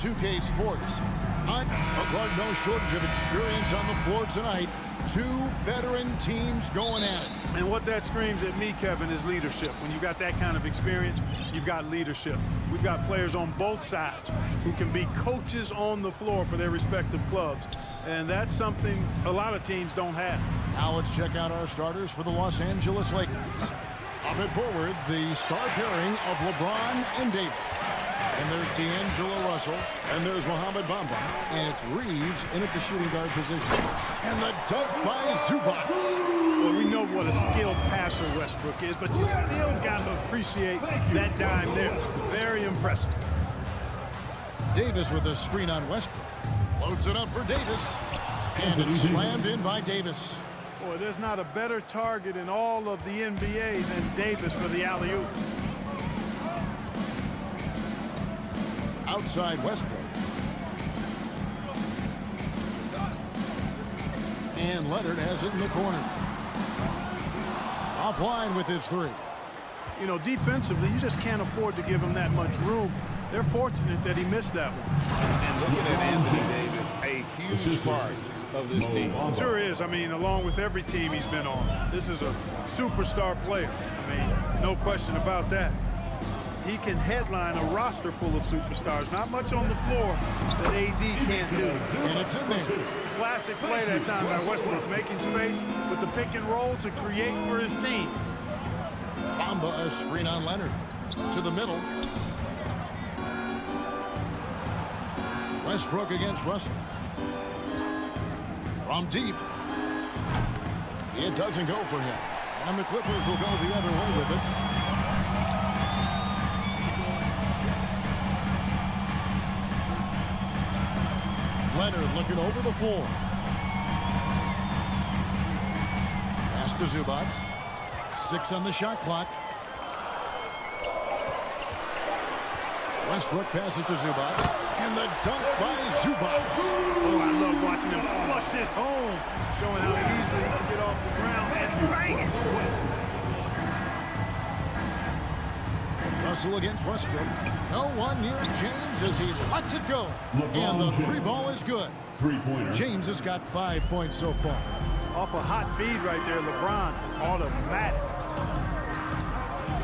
2K Sports. But no shortage of experience on the floor tonight. Two veteran teams going at it. And what that screams at me, Kevin, is leadership. When you got that kind of experience, you've got leadership. We've got players on both sides who can be coaches on the floor for their respective clubs. And that's something a lot of teams don't have. Now let's check out our starters for the Los Angeles Lakers. Up and forward, the star pairing of LeBron and Davis. And there's D'Angelo Russell, and there's Mohamed Bamba, and it's Reeves in at the shooting guard position. And the dunk by Zubac. Well, we know what a skilled passer Westbrook is, but you still got to appreciate that dime there. Very impressive. Davis with a screen on Westbrook. Loads it up for Davis, and it's slammed in by Davis. Boy, there's not a better target in all of the NBA than Davis for the alley-oop. Outside Westbrook. And Leonard has it in the corner. Offline with his three. You know, defensively, you just can't afford to give him that much room. They're fortunate that he missed that one. And looking at Anthony Davis, a huge part of this team. Sure is. I mean, along with every team he's been on, this is a superstar player. I mean, no question about that. He can headline a roster full of superstars. Not much on the floor that AD can't do. And it's in there. Classic play that time by Westbrook, making space with the pick and roll to create for his team. Bamba, a screen on Leonard. To the middle. Westbrook against Russell. From deep. It doesn't go for him. And the Clippers will go the other way with it. Leonard looking over the floor. Pass to Zubac. 6 on the shot clock. Westbrook passes to Zubac. And the dunk by Zubac. Oh, I love watching him flush it home. Showing how easily he can get off the ground and bang it. Russell against Westbrook. No one near James as he lets it go. And the three ball is good. James has got 5 points so far. Off a hot feed right there, LeBron. Automatic.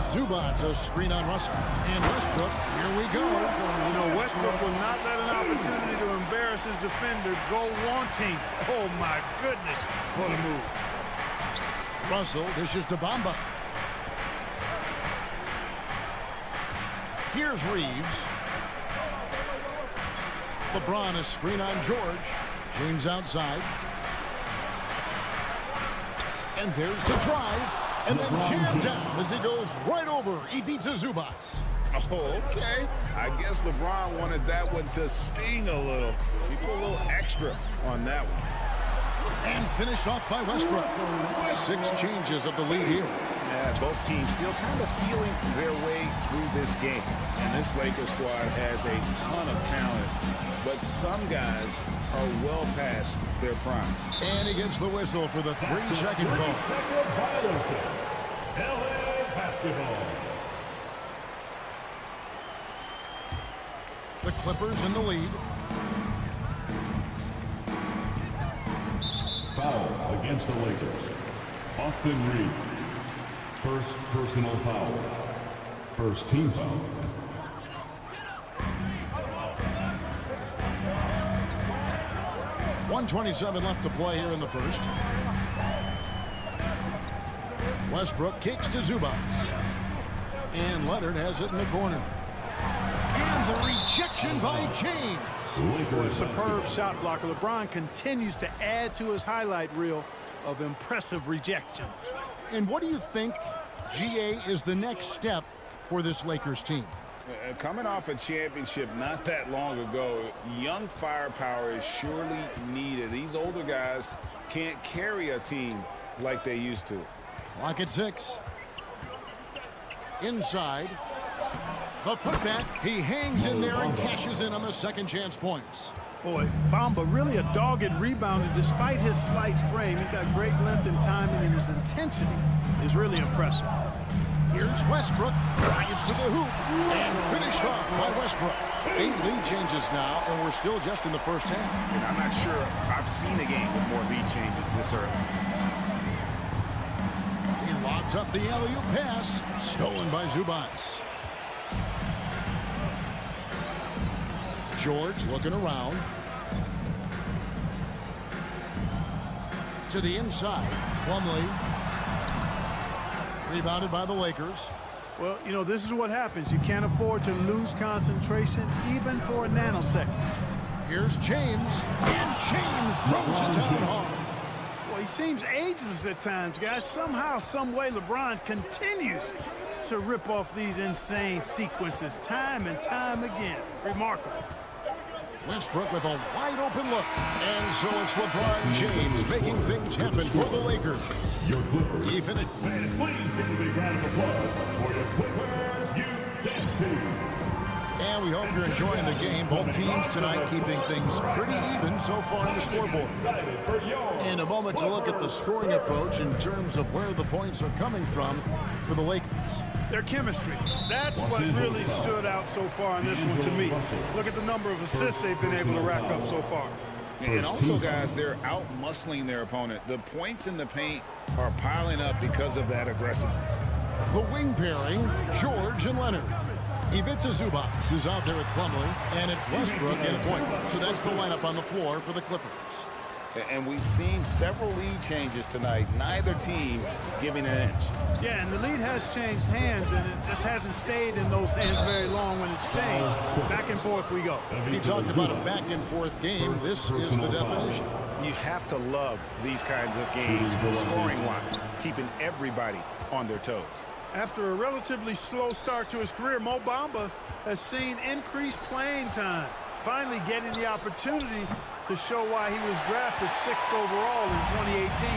Zubac, a screen on Russell. And Westbrook, here we go. You know, Westbrook will not let an opportunity to embarrass his defender go wanting. Oh, my goodness. What a move. Russell dishes to Bamba. Here's Reeves. LeBron, a screen on George. James outside. And there's the drive. And then jammed down as he goes right over. He beats a Zubac. Oh, okay. I guess LeBron wanted that one to sting a little. He put a little extra on that one. And finished off by Westbrook. 6 changes of the lead here. Yeah, both teams still kind of feeling their way through this game. And this Lakers squad has a ton of talent, but some guys are well past their prime. And he gets the whistle for the 3-second call. LA basketball. The Clippers in the lead. Foul against the Lakers. Austin Reeves. First personal foul. First team foul. .127 left to play here in the first. Westbrook kicks to Zubac. And Leonard has it in the corner. And the rejection by James. Superb shot blocker. LeBron continues to add to his highlight reel of impressive rejections. And what do you think, GA, is the next step for this Lakers team? Coming off a championship not that long ago, young firepower is surely needed. These older guys can't carry a team like they used to. Clock at 6. Inside. The putback. He hangs in there and cashes in on the second chance points. Boy, Bamba really a dogged rebounder despite his slight frame. He's got great length and timing, and his intensity is really impressive. Here's Westbrook, drives to the hoop, and finished off by Westbrook. 8 lead changes now, and we're still just in the first half. And I'm not sure I've seen a game with more lead changes this early. He lobs up the alley-oop pass, stolen by Zubac. George looking around. To the inside, Plumlee. Rebounded by the Lakers. Well, you know, this is what happens. You can't afford to lose concentration even for a nanosecond. Here's James, and James throws it down hard. Well, he seems ageless at times, guys. Somehow, some way, LeBron continues to rip off these insane sequences time and time again. Remarkable. Westbrook with a wide-open look. And so it's LeBron James making things happen for the Lakers. Your Clippers. Even at Fans, please give a big round of applause for your Clippers Youth Dance Team. And we hope you're enjoying the game. Both teams tonight keeping things pretty even so far on the scoreboard. In a moment to look at the scoring approach in terms of where the points are coming from for the Lakers. Their chemistry. That's what really stood out so far in this one to me. Look at the number of assists they've been able to rack up so far. And also, guys, they're out-muscling their opponent. The points in the paint are piling up because of that aggressiveness. The wing pairing, George and Leonard. Ivica Zubac is out there at Plumlee, and it's Westbrook and a point. So that's the lineup on the floor for the Clippers. And we've seen several lead changes tonight, neither team giving an inch. Yeah, and the lead has changed hands, and it just hasn't stayed in those hands very long when it's changed. Back and forth we go. He talked about a back-and-forth game. This is the definition. You have to love these kinds of games, scoring-wise, keeping everybody on their toes. After a relatively slow start to his career, Mo Bamba has seen increased playing time, finally getting the opportunity to show why he was drafted 6th overall in 2018.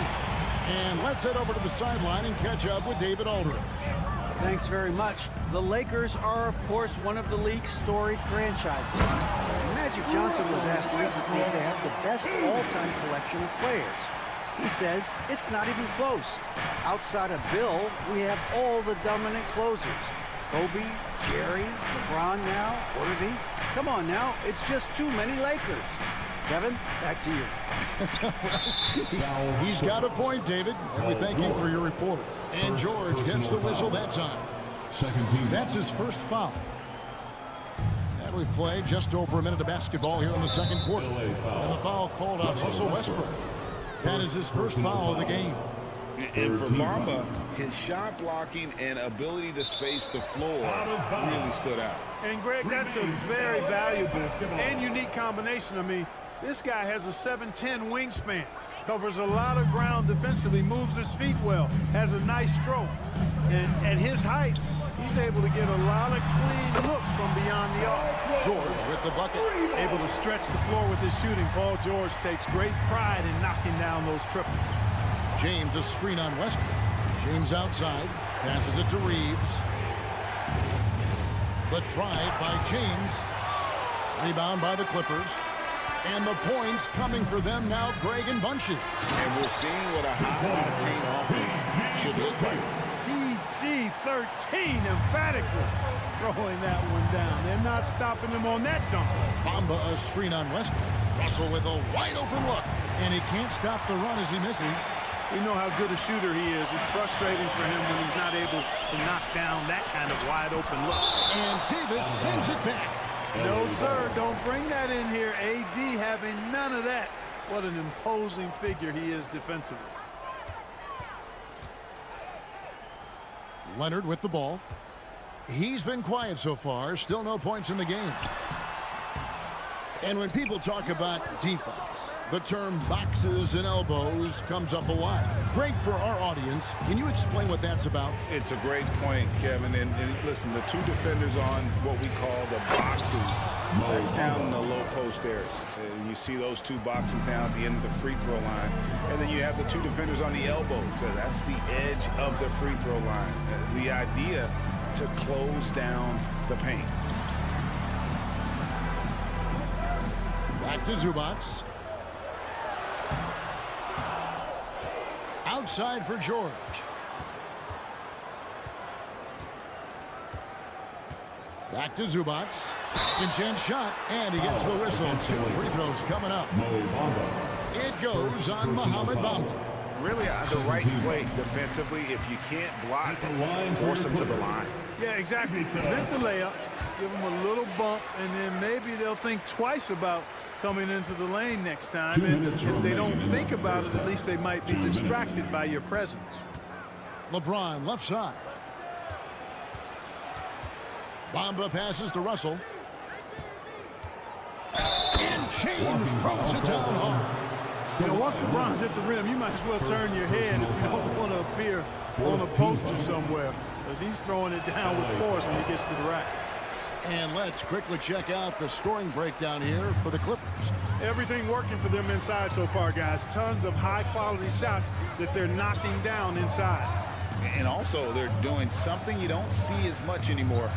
And let's head over to the sideline and catch up with David Aldridge. Thanks very much. The Lakers are, of course, one of the league's storied franchises. Magic Johnson was asked recently if they have the best all-time collection of players. He says it's not even close. Outside of Bill, we have all the dominant closers. Kobe, Jerry, LeBron now, Irving. Come on now, it's just too many Lakers. Kevin, back to you. He's got a point, David, and we thank you for your report. And George gets the whistle that time. That's his first foul. And we play just over a minute of basketball here in the second quarter. And the foul called on Russell Westbrook. That is his first foul of the game. And for Bamba, his shot blocking and ability to space the floor really stood out. And Greg, that's a very valuable and unique combination. I mean, this guy has a 7'10" wingspan, covers a lot of ground defensively, moves his feet well, has a nice stroke. And at his height, he's able to get a lot of clean looks from beyond the arc. George with the bucket. Able to stretch the floor with his shooting. Paul George takes great pride in knocking down those triples. James a screen on Westbrook. James outside, passes it to Reeves. The drive by James. Rebound by the Clippers. And the points coming for them now, Greg and Bunches. And we're seeing what a high-octane offense should look like. PG-13 emphatically throwing that one down. They're not stopping him on that dunk. Bamba a screen on Westbrook. Russell with a wide-open look. And he can't stop the run as he misses. We know how good a shooter he is. It's frustrating for him when he's not able to knock down that kind of wide-open look. And Davis sends it back. No, sir, don't bring that in here. AD having none of that. What an imposing figure he is defensively. Leonard with the ball. He's been quiet so far. Still no points in the game. And when people talk about defense, the term boxes and elbows comes up a lot. Great for our audience. Can you explain what that's about? It's a great point, Kevin. And listen, the two defenders on what we call the boxes, that's down in the low post area. You see those two boxes down at the end of the free throw line. And then you have the two defenders on the elbows. That's the edge of the free throw line. The idea to close down the paint. Back to Zubac. Outside for George. Back to Zubac. Second chance shot, and he gets the whistle. 2 free throws coming up. It goes on Mohamed Bamba. Really the right play defensively. If you can't block, force them to the line. Yeah, exactly. Prevent the layup, give them a little bump, and then maybe they'll think twice about coming into the lane next time. And if they don't think about it, at least they might be distracted by your presence. LeBron left side. Bamba passes to Russell. And James throws it down hard. You know, once LeBron's at the rim, you might as well turn your head if you don't want to appear on a poster somewhere, because he's throwing it down with force when he gets to the rack. And let's quickly check out the scoring breakdown here for the Clippers. Everything working for them inside so far, guys. Tons of high-quality shots that they're knocking down inside. And also, they're doing something you don't see as much anymore,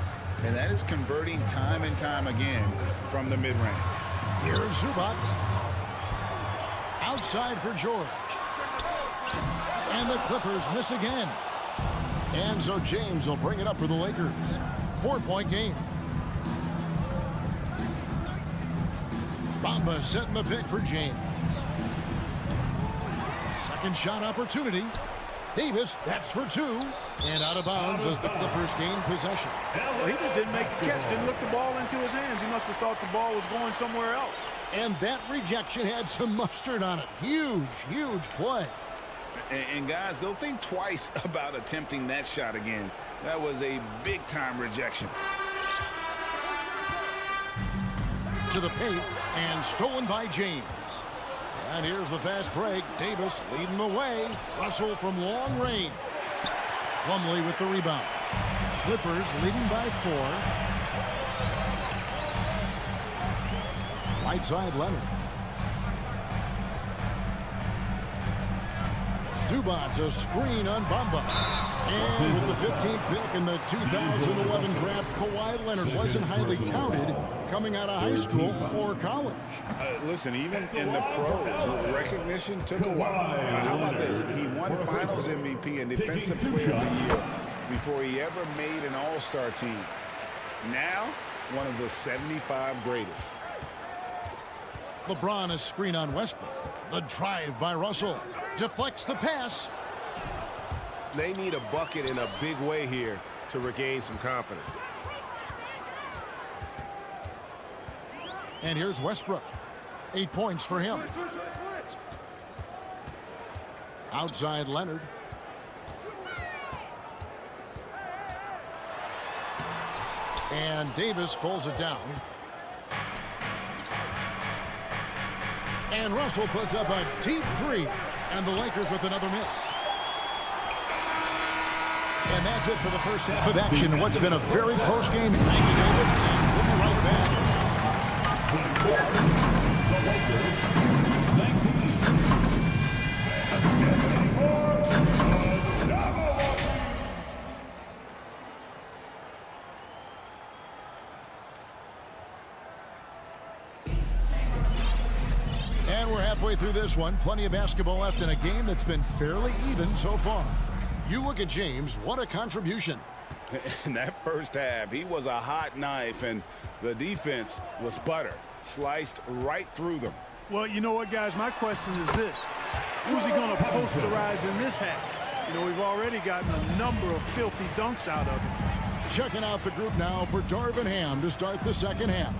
and that is converting time and time again from the mid-range. Here's Zubac. Outside for George. And the Clippers miss again. And so James will bring it up for the Lakers. 4-point game. Bamba setting the pick for James. Second shot opportunity. Davis, that's for 2. And out of bounds as the Clippers gain possession. Well, he just didn't make the catch, didn't look the ball into his hands. He must have thought the ball was going somewhere else. And that rejection had some mustard on it. Huge, huge play. And guys, they'll think twice about attempting that shot again. That was a big-time rejection. To the paint, and stolen by James. And here's the fast break. Davis leading the way. Russell from long range. Plumlee with the rebound. Clippers leading by 4. Right side, Leonard. Zubac, a screen on Bamba. And with the 15th pick in the 2011 draft, Kawhi Leonard wasn't highly touted coming out of high school or college. Listen, even in the pros, recognition took a while. How about this? He won Finals MVP and Defensive Player of the Year before he ever made an All-Star team. Now, one of the 75 greatest. LeBron is screen on Westbrook. The drive by Russell. Deflects the pass. They need a bucket in a big way here to regain some confidence. And here's Westbrook. 8 points for him. Outside Leonard. And Davis pulls it down. And Russell puts up a deep 3. And the Lakers with another miss. And that's it for the first half of action. What's been a very close game. Thank you, David. And we'll be right back. And we're halfway through this one. Plenty of basketball left in a game that's been fairly even so far. You look at James, what a contribution. In that first half, he was a hot knife, and the defense was butter. Sliced right through them. Well, you know what, guys? My question is this. Who's he going to posterize in this half? You know, we've already gotten a number of filthy dunks out of him. Checking out the group now for Darvin Ham to start the second half.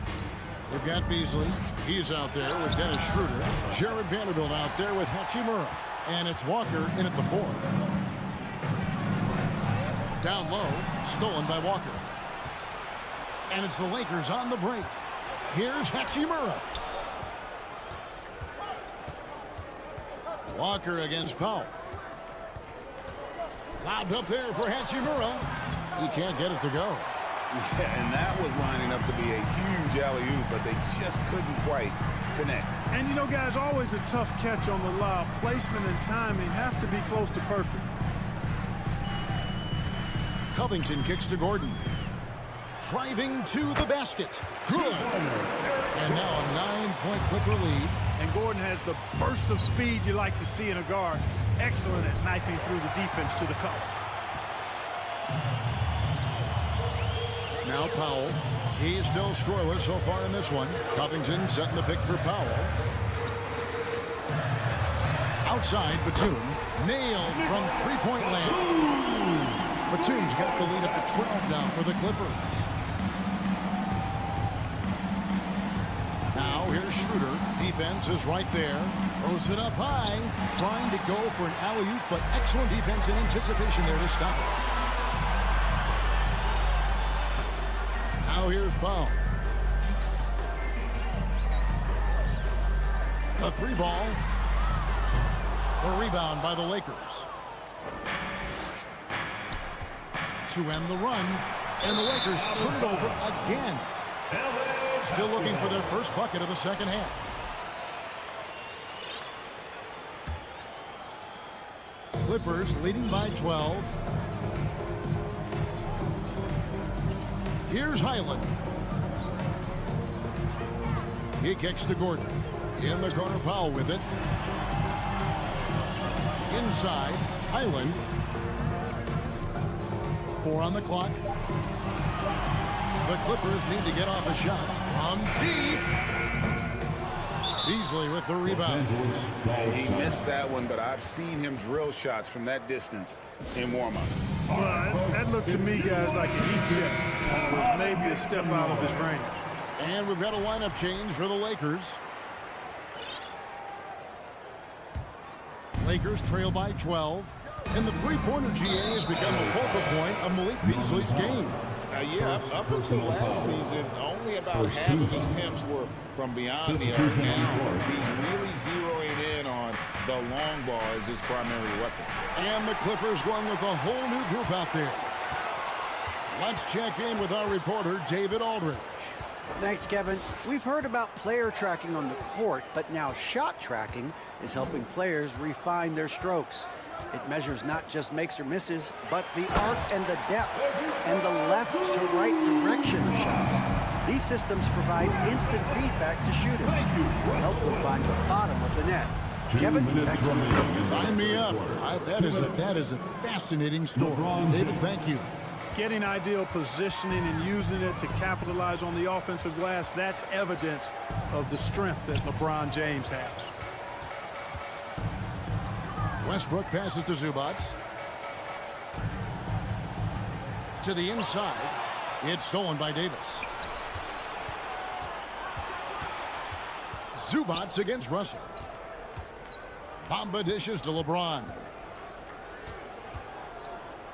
We've got Beasley. He's out there with Dennis Schroeder. Jared Vanderbilt out there with Hachimura. And it's Walker in at the 4. Down low, stolen by Walker. And it's the Lakers on the break. Here's Hachimura. Walker against Powell. Lobbed up there for Hachimura. He can't get it to go. Yeah, and that was lining up to be a huge alley-oop, but they just couldn't quite connect. And you know, guys, always a tough catch on the lob. Placement and timing have to be close to perfect. Covington kicks to Gordon. Driving to the basket. Good. And now a 9-point Clipper lead. And Gordon has the burst of speed you like to see in a guard. Excellent at knifing through the defense to the cup. Now Powell. He's still scoreless so far in this one. Covington setting the pick for Powell. Outside, Batum. Nailed from three-point land. Batum's got the lead up to 12 now for the Clippers. Now here's Schroeder. Defense is right there. Throws it up high. Trying to go for an alley-oop, but excellent defense in anticipation there to stop it. Now here's Powell. The three ball. The rebound by the Lakers. To end the run. And the Lakers turn it over again. Still looking for their first bucket of the second half. Clippers leading by 12. Here's Highland. He kicks to Gordon. In the corner, Powell with it. Inside, Highland. 4 on the clock. The Clippers need to get off a shot. From deep. Beasley with the rebound. He missed that one, but I've seen him drill shots from that distance in warm-up. Well, that looked to me, guys, like a heat check, with maybe a step out of his range. And we've got a lineup change for the Lakers. Lakers trail by 12. And the three-pointer GA has become a focal point of Malik Beasley's game. Yeah, up until last season, only about half of his attempts were from beyond the arc. Now he's really zeroing in on the long ball as his primary weapon. And the Clippers going with a whole new group out there. Let's check in with our reporter, David Aldridge. Thanks, Kevin. We've heard about player tracking on the court, but now shot tracking is helping players refine their strokes. It measures not just makes or misses, but the arc and the depth and the left to right direction of shots. These systems provide instant feedback to shooters to help them find the bottom of the net. Kevin, back to you. Sign me up. That is a fascinating story. David, thank you. Getting ideal positioning and using it to capitalize on the offensive glass, that's evidence of the strength that LeBron James has. Westbrook passes to Zubac. To the inside. It's stolen by Davis. Zubac against Russell. Bamba dishes to LeBron.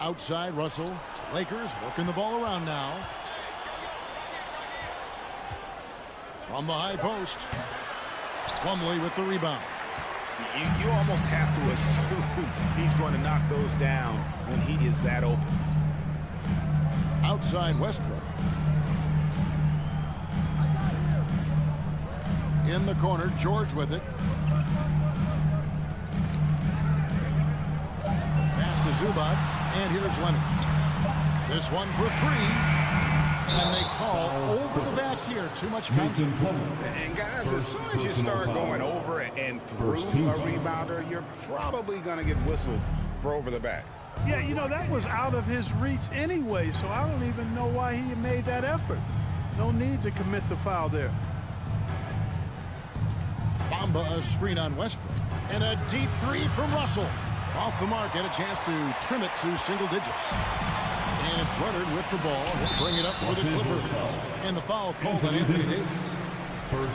Outside, Russell. Lakers working the ball around now. From the high post. Plumlee with the rebound. You almost have to assume he's going to knock those down when he is that open. Outside, Westbrook. In the corner, George with it. Pass to Zubac, and here's Leonard. This one for 3. And they call over the back here. Too much contact. And guys, as soon as you start going over and through a rebounder, you're probably going to get whistled for over the back. Yeah, you know, that was out of his reach anyway, so I don't even know why he made that effort. No need to commit the foul there. Bamba a screen on Westbrook. And a deep 3 from Russell. Off the mark, had a chance to trim it to single digits. And it's Leonard with the ball. He'll bring it up for the Clippers. And the foul called on Anthony Davis.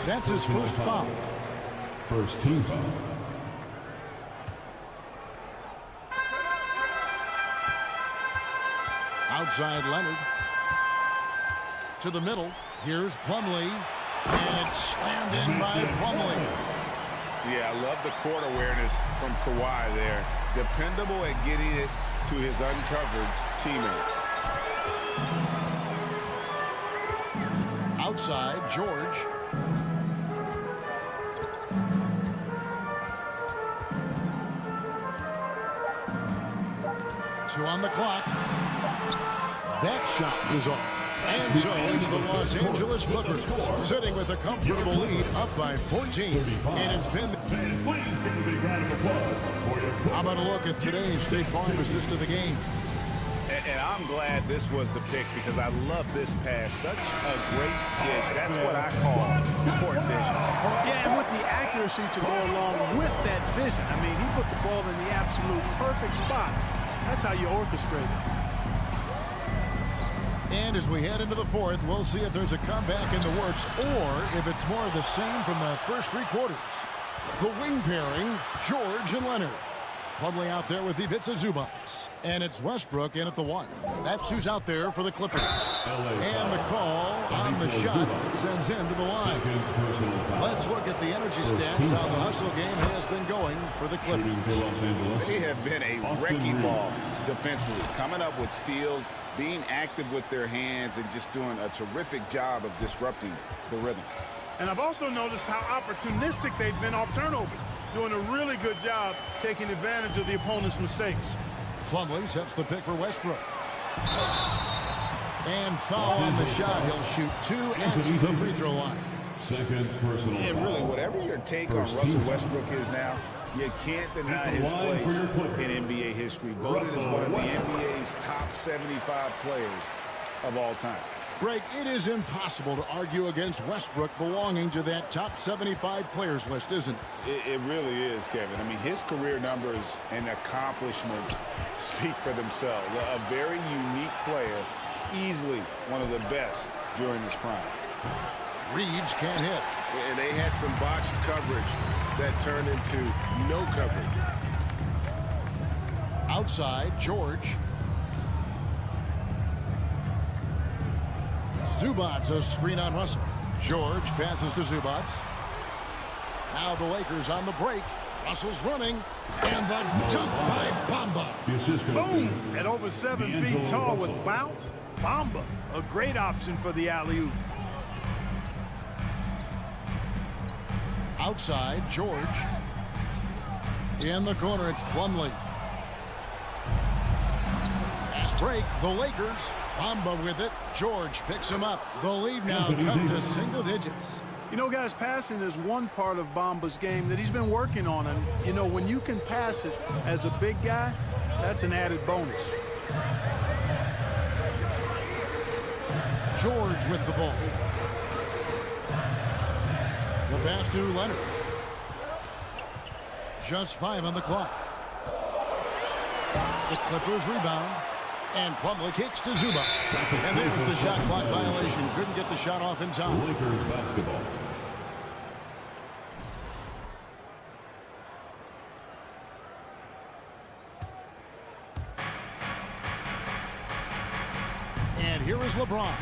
That's his first foul. First team foul. Outside Leonard. To the middle. Here's Plumlee. And it's slammed in by Plumlee. Yeah, I love the court awareness from Kawhi there. Dependable at getting it to his uncovered teammates. Outside, George. Two on the clock. That shot is off. And so it's the Los Angeles Clippers sitting with a comfortable lead up by 14. And it's been... Please give a big round of applause for your... How about a look at today's State Farm assist of the game? And I'm glad this was the pick because I love this pass. Such a great dish. That's what I call court vision. Yeah, and with the accuracy to go along with that vision. I mean, he put the ball in the absolute perfect spot. That's how you orchestrate it. And as we head into the fourth, we'll see if there's a comeback in the works or if it's more of the same from the first three quarters. The wing pairing, George and Leonard. Plumlee out there with Ivica Zubac. And it's Westbrook in at the 1. That's who's out there for the Clippers. And the call on the shot that sends him to the line. Let's look at the energy stats, how the hustle game has been going for the Clippers. They have been a wrecking ball defensively, coming up with steals, being active with their hands, and just doing a terrific job of disrupting the rhythm. And I've also noticed how opportunistic they've been off turnover, doing a really good job taking advantage of the opponent's mistakes. Plumlee sets the pick for Westbrook. And foul on the shot. He'll shoot 2 at the free throw line. Second personal And really, whatever your take on Russell Westbrook is now, you can't deny his place in NBA history. Voted as one of the NBA's top 75 players of all time. Greg, it is impossible to argue against Westbrook belonging to that top 75 players list, isn't it? It really is, Kevin. I mean, his career numbers and accomplishments speak for themselves. A very unique player, easily one of the best during his prime. Reeves can't hit. And they had some botched coverage that turned into no coverage. Outside, George. Zubac, a screen on Russell. George passes to Zubac. Now the Lakers on the break. Russell's running. And the dunk by Bamba. Boom! At over 7 feet tall with bounce, Bamba, a great option for the alley-oop. Outside, George. In the corner, it's Plumlee. Fast break, the Lakers. Bamba with it. George picks him up. The lead now cut to single digits. You know, guys, passing is one part of Bamba's game that he's been working on. And, you know, when you can pass it as a big guy, that's an added bonus. George with the ball. The pass to Leonard. Just 5 on the clock. The Clippers rebound. And Plumlee kicks to Zubac. And there's the shot clock violation. Couldn't get the shot off in time. Lakers basketball. And here is LeBron.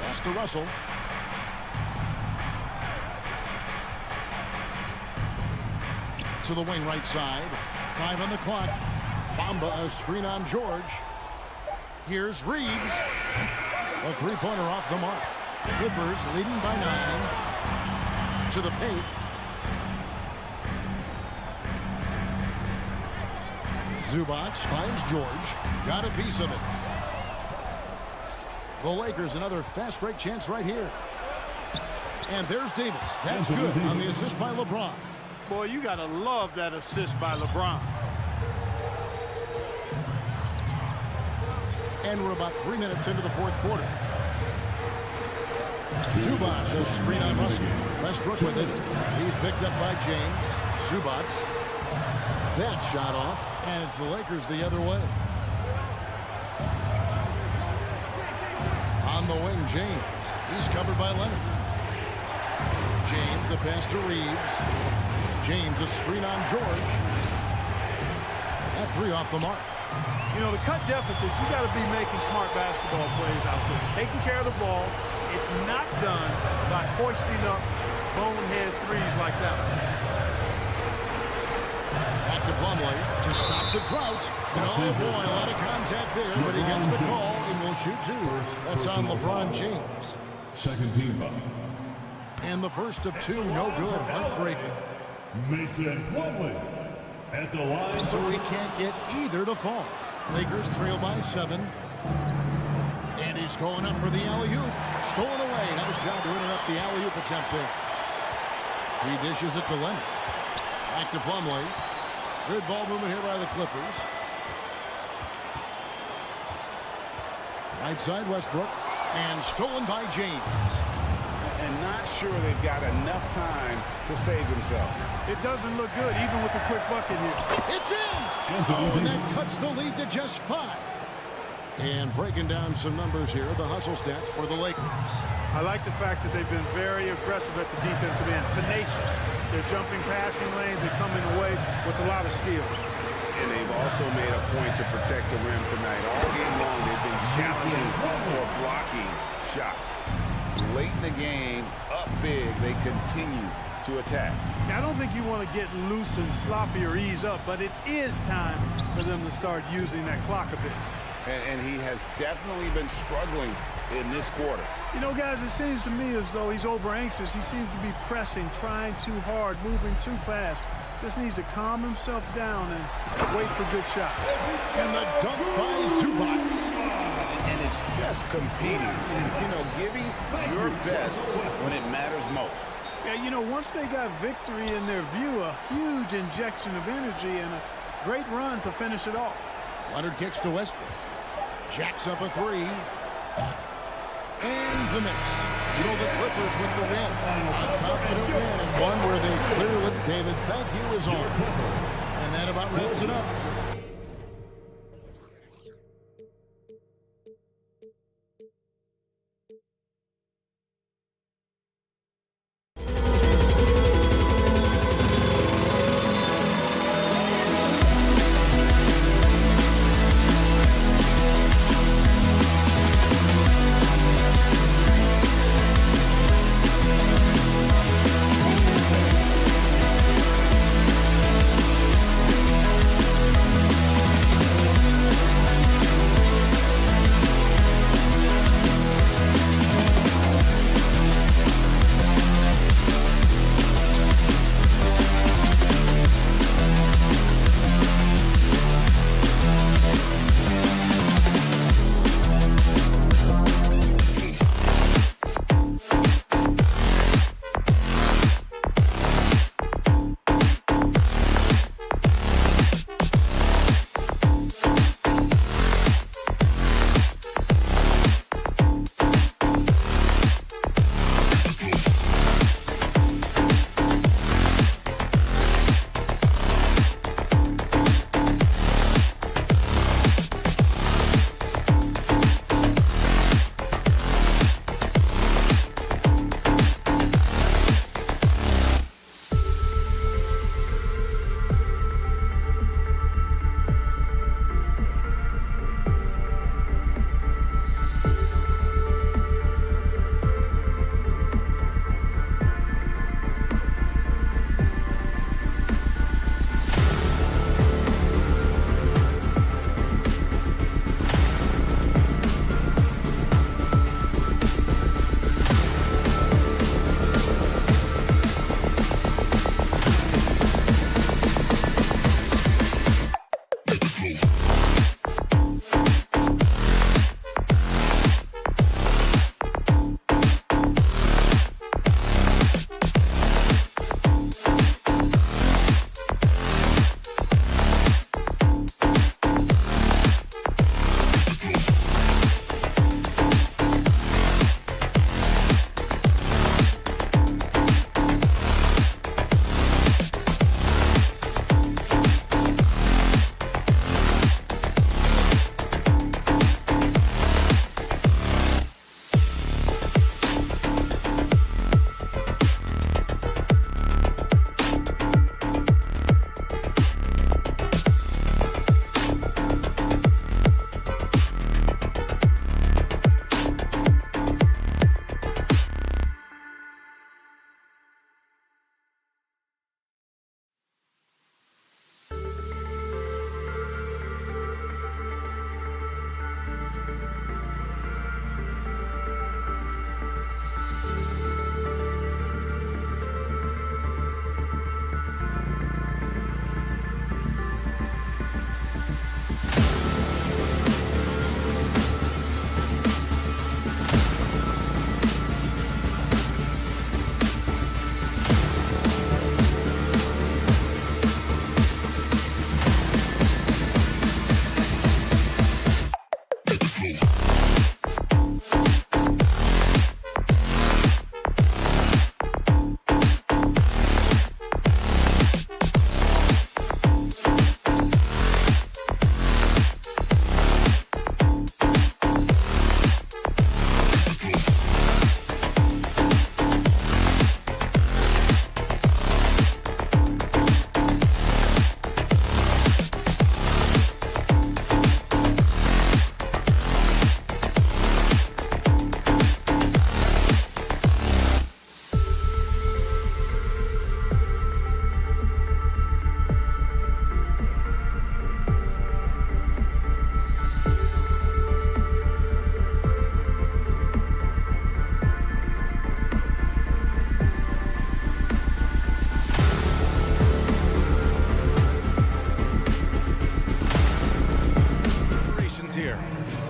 Pass to Russell. To the wing right side. 5 on the clock. Bamba, a screen on George. Here's Reeves. A three-pointer off the mark. Clippers leading by 9. To the paint. Zubac finds George. Got a piece of it. The Lakers another fast break chance right here. And there's Davis. That's good on the assist by LeBron. Boy, you got to love that assist by LeBron. And we're about 3 minutes into the fourth quarter. Zubac, a screen on Russell. Westbrook with it. He's picked up by James. Zubac. That shot off. And it's the Lakers the other way. On the wing, James. He's covered by Leonard. James, the pass to Reeves. James, a screen on George. That 3 off the mark. You know, to cut deficits, you got to be making smart basketball plays out there. Taking care of the ball. It's not done by hoisting up bonehead threes like that. Back to Plumlee to stop the drought. And oh boy, a lot of contact there, but he gets the call and will shoot 2. That's on LeBron James. Second team foul. And the first of 2, no good. Heartbreaker. Mason Plumlee at the line. So he can't get either to fall. Lakers trail by 7. And he's going up for the alley-oop. Stolen away. Nice job to interrupt the alley-oop attempt there. He dishes it to Leonard. Back to Plumlee. Good ball movement here by the Clippers. Right side, Westbrook. And stolen by James. And not sure they've got enough time to save themselves. It doesn't look good, even with a quick bucket here. It's in! Oh, and that cuts the lead to just 5. And breaking down some numbers here, the hustle stats for the Lakers. I like the fact that they've been very aggressive at the defensive end. Tenacious. They're jumping passing lanes and coming away with a lot of skill. And they've also made a point to protect the rim tonight. All game long, they've been challenging or blocking shots. Late in the game, up big, they continue to attack. I don't think you want to get loose and sloppy or ease up, but it is time for them to start using that clock a bit. And he has definitely been struggling in this quarter. You know, guys, it seems to me as though he's over anxious. He seems to be pressing, trying too hard, moving too fast. Just needs to calm himself down and wait for good shots. And the dunk by Zubac. And it's just competing, you know, giving your best when it matters most. Yeah, you know, once they got victory in their view, a huge injection of energy and a great run to finish it off. Leonard kicks to Westbrook. Jacks up a 3. And the miss. So the Clippers with the win. A confident win and one where they clearly... David, thank you as always. And that about wraps it up.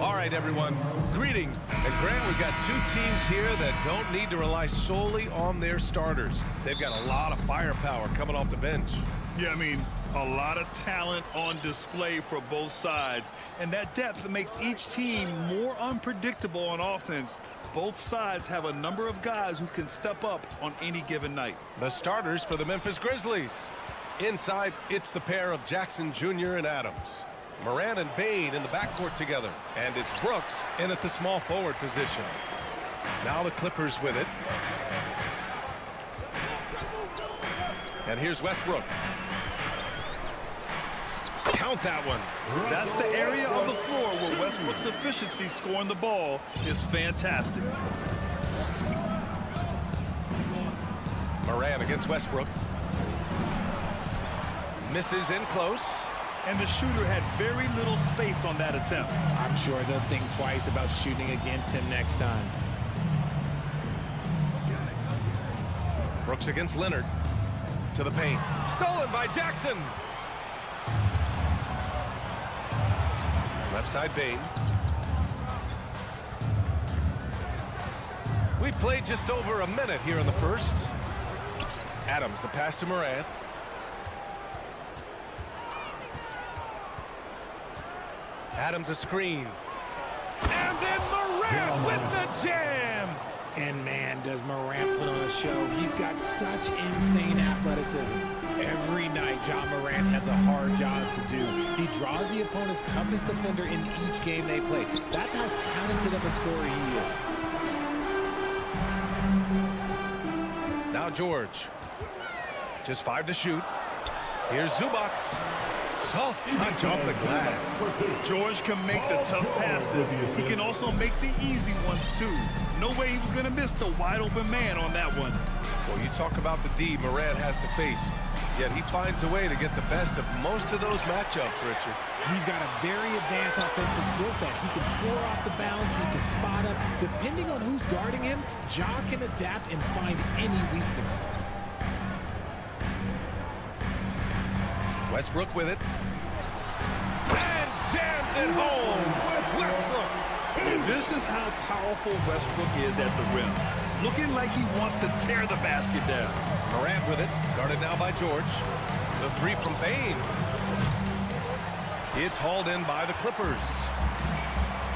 All right, everyone, greetings. And Grant, we've got two teams here that don't need to rely solely on their starters. They've got a lot of firepower coming off the bench. Yeah, I mean, a lot of talent on display for both sides. And that depth makes each team more unpredictable on offense. Both sides have a number of guys who can step up on any given night. The starters for the Memphis Grizzlies. Inside, it's the pair of Jackson Jr. and Adams. Morant and Bane in the backcourt together. And it's Brooks in at the small forward position. Now the Clippers with it. And here's Westbrook. Count that one. That's the area of the floor where Westbrook's efficiency scoring the ball is fantastic. Morant against Westbrook. Misses in close. And the shooter had very little space on that attempt. I'm sure they'll think twice about shooting against him next time. Brooks against Leonard. To the paint. Stolen by Jackson. Left side Bane. We played just over a minute here in the first. Adams, the pass to Morant. Adams a screen. And then Morant with the jam. And man, does Morant put on a show. He's got such insane athleticism. Every night, John Morant has a hard job to do. He draws the opponent's toughest defender in each game they play. That's how talented of a scorer he is. Now George. Just 5 to shoot. Here's Zubac. Soft touch off the glass. George can make the tough passes. He can also make the easy ones, too. No way he was going to miss the wide-open man on that one. Well, you talk about the D Morant has to face. Yet he finds a way to get the best of most of those matchups, Richard. He's got a very advanced offensive skill set. He can score off the bounce. He can spot up. Depending on who's guarding him, Ja can adapt and find any weakness. Westbrook with it. And jams it home with Westbrook. This is how powerful Westbrook is at the rim. Looking like he wants to tear the basket down. Morant with it. Guarded now by George. The three from Bane. It's hauled in by the Clippers.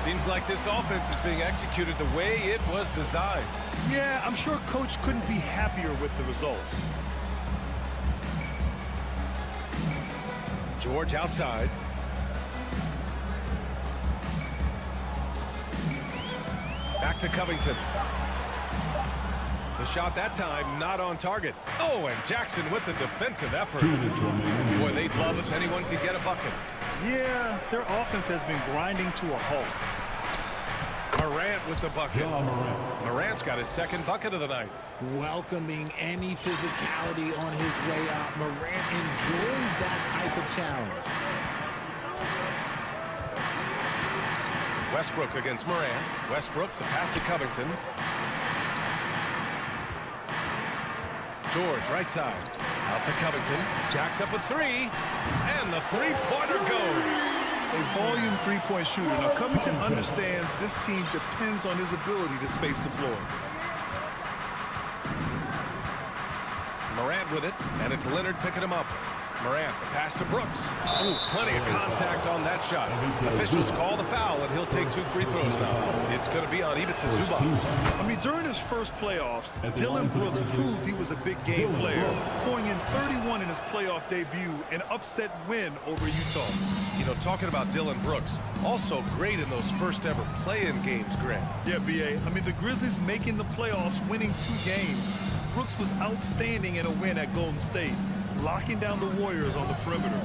Seems like this offense is being executed the way it was designed. Yeah, I'm sure Coach couldn't be happier with the results. George outside. Back to Covington. The shot that time not on target. Oh, and Jackson with the defensive effort. Boy, they'd love if anyone could get a bucket. Yeah, their offense has been grinding to a halt. Morant with the bucket. Morant's got his second bucket of the night. Welcoming any physicality on his way out. Morant enjoys that type of challenge. Westbrook against Morant. Westbrook, the pass to Covington. George, right side. Out to Covington. Jacks up with 3. And the three-pointer goes. A volume three-point shooter. Now, Covington understands this team depends on his ability to space the floor. Morant with it, and it's Leonard picking him up. Morant, the pass to Brooks. Ooh, plenty of contact on that shot. Officials call the foul, and he'll take 2 free throws now. It's going to be on Ivica Zubac. I mean, during his first playoffs, Dillon Brooks proved he was a big game player, pouring in 31 in his playoff debut, an upset win over Utah. You know, talking about Dillon Brooks, also great in those first ever play-in games, Grant. Yeah, B.A. I mean, the Grizzlies making the playoffs, winning 2 games. Brooks was outstanding in a win at Golden State, locking down the Warriors on the perimeter.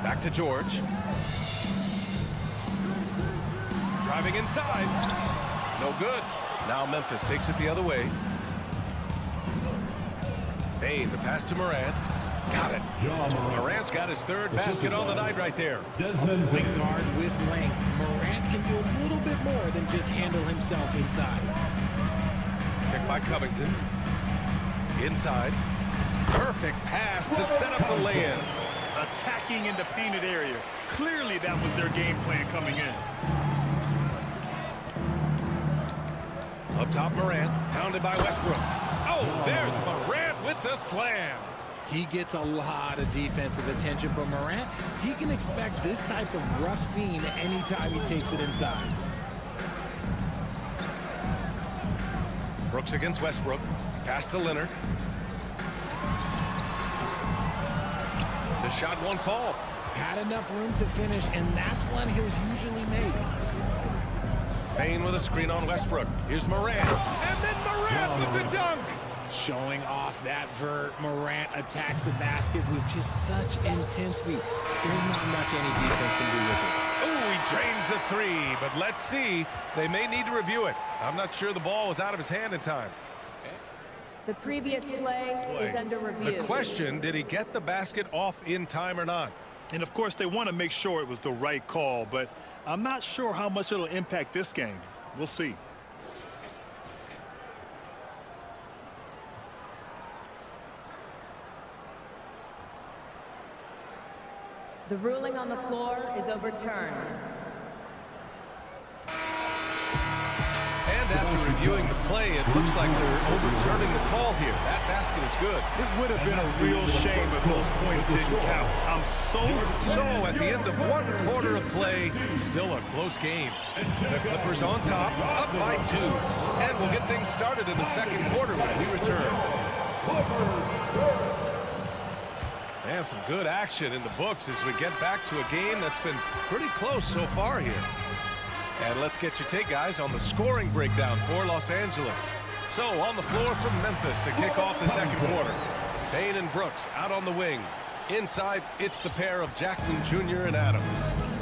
Back to George. Driving inside. No good. Now Memphis takes it the other way. Bane, the pass to Morant. Got it. Morant's got his 3rd basket on the night right there. Point guard with length. Morant can do a little bit more than just handle himself inside. Picked by Covington. Inside. Perfect pass to set up the lay-in. Attacking in the painted area. Clearly that was their game plan coming in. Up top, Morant, pounded by Westbrook. Oh, there's Morant with the slam. He gets a lot of defensive attention, but Morant, he can expect this type of rough scene anytime he takes it inside. Brooks against Westbrook. Pass to Leonard. The shot won't fall. Had enough room to finish, and that's one he'll usually make. Payne with a screen on Westbrook. Here's Morant. And then Morant with the dunk. Showing off that vert, Morant attacks the basket with just such intensity. There's not much any defense can do with it. Oh, he drains the three, but let's see. They may need to review it. I'm not sure the ball was out of his hand in time. The previous play is under review. The question, did he get the basket off in time or not? And of course, they want to make sure it was the right call, but I'm not sure how much it'll impact this game. We'll see. The ruling on the floor is overturned. And after reviewing the play, it looks like they're overturning the call here. That basket is good. It would have been a real shame if those points didn't count. I'm So at the end of one quarter of play, still a close game. The Clippers on top, up by 2. And we'll get things started in the second quarter when we return. And some good action in the books as we get back to a game that's been pretty close so far here. And let's get your take, guys, on the scoring breakdown for Los Angeles. So on the floor from Memphis to kick off the second quarter. Payne and Brooks out on the wing. Inside, it's the pair of Jackson Jr. and Adams.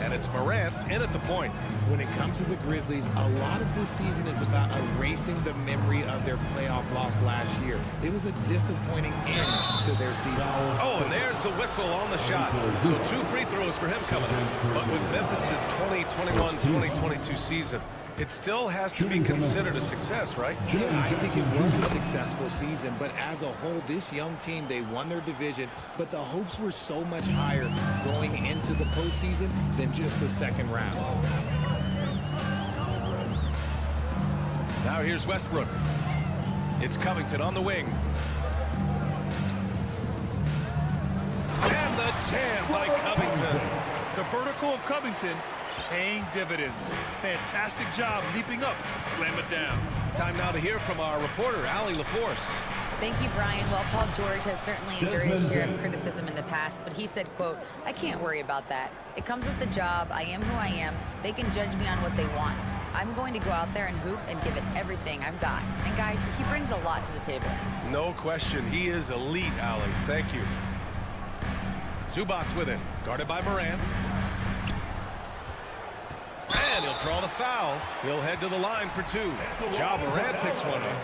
And it's Morant in at the point. When it comes to the Grizzlies, a lot of this season is about erasing the memory of their playoff loss last year. It was a disappointing end to their season. Oh, and there's the whistle on the shot. So 2 free throws for him coming up. But with Memphis' 2021-2022 season, it still has to be considered a success, right? Yeah, I think it was a successful season, but as a whole, this young team, they won their division, but the hopes were so much higher going into the postseason than just the second round. Now here's Westbrook. It's Covington on the wing. And the jam by Covington. The vertical of Covington paying dividends. Fantastic job leaping up to slam it down. Time now to hear from our reporter, Allie LaForce. Thank you, Brian. Well, Paul George has certainly endured his share of criticism in the past, but he said, quote, "I can't worry about that. It comes with the job. I am who I am. They can judge me on what they want. I'm going to go out there and hoop and give it everything I've got." And guys, he brings a lot to the table. No question. He is elite, Allie. Thank you. Zubac's with it. Guarded by Morant. And he'll draw the foul. He'll head to the line for 2. Ja Morant picks one up.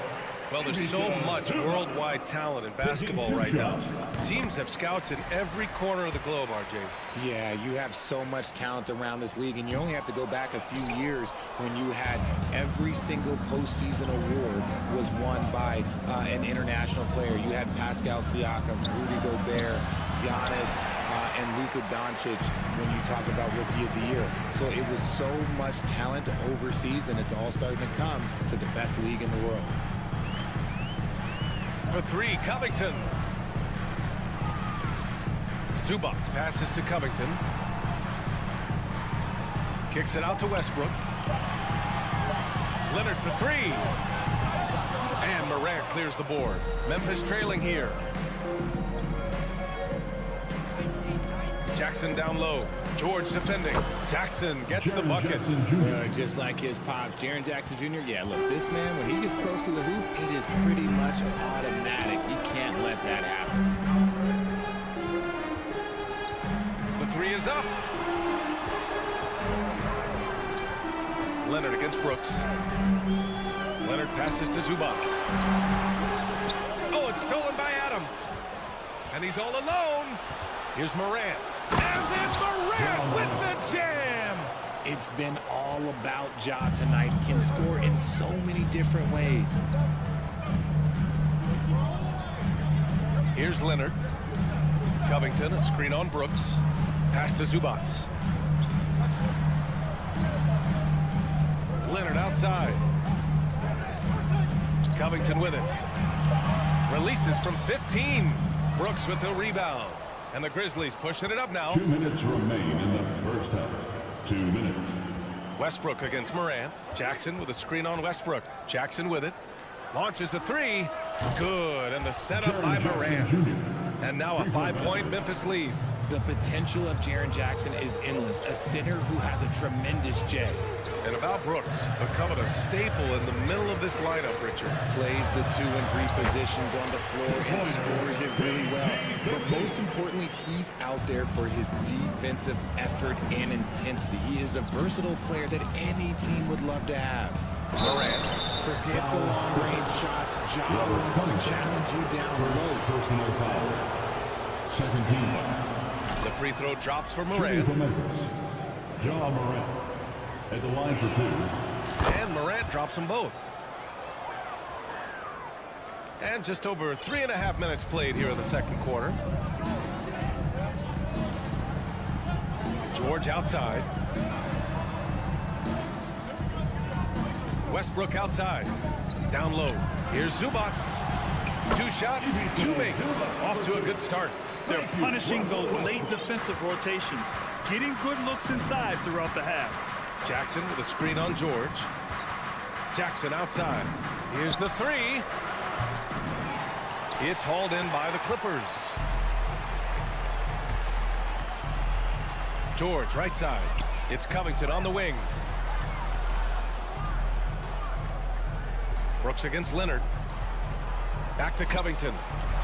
Well, there's so much worldwide talent in basketball right now. Teams have scouts in every corner of the globe, RJ. Yeah, you have so much talent around this league, and you only have to go back a few years when you had every single postseason award was won by an international player. You had Pascal Siakam, Rudy Gobert, Giannis, and Luka Doncic when you talk about Rookie of the Year. So it was so much talent overseas, and it's all starting to come to the best league in the world. For 3, Covington. Zubac passes to Covington. Kicks it out to Westbrook. Leonard for 3. And Morant clears the board. Memphis trailing here. Jackson down low. George defending. Jackson gets the bucket. Just like his pops, Jaren Jackson Jr. Yeah, look, this man, when he gets close to the hoop, it is pretty much automatic. You can't let that happen. The 3 is up. Leonard against Brooks. Leonard passes to Zubac. Oh, it's stolen by Adams. And he's all alone. Here's Morant. And then Morant with the jam. It's been all about Ja tonight. Can score in so many different ways. Here's Leonard. Covington, a screen on Brooks. Pass to Zubac. Leonard outside. Covington with it. Releases from 15. Brooks with the rebound. And the Grizzlies pushing it up now. 2 minutes remain in the first half. 2 minutes. Westbrook against Morant. Jackson with a screen on Westbrook. Jackson with it. Launches a three. Good. And the setup by Morant. And now a 5-point Memphis lead. The potential of Jaren Jackson is endless. A center who has a tremendous J. And about Brooks, becoming a staple in the middle of this lineup, Richard. Plays the 2 and 3 positions on the floor and scores it really well. But most importantly, he's out there for his defensive effort and intensity. He is a versatile player that any team would love to have. Morant. Forget the long-range shots. Ja wants to challenge you down low. Personal foul. Second team foul. The free throw drops for Shooting Morant. for Memphis. Ja Morant at the line for 2. And Morant drops them both. And just over 3.5 minutes played here in the second quarter. George outside. Westbrook outside. Down low. Here's Zubac. 2 shots, 2 makes. Off to a good start. They're punishing those late defensive rotations, getting good looks inside throughout the half. Jackson with a screen on George. Jackson outside. Here's the three. It's hauled in by the Clippers. George right side. It's Covington on the wing. Brooks against Leonard. Back to Covington.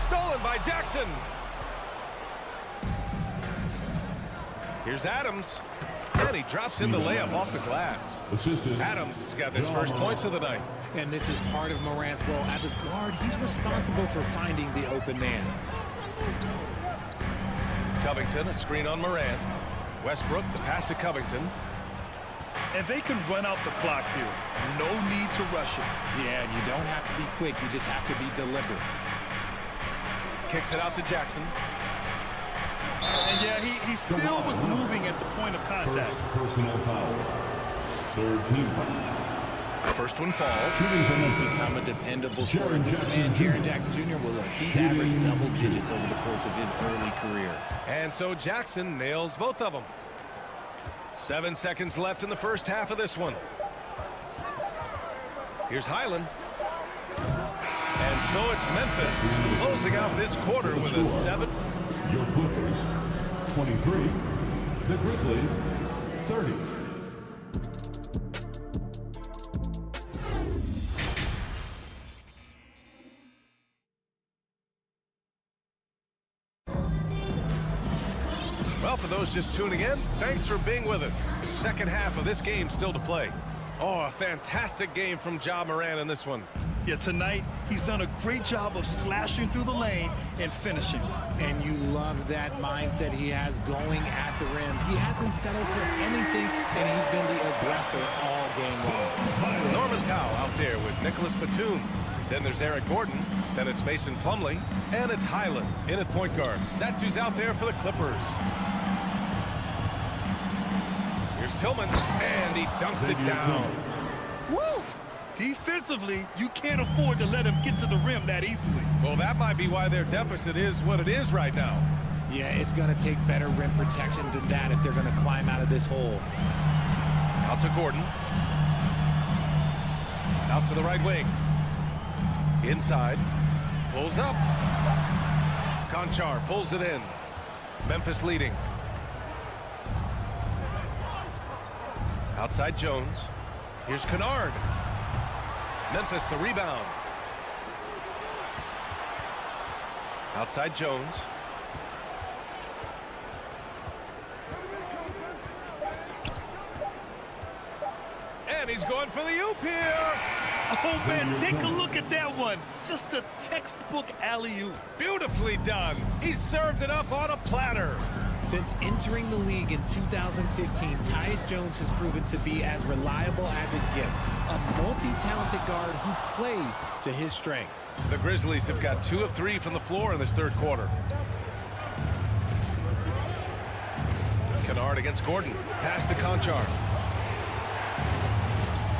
Stolen by Jackson. Here's Adams. And he drops in the layup off the glass. Adams has got his first points of the night. And this is part of Morant's role. As a guard, he's responsible for finding the open man. Covington, a screen on Morant. Westbrook, the pass to Covington. And they can run out the clock here. No need to rush it. Yeah, and you don't have to be quick. You just have to be deliberate. Kicks it out to Jackson. And yeah, he still was moving at the point of contact. First personal foul. Third team foul. First one falls. He's become a dependable scorer. This man, Jaren Jackson Jr., he's averaged double digits over the course of his early career. And so Jackson nails both of them. 7 seconds left in the first half of this one. Here's Highland. And so it's Memphis closing out this quarter with a 7. Your Clippers, 23. The Grizzlies, 30. Well, for those just tuning in, thanks for being with us. Second half of this game still to play. Oh, a fantastic game from Ja Morant in this one. Yeah, tonight, he's done a great job of slashing through the lane and finishing. And you love that mindset he has going at the rim. He hasn't settled for anything, and he's been the aggressor all game long. Norman Powell out there with Nicholas Batum. Then there's Eric Gordon. Then it's Mason Plumlee. And it's Highland in at point guard. That's who's out there for the Clippers. Here's Tillman. And he dunks it down. Woo! Defensively, you can't afford to let him get to the rim that easily. Well, that might be why their deficit is what it is right now. Yeah, it's going to take better rim protection than that if they're going to climb out of this hole. Out to Gordon. Out to the right wing. Inside. Pulls up. Conchar pulls it in. Memphis leading. Outside Jones. Here's Kennard. Memphis the rebound. Outside Jones. And he's going for the oop here. Oh, man, take a look at that one. Just a textbook alley-oop. Beautifully done. He served it up on a platter. Since entering the league in 2015, Tyus Jones has proven to be as reliable as it gets. A multi-talented guard who plays to his strengths. The Grizzlies have got 2 of 3 from the floor in this third quarter. Kennard against Gordon. Pass to Conchar.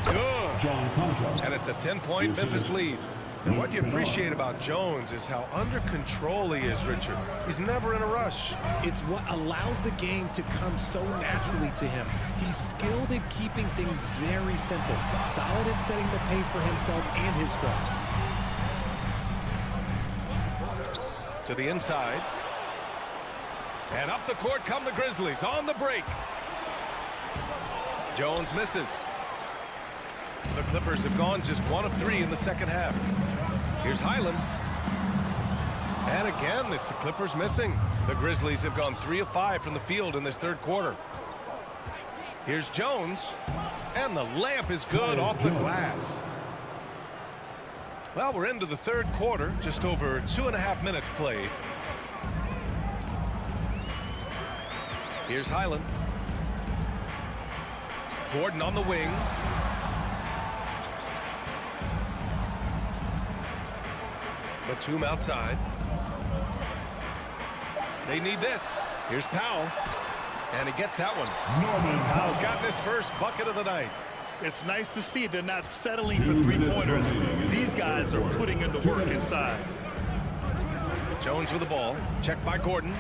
Good. John Conchar. And it's a 10-point Memphis lead. And what you appreciate about Jones is how under control he is, Richard. He's never in a rush. It's what allows the game to come so naturally to him. He's skilled at keeping things very simple, solid at setting the pace for himself and his squad. To the inside. And up the court come the Grizzlies on the break. Jones misses. The Clippers have gone just 1 of 3 in the second half. Here's Highland. And again, it's the Clippers missing. The Grizzlies have gone 3 of 5 from the field in this third quarter. Here's Jones. And the layup is good off the glass. Well, we're into the third quarter. Just over 2.5 minutes played. Here's Highland. Gordon on the wing. Batum outside. They need this. Here's Powell. And he gets that one. Powell's got his first bucket of the night. It's nice to see they're not settling for three-pointers. These guys are putting in the work inside. Jones with the ball. Checked by Gordon.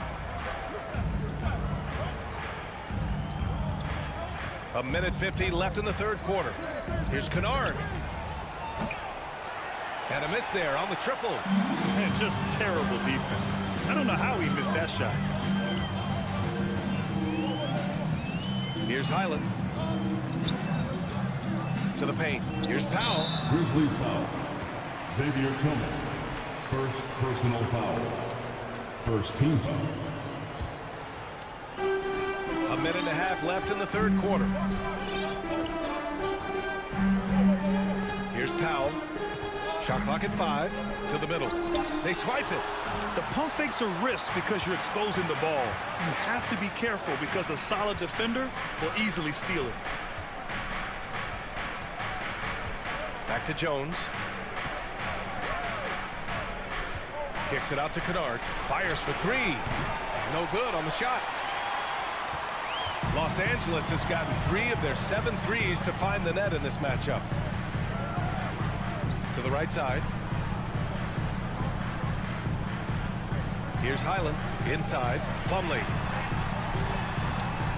A minute 50 left in the third quarter. Here's Kennard. And a miss there on the triple. And just terrible defense. I don't know how he missed that shot. Here's Highland. To the paint. Here's Powell. Grizzlies foul. Xavier Tillman. First personal foul. First team foul. A minute and a half left in the third quarter. Here's Powell. Shot clock at 5. To the middle. They swipe it. The pump fake's a risk because you're exposing the ball. You have to be careful because a solid defender will easily steal it. Back to Jones. Kicks it out to Kennard. Fires for 3. No good on the shot. Los Angeles has gotten 3 of their 7 threes to find the net in this matchup. To the right side. Here's Highland. Inside. Plumlee.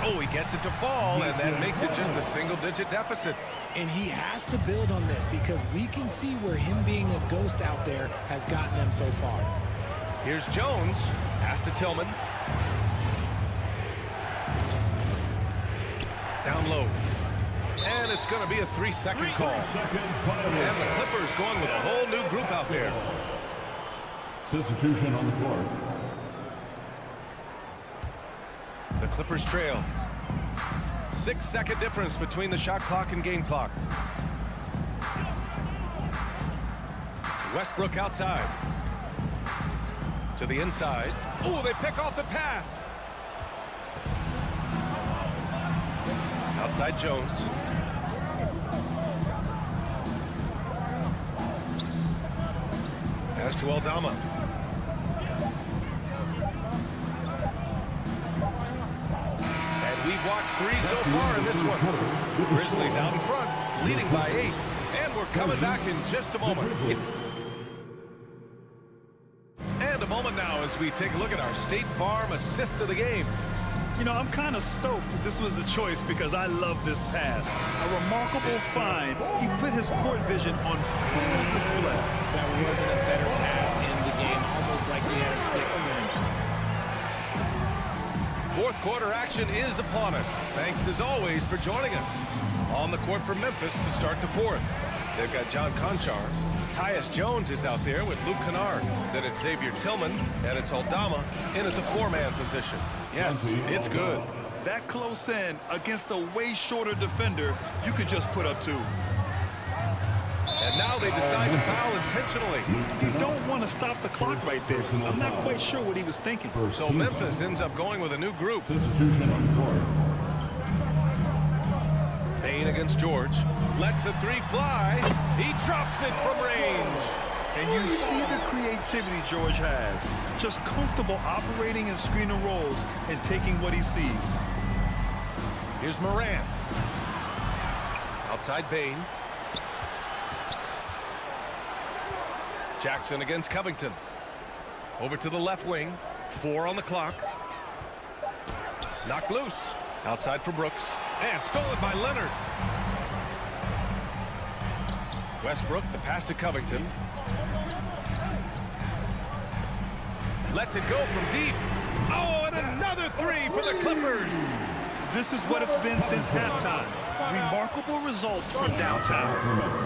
Oh, he gets it to fall, and that makes it just a single-digit deficit. And he has to build on this because we can see where him being a ghost out there has gotten them so far. Here's Jones. Pass to Tillman. Down low. And it's going to be a 3-second call. And the Clippers going with a whole new group out there. Substitution on the court. The Clippers trail. 6-second difference between the shot clock and game clock. Westbrook outside. To the inside. Oh, they pick off the pass. Outside Jones. Pass to Aldama. And we've watched 3 so far in this one. Grizzlies out in front, leading by 8. And we're coming back in just a moment. And a moment now as we take a look at our State Farm assist of the game. You know, I'm kind of stoked that this was a choice because I love this pass. A remarkable find. He put his court vision on full display. That wasn't a better pass in the game, almost like he had a 6th sense. Fourth quarter action is upon us. Thanks as always for joining us. On the court for Memphis to start the fourth. They've got John Conchar. Tyus Jones is out there with Luke Kennard. Then it's Xavier Tillman, and it's Aldama in at the 4-man position. Yes, it's good. That close in against a way shorter defender, you could just put up 2. And now they decide to foul intentionally. You don't want to stop the clock right there. I'm not quite sure what he was thinking. So Memphis ends up going with a new group. Substitution on the court. Payne against George. Lets the 3 fly. He drops it from range. And you see the creativity George has. Just comfortable operating in screen and rolls and taking what he sees. Here's Morant. Outside Payne. Jackson against Covington. Over to the left wing. 4 on the clock. Knocked loose. Outside for Brooks. And stolen by Leonard. Westbrook, the pass to Covington. Lets it go from deep. Oh, and another 3 for the Clippers. This is what it's been since halftime. Remarkable results from downtown.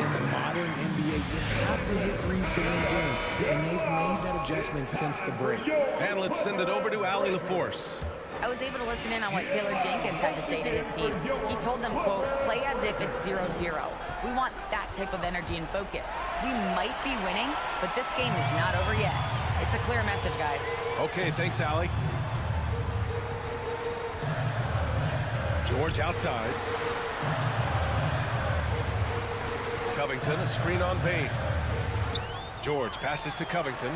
In the modern NBA, you have to hit threes to win games, and they've made that adjustment since the break. And let's send it over to Allie LaForce. I was able to listen in on what Taylor Jenkins had to say to his team. He told them, quote, play as if it's 0-0. We want that type of energy and focus. We might be winning, but this game is not over yet. It's a clear message, guys. Okay, thanks, Allie. George outside. Covington, a screen on Bain. George passes to Covington.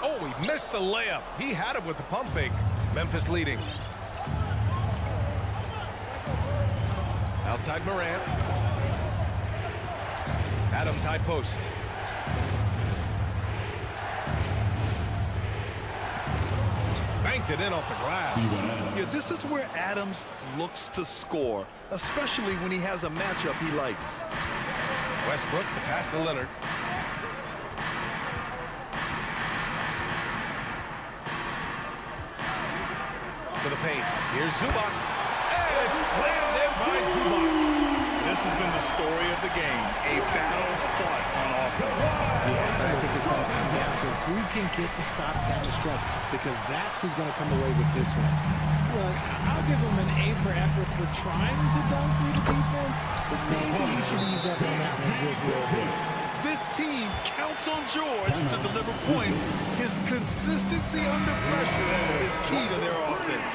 Oh, he missed the layup. He had it with the pump fake. Memphis leading. Outside Morant. Adams high post. Banked it in off the glass. Yeah, this is where Adams looks to score, especially when he has a matchup he likes. Westbrook, the pass to Leonard. To the paint. Here's Zubac. And it's slammed in by Zubac. This has been the story of the game, a battle fought on offense. Yeah, I think it's going to come down to who can get the stops down the stretch, because that's who's going to come away with this one. Look, I'll give him an A for effort for trying to dunk through the defense, but maybe he should ease up on that one just a little bit. This team counts on George to deliver points. His consistency under pressure is key to their offense.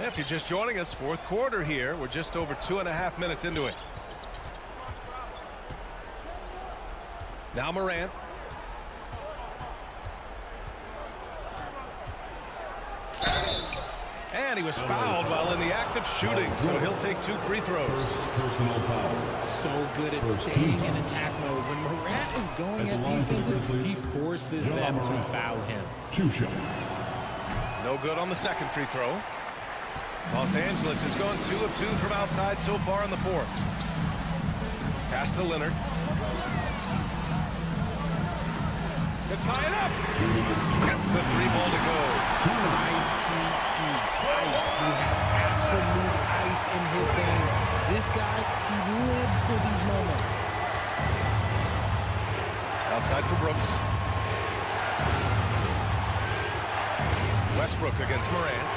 If you're just joining us, fourth quarter here. We're just over 2.5 minutes into it. Now Morant. And he was fouled while in the act of shooting, so he'll take 2 free throws. Personal foul. So good at staying in attack mode. When Morant is going at defenses, he forces them to foul him. 2 shots. No good on the second free throw. Los Angeles has gone 2 of 2 from outside so far in the fourth. Pass to Leonard. To tie it up. Gets the 3 ball to go. ICE. He has absolute ice in his veins. This guy, he lives for these moments. Outside for Brooks. Westbrook against Morant.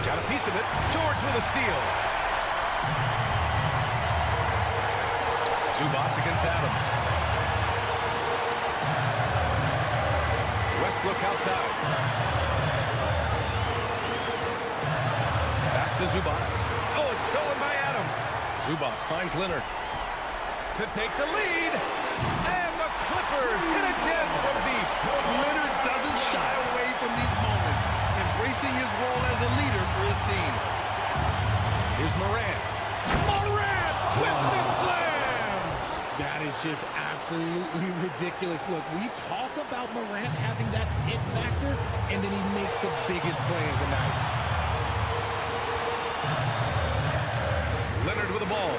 Got a piece of it. George with a steal. Zubac against Adams. Westbrook outside. Back to Zubac. Oh, it's stolen by Adams. Zubac finds Leonard to take the lead. And the Clippers hit again from deep. Leonard doesn't shy away from these moments, embracing his role as a leader for his team. Here's Morant. Morant with the slam! That is just absolutely ridiculous. Look, we talk about Morant having that it factor, and then he makes the biggest play of the night. Leonard with the ball.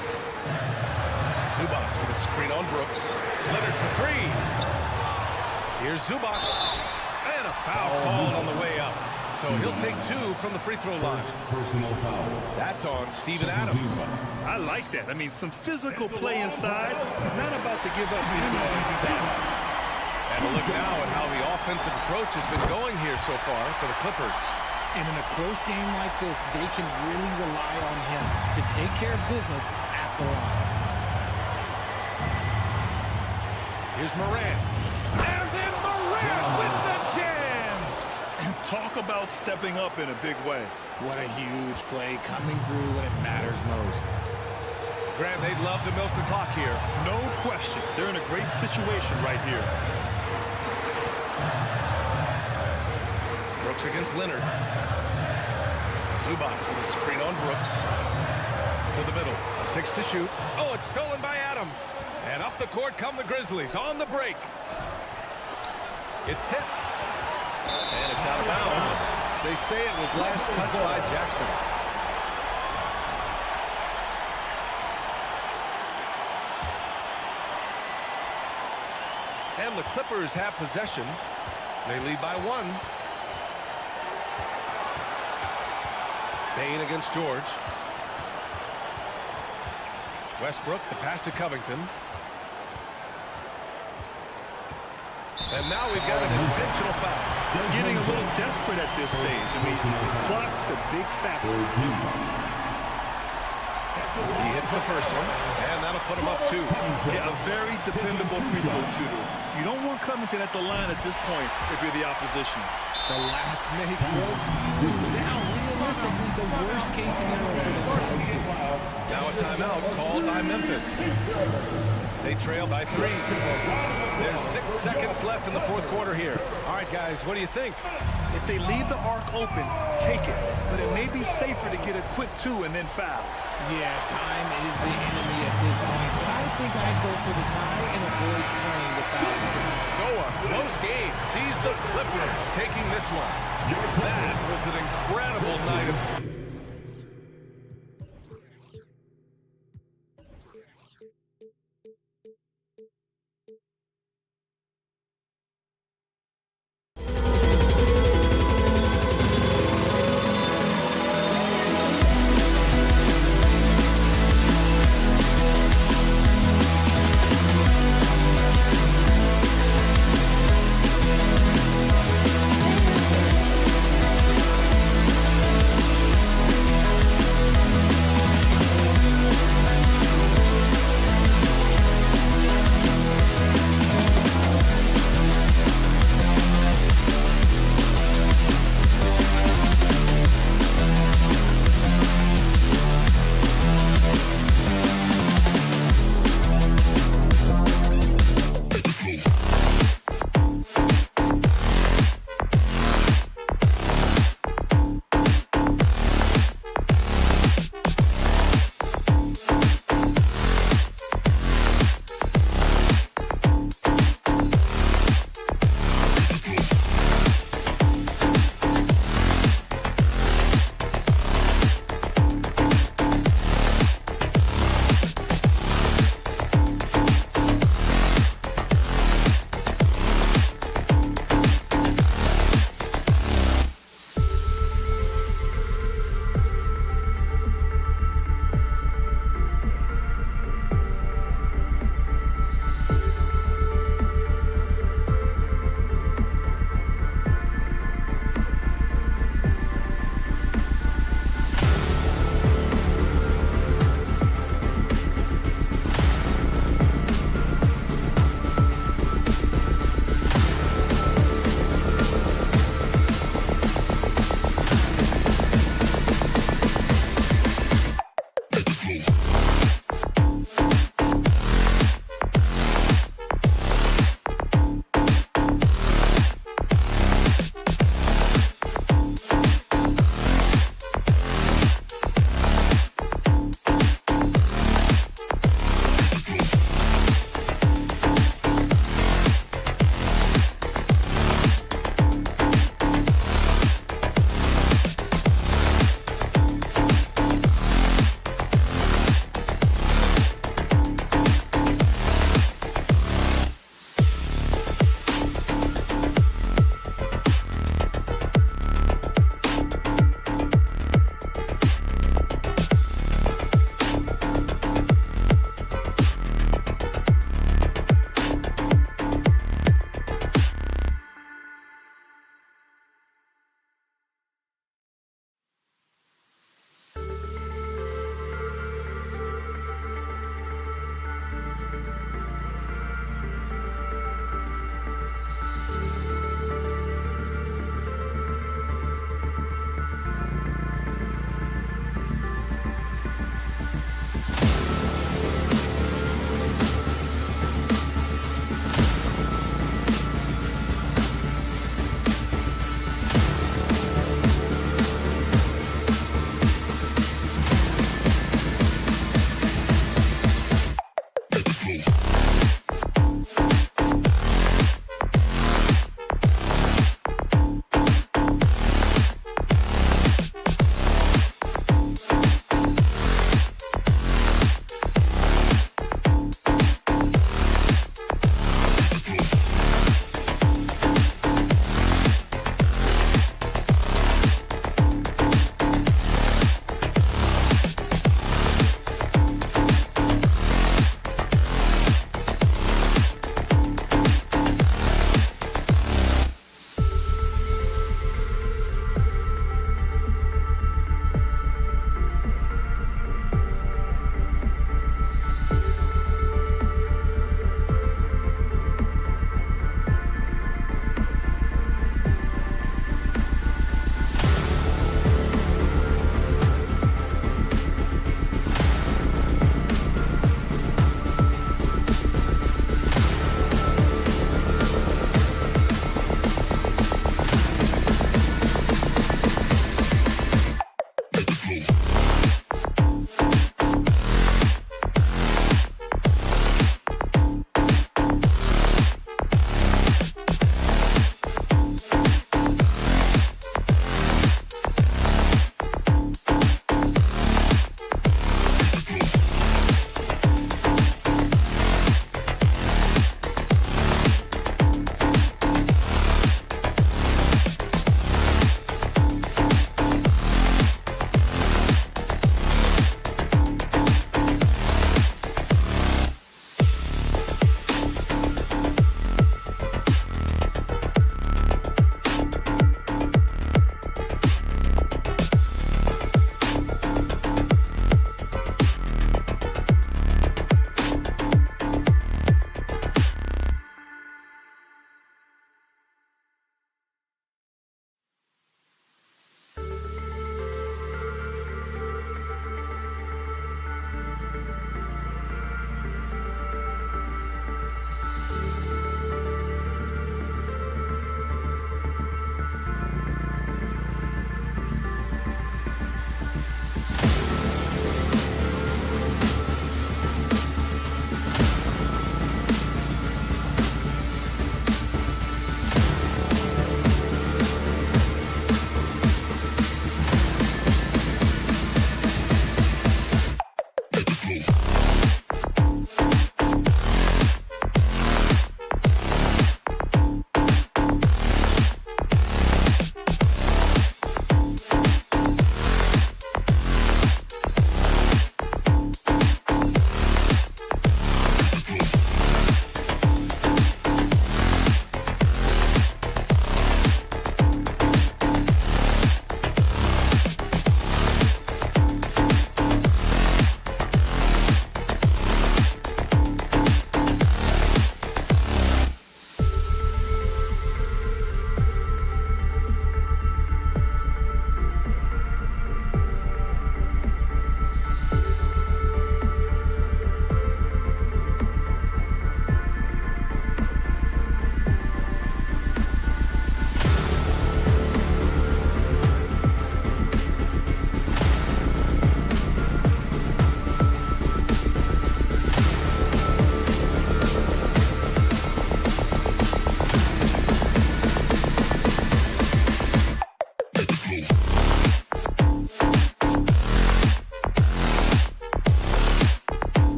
Zubac with a screen on Brooks. Leonard for 3. Here's Zubac. And a foul called on the way up. So he'll take 2 from the free throw line. Personal foul. That's on Steven Adams. I like that. I mean, some physical play inside. He's not about to give up any easy passes. And a look now at how the offensive approach has been going here so far for the Clippers. And in a close game like this, they can really rely on him to take care of business at the line. Here's Morant. And then Morant with the jam! And talk about stepping up in a big way. What a huge play, coming through when it matters most. Grant, they'd love to milk the clock here. No question. They're in a great situation right here. Brooks against Leonard. Zubac with a screen on Brooks. To the middle. 6 to shoot. Oh, it's stolen by Adams. And up the court come the Grizzlies on the break. It's tipped. And it's out of bounds. They say it was last touched by Jackson. And the Clippers have possession. They lead by 1. Bain against George. Westbrook, the pass to Covington. And now we've got an intentional foul. Getting a little desperate at this stage. I mean, the clock's the big factor. He hits the first one, and that'll put him up 2. Yeah, a very dependable free throw shooter. You don't want Covington at the line at this point if you're the opposition. The last make was huge. Now, realistically, the worst case scenario for the team. Now a timeout called by Memphis. They trail by 3. There's 6 seconds left in the 4th quarter here. All right, guys, what do you think? If they leave the arc open, take it. But it may be safer to get a quick 2 and then foul. Yeah, time is the enemy at this point. So I think I'd go for the tie and avoid playing the foul. So a close game sees the Clippers taking this one. That was an incredible night of...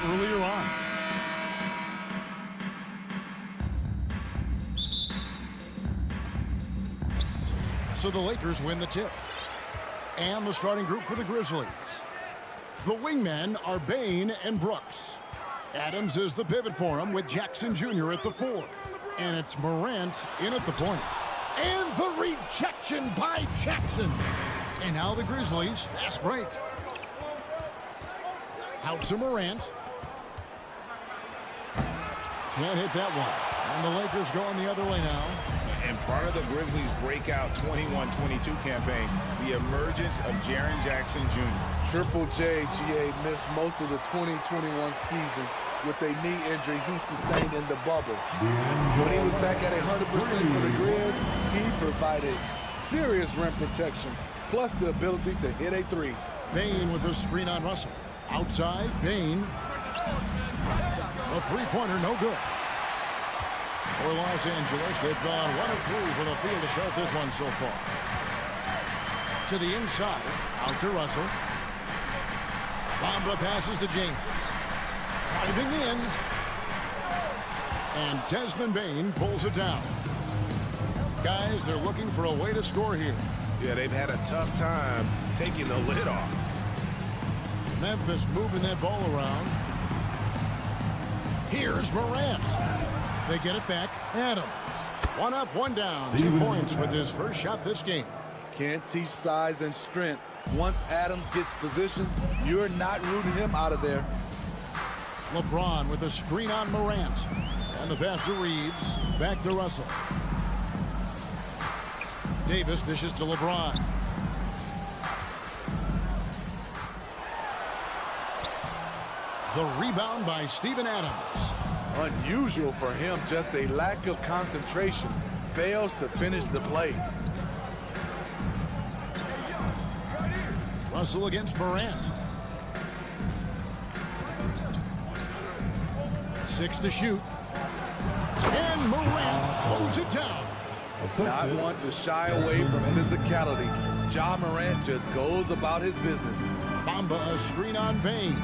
Earlier on. So the Lakers win the tip. And the starting group for the Grizzlies. The wingmen are Bane and Brooks. Adams is the pivot for him with Jackson Jr. at the 4. And it's Morant in at the point. And the rejection by Jackson. And now the Grizzlies, fast break. Out to Morant. Can't hit that one. And the Lakers going the other way now. And part of the Grizzlies' breakout 21-22 campaign, the emergence of Jaren Jackson Jr. Triple J, GA, missed most of the 2021 season with a knee injury he sustained in the bubble. When he was back at 100% for the Grizz, he provided serious rim protection, plus the ability to hit a three. Bane with the screen on Russell. Outside, Bane. A three-pointer, no good. For Los Angeles, they've gone 1 of 3 from the field to start this one so far. To the inside, out to Russell. Bamba passes to James. Driving in. And Desmond Bain pulls it down. Guys, they're looking for a way to score here. Yeah, they've had a tough time taking the lid off. Memphis moving that ball around. Here's Morant. They get it back. Adams. One up, one down. 2 points with his first shot this game. Can't teach size and strength. Once Adams gets position, you're not rooting him out of there. LeBron with a screen on Morant. And the pass to Reeves. Back to Russell. Davis dishes to LeBron. The rebound by Steven Adams. Unusual for him, just a lack of concentration. Fails to finish the play. Russell against Morant. 6 to shoot. And Morant closes it down. Not want to shy away from physicality. Ja Morant just goes about his business. Bamba a screen on Bain.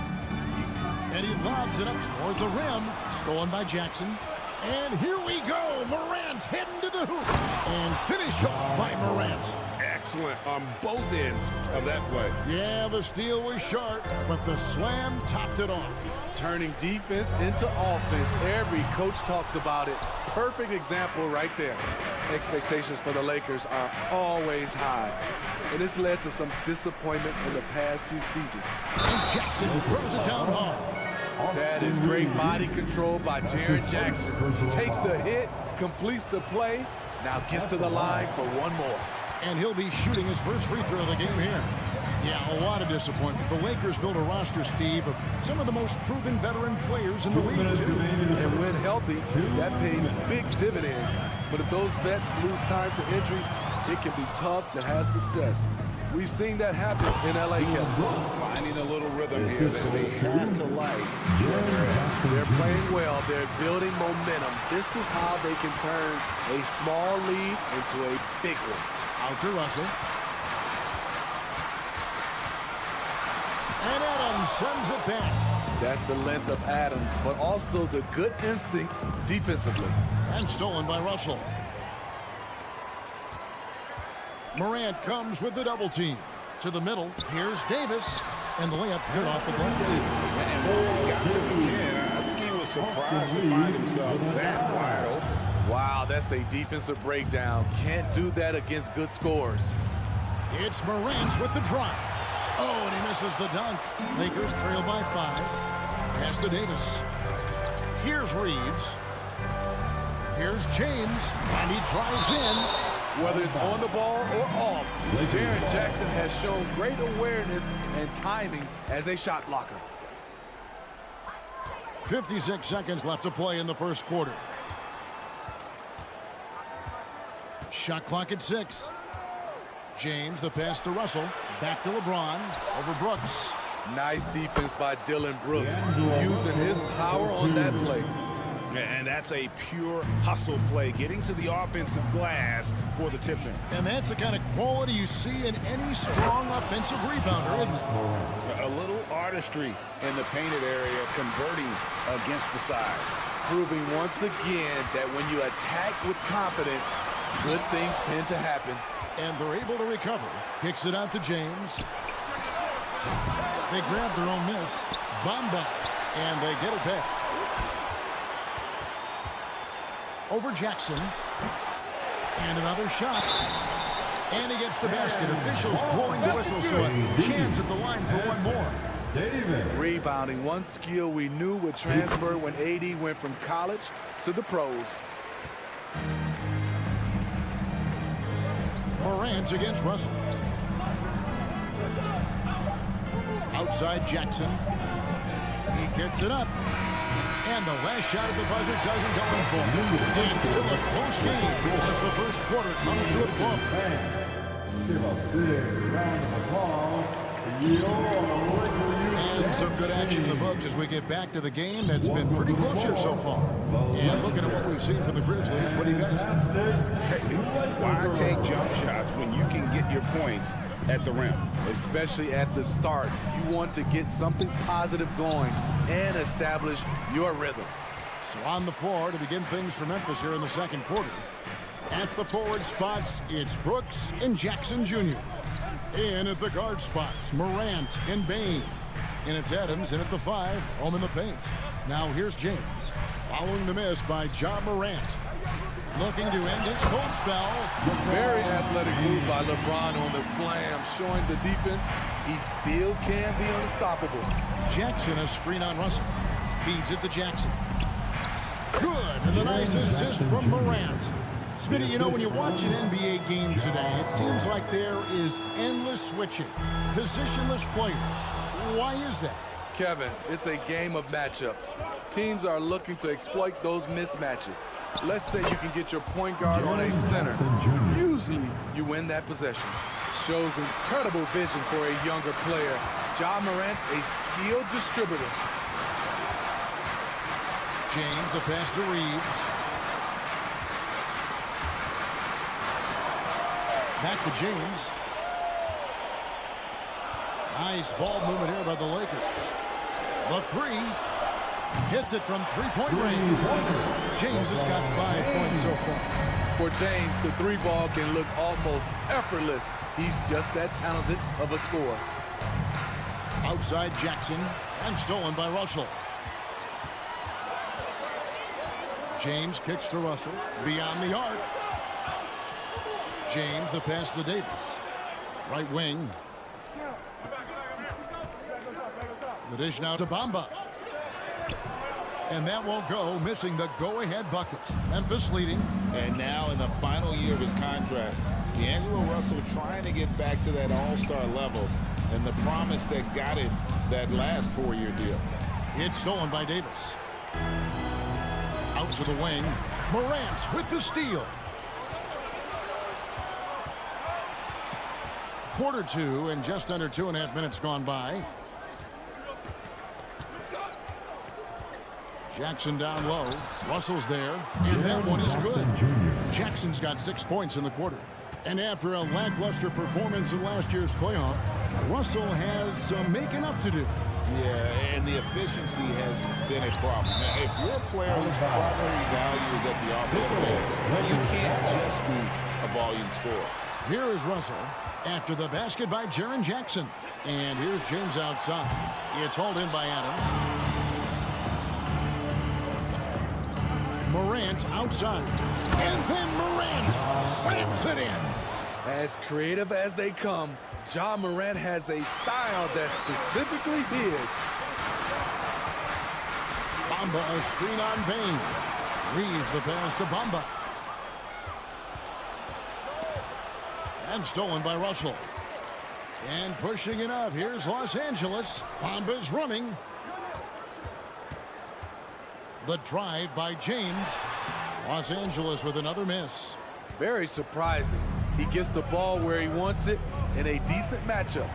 And he lobs it up toward the rim. Stolen by Jackson. And here we go. Morant heading to the hoop. And finished off by Morant. Excellent on both ends of that play. Yeah, the steal was sharp, but the slam topped it off. Turning defense into offense. Every coach talks about it. Perfect example right there. Expectations for the Lakers are always high. And this led to some disappointment in the past few seasons. And Jackson throws it down hard. That is great body control by Jaren Jackson. Takes the hit, completes the play, now gets to the line for one more. And he'll be shooting his first free throw of the game here. Yeah, a lot of disappointment. The Lakers built a roster, Steve, of some of the most proven veteran players in the league, too. And when healthy, that pays big dividends. But if those vets lose time to injury, it can be tough to have success. We've seen that happen in LA, Kevin. Finding a little rhythm here that they have to like. They're playing well. They're building momentum. This is how they can turn a small lead into a big one. Out to Russell. And Adams sends it back. That's the length of Adams, but also the good instincts defensively. And stolen by Russell. Morant comes with the double team. To the middle, here's Davis. And the layup's good off the glass. And once he got to the 10, I think he was surprised to find himself that wide open. Wow, that's a defensive breakdown. Can't do that against good scores. It's Morant with the drive. Oh, and he misses the dunk. Lakers trail by 5. Pass to Davis. Here's Reeves. Here's James. And he drives in. Whether it's on the ball or off, Jaren Jackson has shown great awareness and timing as a shot blocker. 56 seconds left to play in the first quarter. Shot clock at 6. James, the pass to Russell. Back to LeBron. Over Brooks. Nice defense by Dylan Brooks. Using his power on that play. And that's a pure hustle play, getting to the offensive glass for the tip-in. And that's the kind of quality you see in any strong offensive rebounder, isn't it? A little artistry in the painted area, converting against the side. Proving once again that when you attack with confidence, good things tend to happen. And they're able to recover. Kicks it out to James. They grab their own miss. Bamba. And they get it back. Over Jackson. And another shot. And he gets the basket. Officials blowing the whistle, so a chance at the line for one more. Rebounding, one skill we knew would transfer when AD went from college to the pros. Morant against Russell. Outside Jackson. He gets it up. And the last shot at the buzzer doesn't go in for him. And still a close game as the first quarter comes to a close. Give a big round of applause for your And some good action in the books as we get back to the game that's been pretty close here so far. And looking at what we've seen for the Grizzlies, what do you guys think? Hey, why take jump shots when you can get your points at the rim. Especially at the start. You want to get something positive going and establish your rhythm. So on the floor to begin things for Memphis here in the second quarter. At the forward spots, it's Brooks and Jackson Jr. In at the guard spots, Morant and Bain. And it's Adams in at the 5, home in the paint. Now here's James, following the miss by Ja Morant. Looking to end his cold spell. Very athletic move by LeBron on the slam, showing the defense he still can be unstoppable. Jackson a screen on Russell. Feeds it to Jackson. Good, and a nice assist from Morant. Smitty, you know, when you watch an NBA game today, it seems like there is endless switching, positionless players. Why is that? Kevin, it's a game of matchups. Teams are looking to exploit those mismatches. Let's say you can get your point guard on a center. Usually, you win that possession. Shows incredible vision for a younger player. Ja Morant's a skilled distributor. James, the pass to Reeves. Back to James. Nice ball movement here by the Lakers. The 3. Hits it from three-point range. James has got 5 points so far. For James, the 3 ball can look almost effortless. He's just that talented of a scorer. Outside Jackson, and stolen by Russell. James kicks to Russell, beyond the arc. James, the pass to Davis. Right wing. The dish now to Bamba. And that won't go, missing the go-ahead bucket. Memphis leading. And now in the final year of his contract, D'Angelo Russell trying to get back to that all-star level and the promise that got it that last 4-year deal. It's stolen by Davis. Out to the wing. Morant with the steal. Quarter 2 and just under 2.5 minutes gone by. Jackson down low. Russell's there. And that one is good. Jackson's got 6 points in the quarter. And after a lackluster performance in last year's playoff, Russell has some making up to do. Yeah, and the efficiency has been a problem. Now, if you're a player whose primary value is at the offensive end, then you can't just be a volume scorer. Here is Russell after the basket by Jaren Jackson. And here's James outside. It's hauled in by Adams. Morant outside. And then Morant slams it in. As creative as they come, Ja Morant has a style that's specifically his. Bamba a screen on Bain. Reeves the pass to Bamba. And stolen by Russell. And pushing it up. Here's Los Angeles. Bamba's running. The drive by James. Los Angeles with another miss. Very surprising. He gets the ball where he wants it in a decent matchup.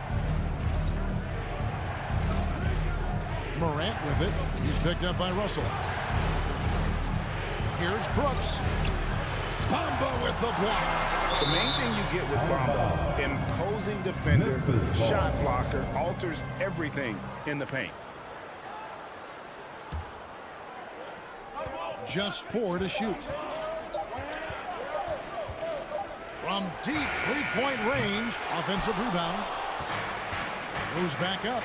Morant with it. He's picked up by Russell. Here's Brooks. Bamba with the block. The main thing you get with Bamba, imposing defender, shot blocker, alters everything in the paint. Just 4 to shoot. From deep three-point range, offensive rebound. Goes back up.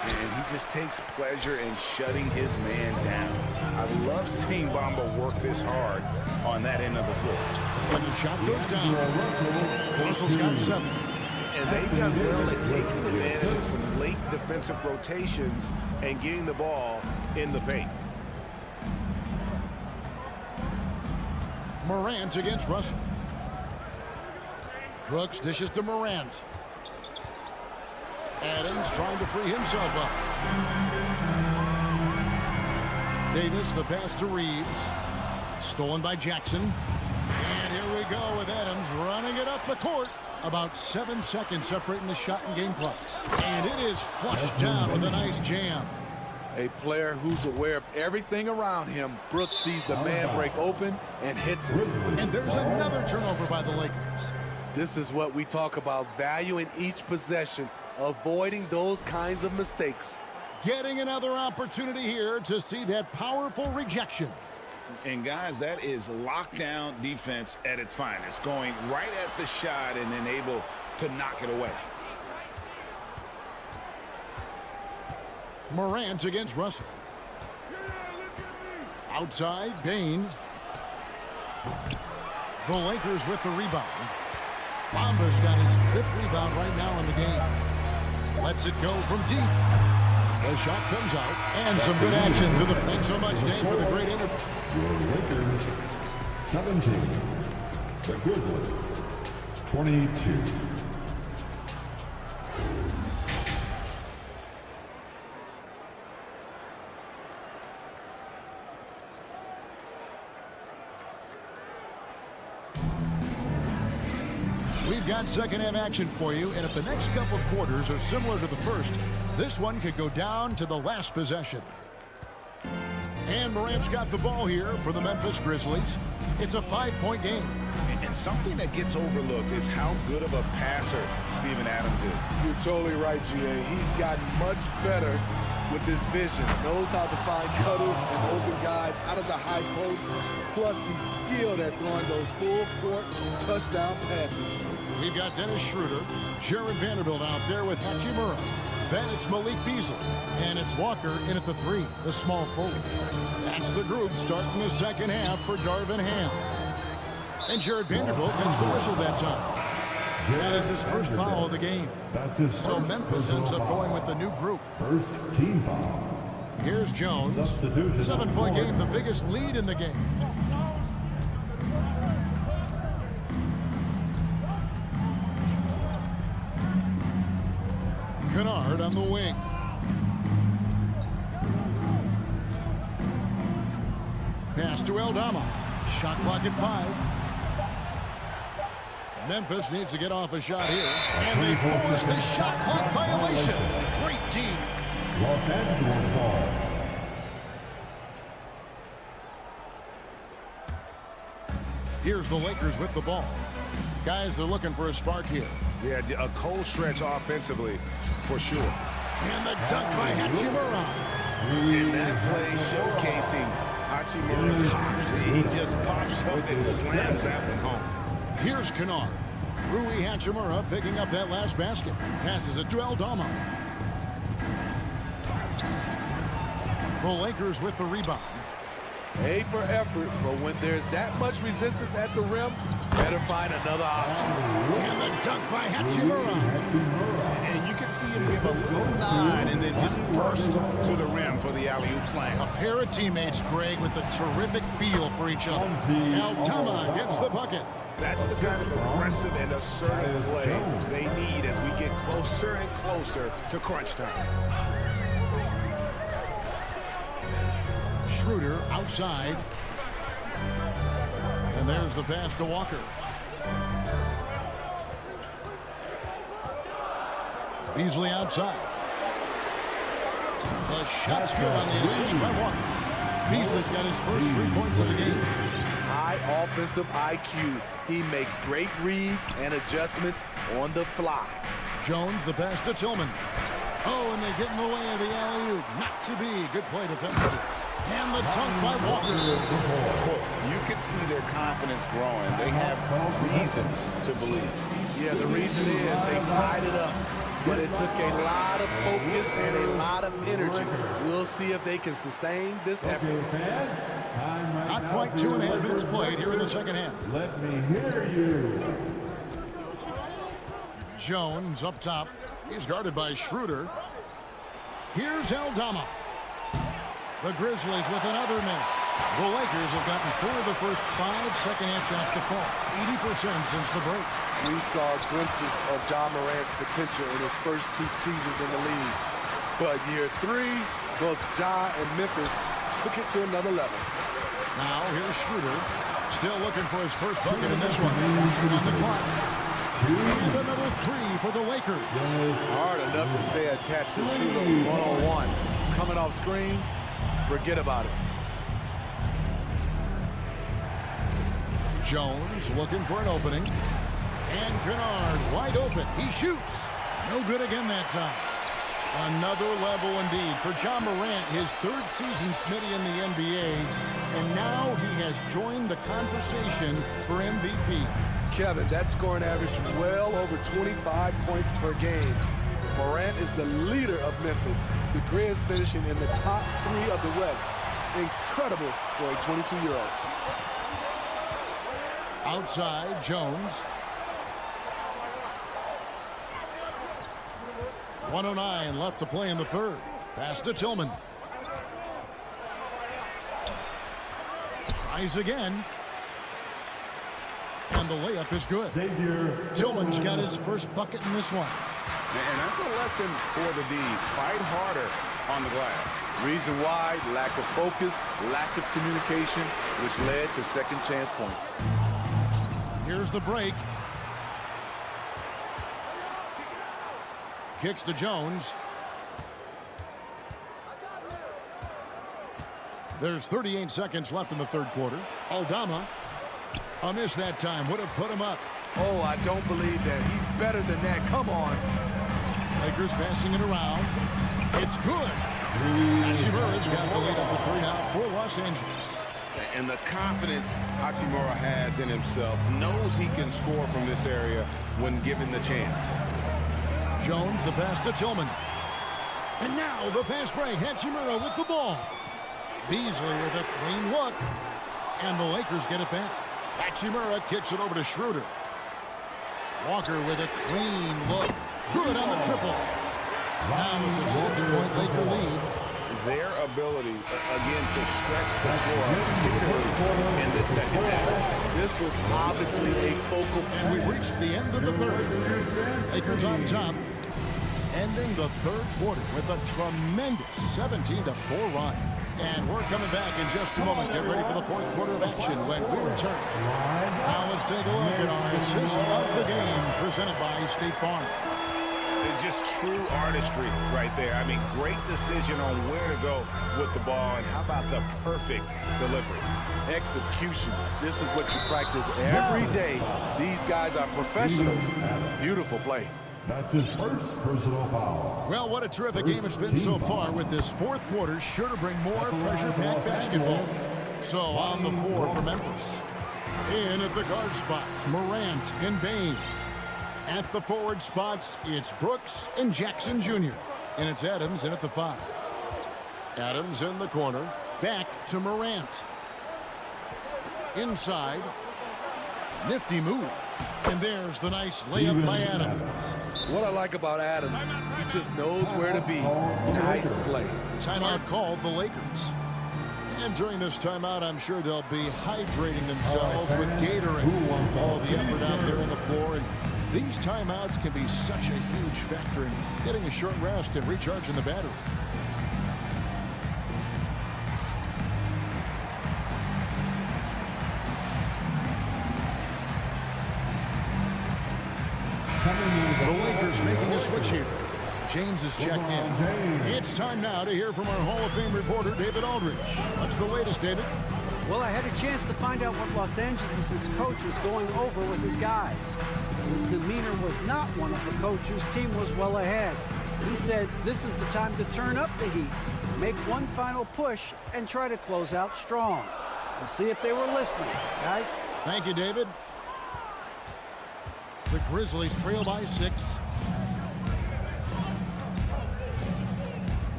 And he just takes pleasure in shutting his man down. I love seeing Bamba work this hard on that end of the floor. When the shot goes down, Russell's got 7. And they've done well at taking advantage of some late defensive rotations and getting the ball in the paint. Morant against Russell. Brooks dishes to Morant. Adams trying to free himself up. Davis, the pass to Reeves. Stolen by Jackson. And here we go with Adams running it up the court. About 7 seconds separating the shot and game clocks. And it is flushed down with a nice jam. A player who's aware of everything around him. Brooks sees the man break open and hits it. And there's another turnover by the Lakers. This is what we talk about, valuing each possession, avoiding those kinds of mistakes. Getting another opportunity here to see that powerful rejection. And guys, that is lockdown defense at its finest, going right at the shot and then able to knock it away. Morant against Russell. Outside, Bain. The Lakers with the rebound. Bamba's got his 5th rebound right now in the game. Lets it go from deep. The shot comes out. And some good action to the... Thanks so much, Dave, for the great interview. Lakers 17. The Grizzlies 22. We've got second half action for you, and if the next couple quarters are similar to the first, this one could go down to the last possession. And Morant's got the ball here for the Memphis Grizzlies. It's a 5-point game. And something that gets overlooked is how good of a passer Steven Adams is. You're totally right, GA. He's gotten much better with his vision. Knows how to find cutters and open guys out of the high post. Plus, he's skilled at throwing those full-court touchdown passes. We've got Dennis Schroeder, Jared Vanderbilt out there with Hachimura. Then it's Malik Beasley, and it's Walker in at the 3, the small forward. That's the group starting the second half for Darvin Ham. And Jared Vanderbilt gets the whistle that time. That is his first foul of the game. So Memphis ends up going with the new group. First team foul. Here's Jones. 7-point game, the biggest lead in the game. Kennard on the wing. Pass to Eldama. Shot clock at 5. Memphis needs to get off a shot here. And they force the shot clock violation. Great team. Los Angeles ball. Here's the Lakers with the ball. Guys are looking for a spark here. Yeah, a cold stretch offensively, for sure. And the dunk by Hachimura. And that play showcasing Hachimura's hops. He just pops up and slams that one home. Here's Kennard. Rui Hachimura picking up that last basket. Passes it to Eldama. The Lakers with the rebound. A for effort, but when there's that much resistance at the rim, better find another option. And the dunk by Hachimura. And you can see him give a little nod and then just burst to the rim for the alley-oop slam. A pair of teammates, Greg, with a terrific feel for each other. Eldama gets the bucket. That's the kind of aggressive and assertive play they need as we get closer and closer to crunch time. Schroeder outside. And there's the pass to Walker. Beasley outside. The shot's good on the assist by Walker. Beasley's got his first 3 points of the game. High offensive IQ. He makes great reads and adjustments on the fly. Jones, the pass to Tillman. Oh, and they get in the way of the alley-oop. Not to be. Good play defensively. And the dunk by Walker. You can see their confidence growing. They have reason to believe. Yeah, the reason is they tied it up. But it took a lot of focus and a lot of energy. We'll see if they can sustain this effort. Not quite 2.5 minutes played here in the second half. Let me hear you. Jones up top. He's guarded by Schroeder. Here's Eldama. The Grizzlies with another miss. The Lakers have gotten 4 of the first 5 second-half shots to fall. 80% since the break. We saw glimpses of John Morant's potential in his first 2 seasons in the league. But year 3, both Ja and Memphis took it to another level. Now here's Schroeder. Still looking for his first bucket in this one. Shoot on the clock. And another 3 for the Lakers. Hard enough to stay attached to Schroeder one-on-one. Coming off screens, forget about it. Jones looking for an opening. And Kennard wide open. He shoots. No good again that time. Another level indeed for John Morant, his third season Smitty in the NBA. And now he has joined the conversation for MVP. Kevin, that scoring average well over 25 points per game. Morant is the leader of Memphis. The Grizz finishing in the top 3 of the West. Incredible for a 22-year-old. Outside, Jones. 1:09 left to play in the third. Pass to Tillman. Tries again. And the layup is good. Tillman's got his first bucket in this one. And that's a lesson for the D. Fight harder on the glass. Reason why, lack of focus, lack of communication, which led to second chance points. Here's the break. Kicks to Jones. There's 38 seconds left in the third quarter. Aldama. A miss that time. Would have put him up. Oh, I don't believe that. He's better than that. Come on. Lakers passing it around. It's good. Hachimura's got the lead up to 3 now for Los Angeles. And the confidence Hachimura has in himself, knows he can score from this area when given the chance. Jones, the pass to Tillman. And now the fast break. Hachimura with the ball. Beasley with a clean look. And the Lakers get it back. Hachimura kicks it over to Schroeder. Walker with a clean look. Good on the triple. Now it's a 6-point Laker lead. Their ability, again, to stretch the floor, particularly in the second half. This was obviously a focal point. And we've reached the end of the third. Lakers on top. Ending the third quarter with a tremendous 17-4 run. And we're coming back in just a moment. Get ready for the fourth quarter of action when we return. Now let's take a look at our assist of the game presented by State Farm. Just true artistry right there. I mean, great decision on where to go with the ball, and how about the perfect delivery? Execution. This is what you practice every day. These guys are professionals. Beautiful play. That's his first personal foul. Well, what a terrific game it's been so far, with this fourth quarter sure to bring more pressure-packed basketball. So on the floor for Memphis. In at the guard spots, Morant and Bane. At the forward spots, it's Brooks and Jackson Jr. And it's Adams in at the 5. Adams in the corner. Back to Morant. Inside. Nifty move. And there's the nice layup by Adams. What I like about Adams, he just knows where to be. Nice play. Timeout called the Lakers. And during this timeout, I'm sure they'll be hydrating themselves with Gatorade. All the effort out there on the floor. And these timeouts can be such a huge factor in getting a short rest and recharging the battery. The Lakers making a switch here. James is checked in. It's time now to hear from our Hall of Fame reporter, David Aldridge. What's the latest, David? Well, I had a chance to find out what Los Angeles' coach was going over with his guys. His demeanor was not one of the coach whose team was well ahead. He said this is the time to turn up the heat, make one final push, and try to close out strong. We'll see if they were listening, guys. Thank you, David. The Grizzlies trail by 6.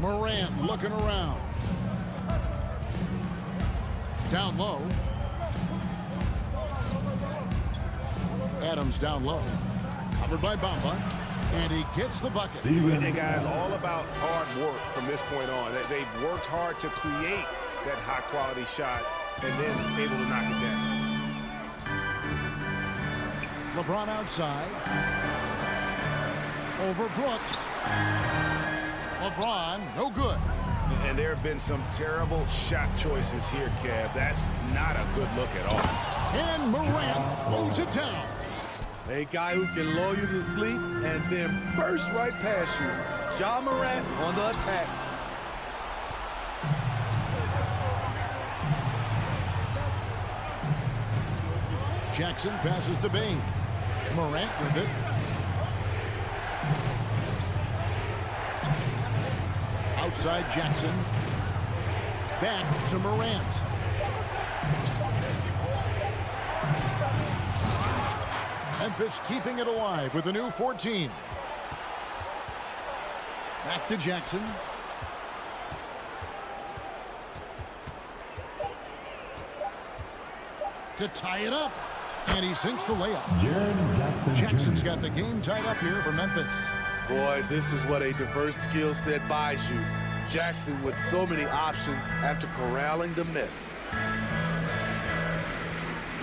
Morant looking around. Down low. Adams down low. Covered by Bamba. And he gets the bucket. And guys, all about hard work from this point on. They've worked hard to create that high-quality shot and then able to knock it down. LeBron outside. Over Brooks. LeBron, no good. And there have been some terrible shot choices here, Kev. That's not a good look at all. And Morant throws it down. A guy who can lull you to sleep and then burst right past you. John Morant on the attack. Jackson passes to Bane. Morant with it. Outside Jackson. Back to Morant. Memphis keeping it alive with a new 14. Back to Jackson. To tie it up. And he sinks the layup. Jackson's got the game tied up here for Memphis. Boy, this is what a diverse skill set buys you. Jackson with so many options after corralling the miss.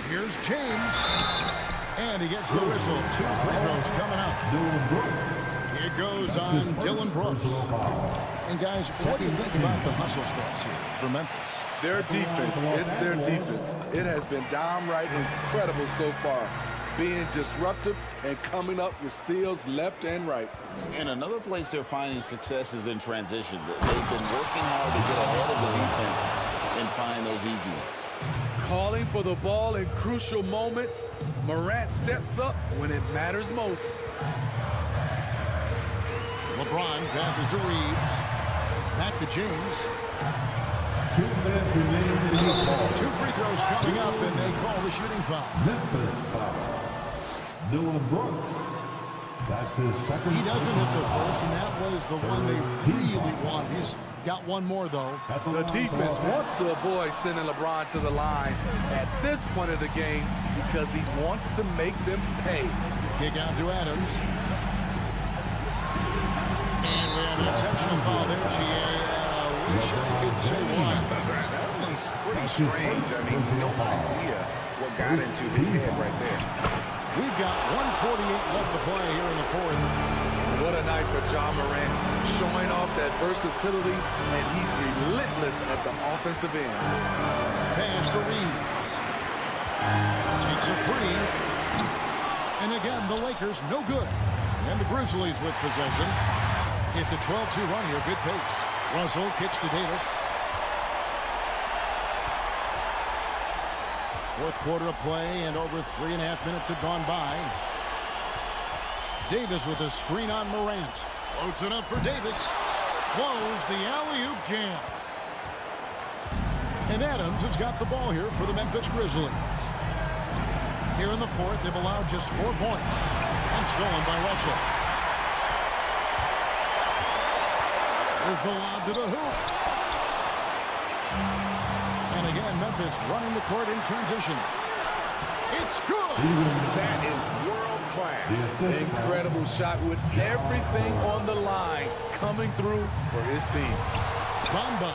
Here's James. And he gets the whistle. 2 free throws coming up. It goes on Dillon Brooks. And guys, what do you think about the hustle stats here for Memphis? Their defense, it's their defense. It has been downright incredible so far. Being disruptive and coming up with steals left and right. And another place they're finding success is in transition. They've been working hard to get ahead of the defense and find those easy ones. Calling for the ball in crucial moments. Morant steps up when it matters most. LeBron passes to Reeves. Back to James. 2 minutes remaining in the ball. 2 free throws coming up, and they call the shooting foul. Memphis foul. Dillon Brooks. That's his second. He doesn't hit the first, and that was the one they really want. He's got one more, though. The defense wants to avoid sending LeBron to the line at this point of the game because he wants to make them pay. Kick out to Adams. And we have an intentional foul there, G.A. Wish I could say why. That one's pretty strange. I mean, no idea what got into his head right there. We've got 1:48 left to play here in the fourth. What a night for John Morant, showing off that versatility, and he's relentless at the offensive end. Pass to Reeves. Takes a three. And again, the Lakers no good. And the Grizzlies with possession. It's a 12-2 run here, good pace. Russell kicks to Davis. Fourth quarter of play, and over 3.5 minutes have gone by. Davis with a screen on Morant. Floats it up for Davis. Blows the alley-oop jam. And Adams has got the ball here for the Memphis Grizzlies. Here in the fourth, they've allowed just 4 points. And stolen by Russell. There's the lob to the hoop. And again, Memphis running the court in transition. It's good. That is world class. Incredible shot with everything on the line coming through for his team. Bamba.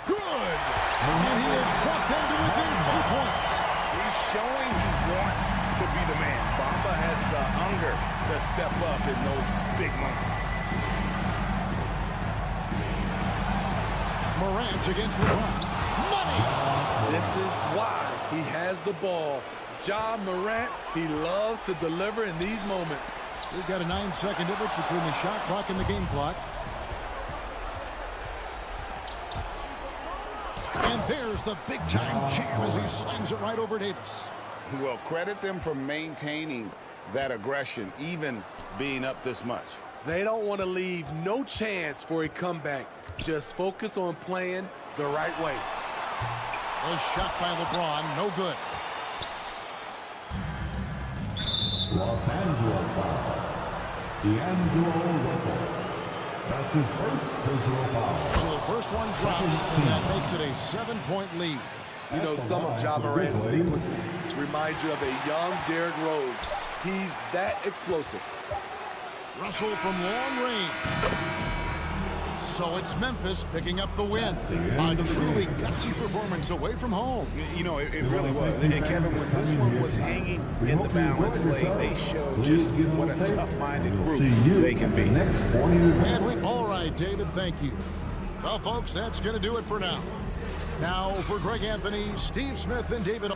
Good. And he has brought them to within 2 points. He's showing he wants to be the man. Bamba has the hunger to step up in those big moments. Morant against LeBron. Money. This is why he has the ball. John Morant, he loves to deliver in these moments. We've got a 9-second difference between the shot clock and the game clock. And there's the big-time jam as he slams it right over Davis. Well, credit them for maintaining that aggression, even being up this much. They don't want to leave no chance for a comeback. Just focus on playing the right way. A shot by LeBron, no good. Los Angeles foul. D'Angelo Russell. That's his first personal foul. So the first one drops, and that makes it a 7-point lead. You know, some of John Morant's sequences remind you of a young Derrick Rose. He's that explosive. Russell from long range. So it's Memphis picking up the win. A truly gutsy performance away from home. You know, it really was. And Kevin, when this one was hanging in the balance late, they showed just what a tough-minded group they can be. All right, David, thank you. Well, folks, that's going to do it for now. Now, for Greg Anthony, Steve Smith, and David...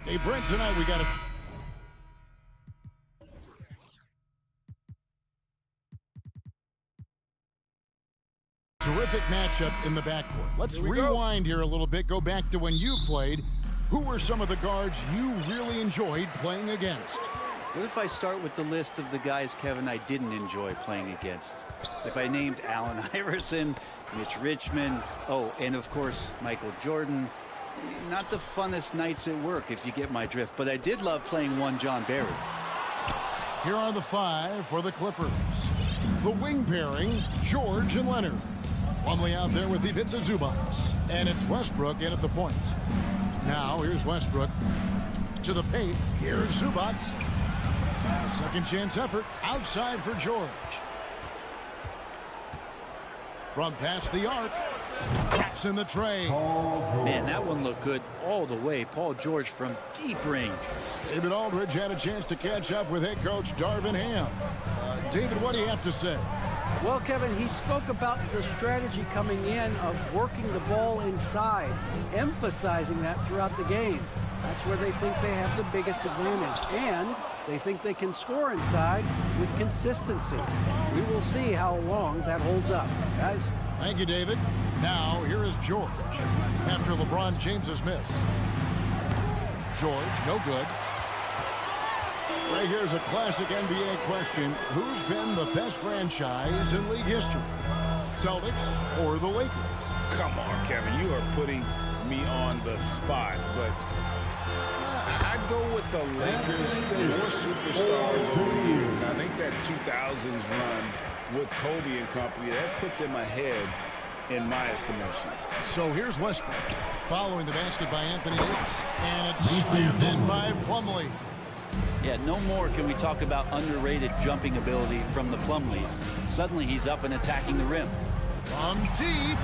Hey, Brent, tonight we got a... terrific matchup in the backcourt. Let's rewind here a little bit. Go back to when you played. Who were some of the guards you really enjoyed playing against? What if I start with the list of the guys, Kevin, I didn't enjoy playing against? If I named Allen Iverson, Mitch Richmond, oh, and of course, Michael Jordan. Not the funnest nights at work, if you get my drift, but I did love playing one John Barry. Here are the 5 for the Clippers. The wing pairing, George and Leonard. Plumlee out there with Ivica Zubac. And it's Westbrook in at the point. Now, here's Westbrook to the paint. Here's Zubac. A second chance effort outside for George. From past the arc. Taps in the tray. Man, that one looked good all the way. Paul George from deep range. David Aldridge had a chance to catch up with head coach Darvin Ham. David, what do you have to say? Well, Kevin, he spoke about the strategy coming in of working the ball inside, emphasizing that throughout the game. That's where they think they have the biggest advantage, and they think they can score inside with consistency. We will see how long that holds up, guys. Thank you, David. Now, here is George after LeBron James's miss. George, no good. Right here's a classic NBA question. Who's been the best franchise in league history? Celtics or the Lakers? Come on, Kevin. You are putting me on the spot, but I'd go with the Lakers. More superstars over the years. I think that 2000s run with Kobe and company, that put them ahead in my estimation. So here's Westbrook following the basket by Anthony Davis, and it's slammed in by Plumlee. Yeah, no more can we talk about underrated jumping ability from the Plumlees. Suddenly he's up and attacking the rim. From deep.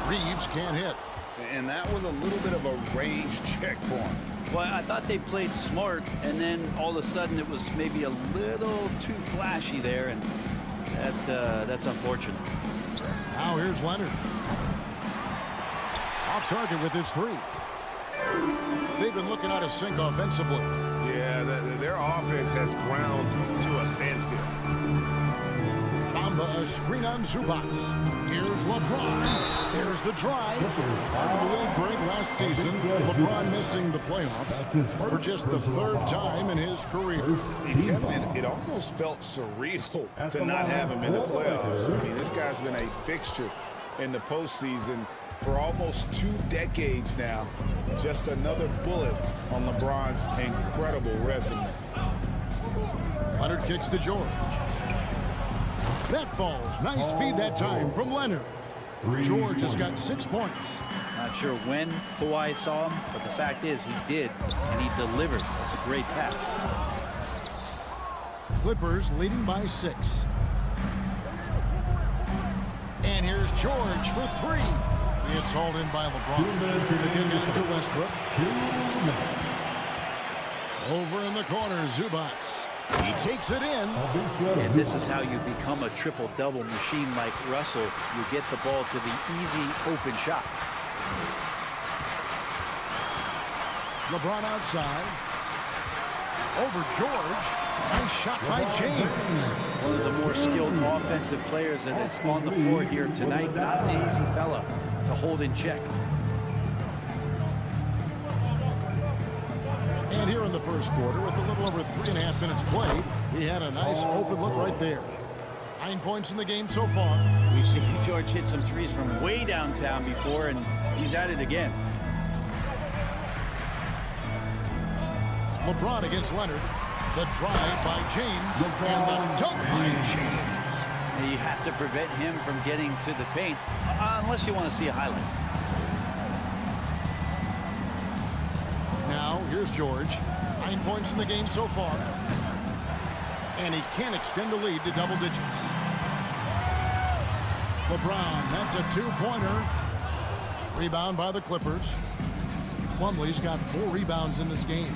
Reeves can't hit. And that was a little bit of a range check for him. Well, I thought they played smart, and then all of a sudden it was maybe a little too flashy there, and that's unfortunate. Now here's Leonard. Off target with his 3. They've been looking out of sync offensively. Yeah, their offense has ground to a standstill. Bamba, a screen on Zubac. Here's LeBron. There's the drive. On the lead break last season, LeBron missing the playoffs for just the 3rd time in his career. It almost felt surreal to not have him in the playoffs. I mean, this guy's been a fixture in the postseason for almost 2 decades now. Just another bullet on LeBron's incredible resume. Leonard kicks to George. That falls. Nice feed that time from Leonard. George has got 6 points. Not sure when Kawhi saw him, but the fact is he did, and he delivered. It's a great pass. Clippers leading by 6. And here's George for 3. It's hauled in by LeBron. The kick out to Westbrook. Over in the corner, Zubac. He takes it in. And this is how you become a triple-double machine like Russell. You get the ball to the easy open shot. LeBron outside. Over George. Nice shot by James. One of the more skilled offensive players that is on the floor here tonight. Not an easy fella to hold in check. And here in the first quarter, with a little over 3.5 minutes played, he had a nice open look right there. 9 points in the game so far. We've seen George hit some threes from way downtown before, and he's at it again. LeBron against Leonard. The drive by James, and the dunk by James. You have to prevent him from getting to the paint, unless you want to see a highlight. Now, here's George. 9 points in the game so far. And he can extend the lead to double digits. LeBron, that's a 2-pointer. Rebound by the Clippers. Plumlee's got 4 rebounds in this game.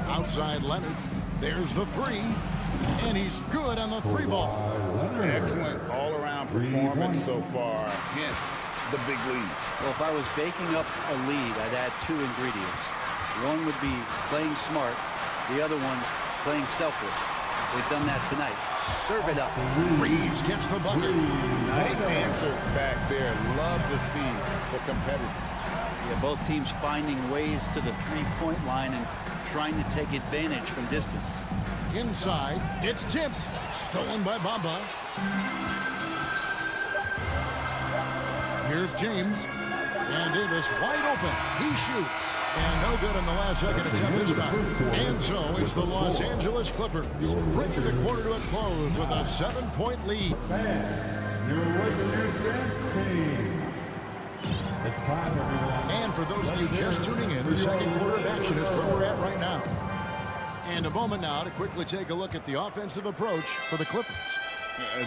Outside Leonard. There's the 3. And he's good on the 3 ball. Excellent all-around performance so far, hence the big lead. Well, if I was baking up a lead, I'd add 2 ingredients. One would be playing smart. The other one, playing selfless. They've done that tonight. Serve it up. Reeves gets the bucket. Nice answer back there. Love to see the competitors. Yeah, both teams finding ways to the three-point line and trying to take advantage from distance. Inside, it's tipped. Stolen by Bamba. Here's James. And Davis wide open. He shoots. And no good in the last second attempt this time. And so it's the Los Angeles Clippers bringing the quarter to a close with a 7-point lead. And for those of you just tuning in, the second quarter of action is where we're at right now. And a moment now to quickly take a look at the offensive approach for the Clippers.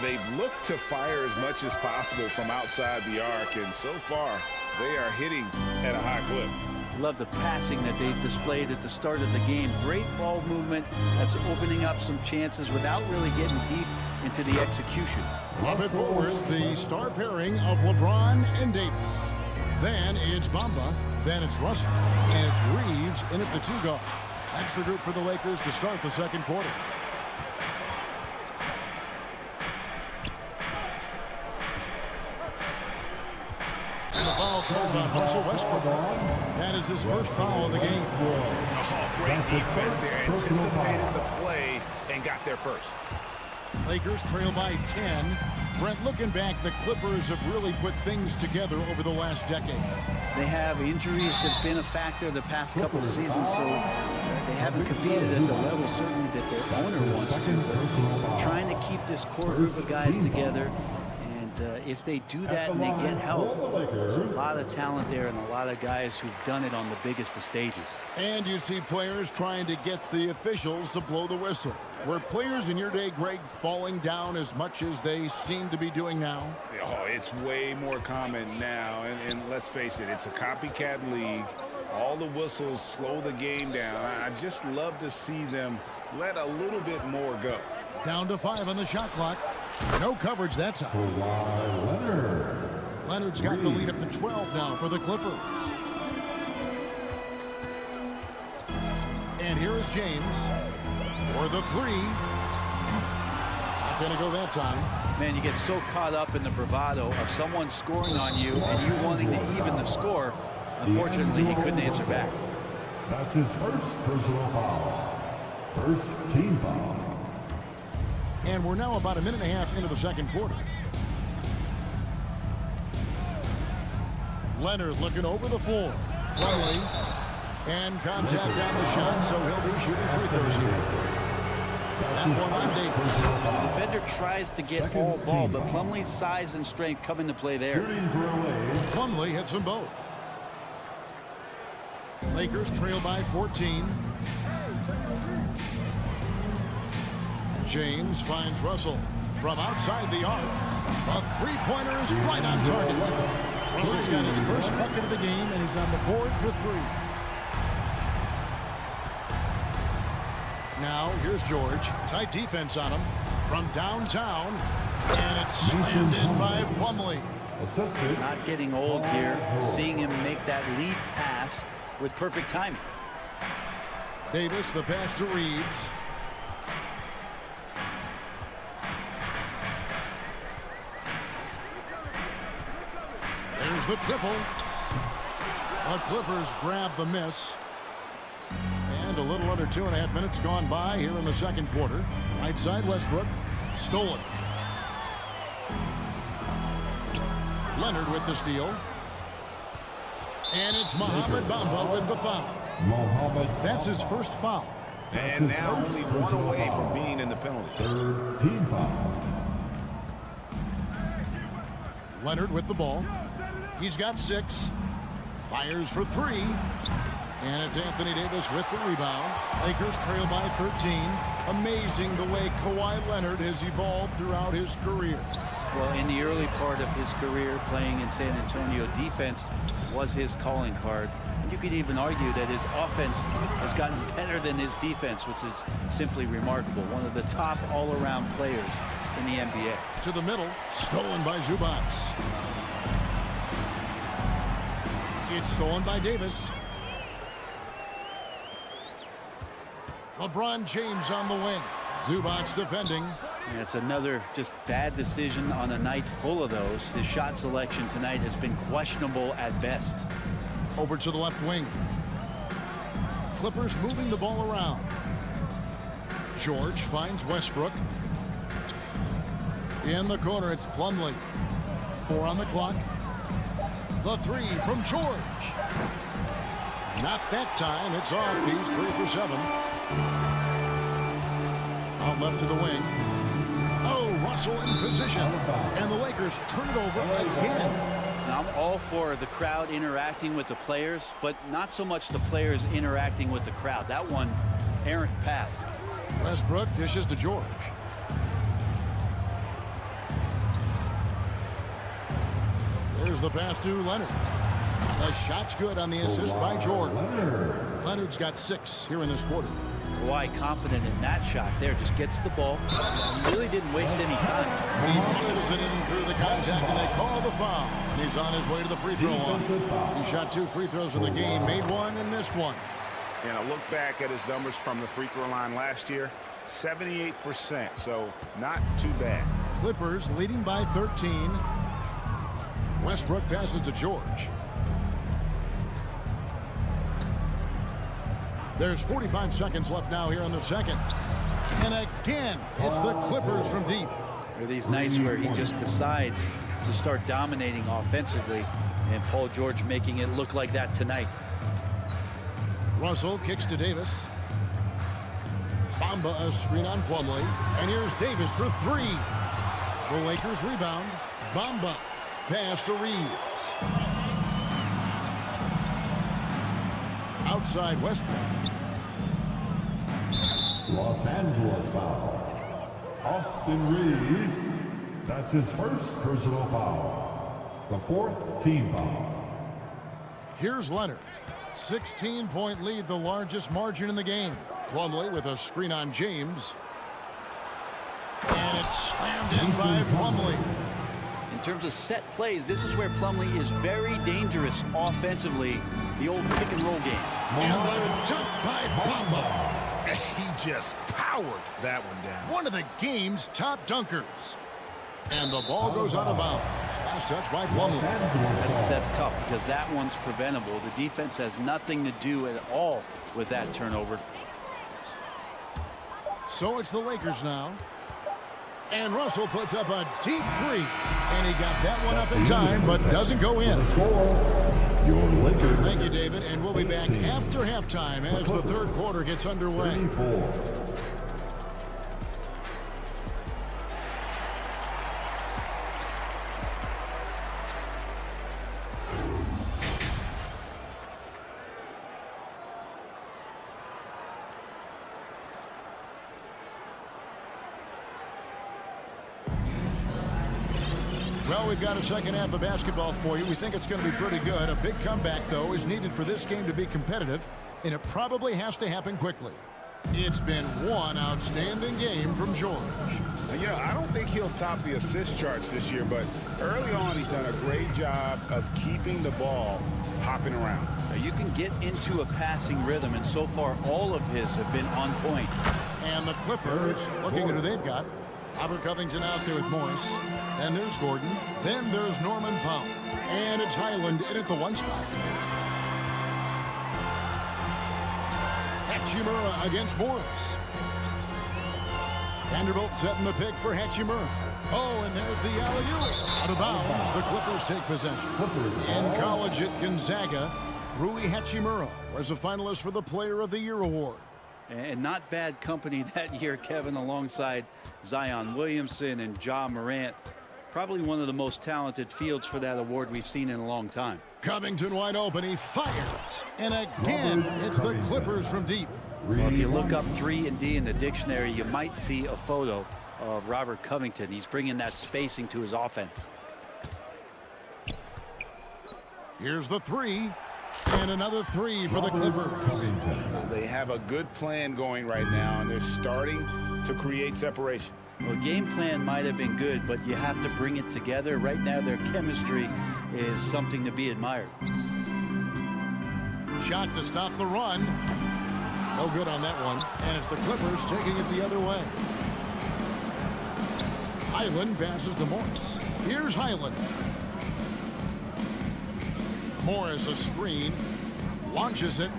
They've looked to fire as much as possible from outside the arc, and so far they are hitting at a high clip. Love the passing that they've displayed at the start of the game. Great ball movement that's opening up some chances without really getting deep into the execution. Up and forward, the star pairing of LeBron and Davis. Then it's Bamba, then it's Russell, and it's Reeves in at the 2 guard. That's the group for the Lakers to start the second quarter. And a foul called on Russell Westbrook. That is his first foul of the game. Oh, great defense there. Anticipated the play and got there first. Lakers trail by 10. Brent, looking back, the Clippers have really put things together over the last decade. They have. Injuries have been a factor the past couple of seasons, so they haven't competed at the level certainly that their owner wants to. But trying to keep this core group of guys together, and if they do that and they get help, there's a lot of talent there and a lot of guys who've done it on the biggest of stages. And you see players trying to get the officials to blow the whistle. Were players in your day, Greg, falling down as much as they seem to be doing now? Oh, it's way more common now, and let's face it, it's a copycat league. All the whistles slow the game down. I just love to see them let a little bit more go. Down to 5 on the shot clock. No coverage that time. Leonard's got the lead up to 12 now for the Clippers. And here is James for the 3. Not going to go that time. Man, you get so caught up in the bravado of someone scoring on you and you wanting to even the score. Unfortunately, he couldn't answer back. That's his first personal foul. First team foul. And we're now about a minute and a half into the second quarter. Leonard looking over the floor. Plumlee. And contact down the shot, so he'll be shooting free throws here. That one on Davis. The defender tries to get all ball, but Plumlee's size and strength come into play there. Plumlee hits them both. Lakers trail by 14. James finds Russell from outside the arc. A three-pointer is right on target. Russell's got his first bucket of the game, and he's on the board for 3. Now, here's George. Tight defense on him from downtown. And it's slammed in by Plumlee. Not getting old here. Seeing him make that lead pass with perfect timing. Davis, the pass to Reeves. There's the triple. The Clippers grab the miss. And a little under 2.5 minutes gone by here in the second quarter. Right side Westbrook. Stolen. Leonard with the steal. And it's Mohamed Bamba with the foul. That's his first foul. And now only one away from being in the penalty. Third team foul. Leonard with the ball. He's got 6. Fires for 3. And it's Anthony Davis with the rebound. Lakers trail by 13. Amazing the way Kawhi Leonard has evolved throughout his career. Well, in the early part of his career playing in San Antonio, defense was his calling card. And you could even argue that his offense has gotten better than his defense, which is simply remarkable. One of the top all-around players in the NBA. To the middle, stolen by Zubac. It's stolen by Davis. LeBron James on the wing. Zubac defending. And it's another just bad decision on a night full of those. His shot selection tonight has been questionable at best. Over to the left wing. Clippers moving the ball around. George finds Westbrook. In the corner, it's Plumlee. 4 on the clock. The 3 from George. Not that time. It's off. He's 3 for 7. Out left to the wing. Oh, Russell in position. And the Lakers turn it over again. Now, I'm all for the crowd interacting with the players, but not so much the players interacting with the crowd. That one, errant pass. Westbrook dishes to George. There's the pass to Leonard. The shot's good on the assist by George. Leonard's got 6 here in this quarter. Kawhi confident in that shot there. Just gets the ball. Really didn't waste any time. He muscles it in through the contact, and they call the foul. And he's on his way to the free throw line. He shot 2 free throws in the game, made 1 and missed 1. And I look back at his numbers from the free throw line last year, 78%, so not too bad. Clippers leading by 13. Westbrook passes to George. There's 45 seconds left now here in the second. And again, it's the Clippers from deep. There are these nights where he just decides to start dominating offensively, and Paul George making it look like that tonight. Russell kicks to Davis. Bamba a screen on Plumlee. And here's Davis for 3. The Lakers rebound. Bamba pass to Reeves. Outside Westbrook. Los Angeles foul. Austin Reeves. That's his first personal foul. The 4th team foul. Here's Leonard. 16-point lead, the largest margin in the game. Plumlee with a screen on James. And it's slammed in by Plumlee. In terms of set plays, this is where Plumlee is very dangerous offensively. The old pick and roll game. And the dunk by Bamba. He just powered that one down. One of the game's top dunkers. And the ball goes out of bounds. Last touch by Plumlee. That's tough because that one's preventable. The defense has nothing to do at all with that turnover. So it's the Lakers now. And Russell puts up a deep 3. And he got that one up in time, but doesn't go in. Thank you, David. And we'll be back after halftime as the third quarter gets underway. Well, we've got a second half of basketball for you. We think it's going to be pretty good. A big comeback, though, is needed for this game to be competitive, and it probably has to happen quickly. It's been one outstanding game from George. You know, I don't think he'll top the assist charts this year, but early on he's done a great job of keeping the ball hopping around. Now, you can get into a passing rhythm, and so far all of his have been on point. And the Clippers, looking at who they've got. Robert Covington out there with Morris. Then there's Gordon. Then there's Norman Powell. And it's Highland in at the 1 spot. Hachimura against Morris. Vanderbilt setting the pick for Hachimura. Oh, and there's the alley-oop. Out of bounds, the Clippers take possession. In college at Gonzaga, Rui Hachimura was a finalist for the Player of the Year award. And not bad company that year, Kevin, alongside Zion Williamson and Ja Morant. Probably one of the most talented fields for that award we've seen in a long time. Covington wide open. He fires. And again, it's the Clippers from deep. Well, if you look up 3 and D in the dictionary, you might see a photo of Robert Covington. He's bringing that spacing to his offense. Here's the 3. And another 3 for the Clippers. They have a good plan going right now, and they're starting to create separation. Well, game plan might have been good, but you have to bring it together. Right now, their chemistry is something to be admired. Shot to stop the run. No good on that one. And it's the Clippers taking it the other way. Highland passes to Morris. Here's Highland. Morris a screen. Launches it.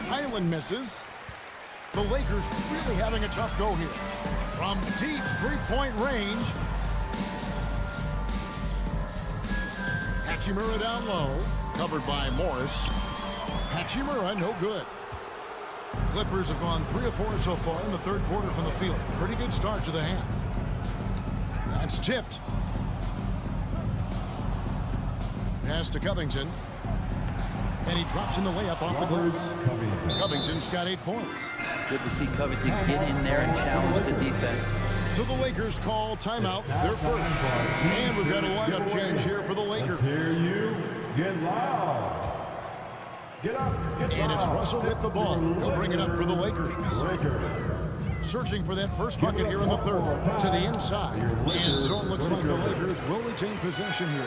Highland misses. The Lakers really having a tough go here. From deep three-point range. Hachimura down low. Covered by Morris. Hachimura no good. The Clippers have gone 3 of 4 so far in the third quarter from the field. Pretty good start to the half. That's tipped. Pass to Covington. And he drops in the layup off the glass. Covington's got 8 points. Good to see Covington get in there and challenge the defense. So the Lakers call timeout, their first. And we've got a lineup change here for the Lakers. Hear you. Get loud. Get up. Get and it's Russell with the ball. He'll bring it up for the Lakers. Searching for that first bucket here in the third. To the inside. And so it looks like the Lakers will retain possession here.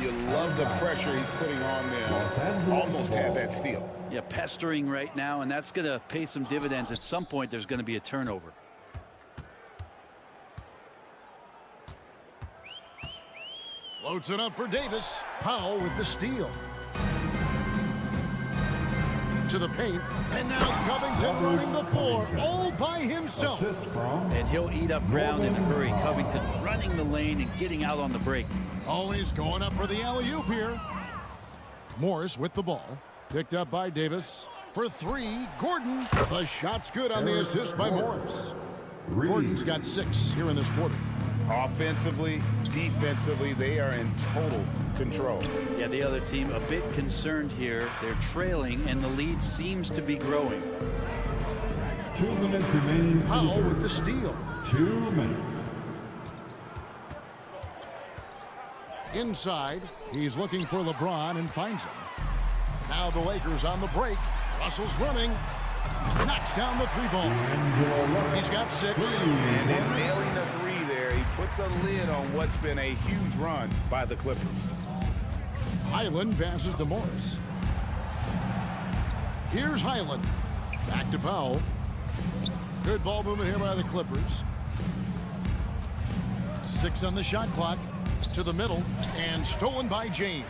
You love the pressure he's putting on them. Almost had that steal. Yeah, pestering right now, and that's going to pay some dividends. At some point, there's going to be a turnover. Floats it up for Davis. Powell with the steal. To the paint. And now Covington running the floor all by himself. And he'll eat up ground in a hurry. Covington running the lane and getting out on the break. Always going up for the alley-oop here. Morris with the ball. Picked up by Davis. For 3, Gordon. The shot's good on the assist by Morris. Gordon's got 6 here in this quarter. Offensively, defensively, they are in total control. Yeah, the other team a bit concerned here. They're trailing, and the lead seems to be growing. 2 minutes remaining. Powell with the steal. 2 minutes. Inside, he's looking for LeBron and finds him. Now the Lakers on the break. Russell's running. Knocks down the 3 ball. He's got 6. And then nailing the 3 there, he puts a lid on what's been a huge run by the Clippers. Highland passes to Morris. Here's Highland. Back to Powell. Good ball movement here by the Clippers. 6 on the shot clock. To the middle, and stolen by James.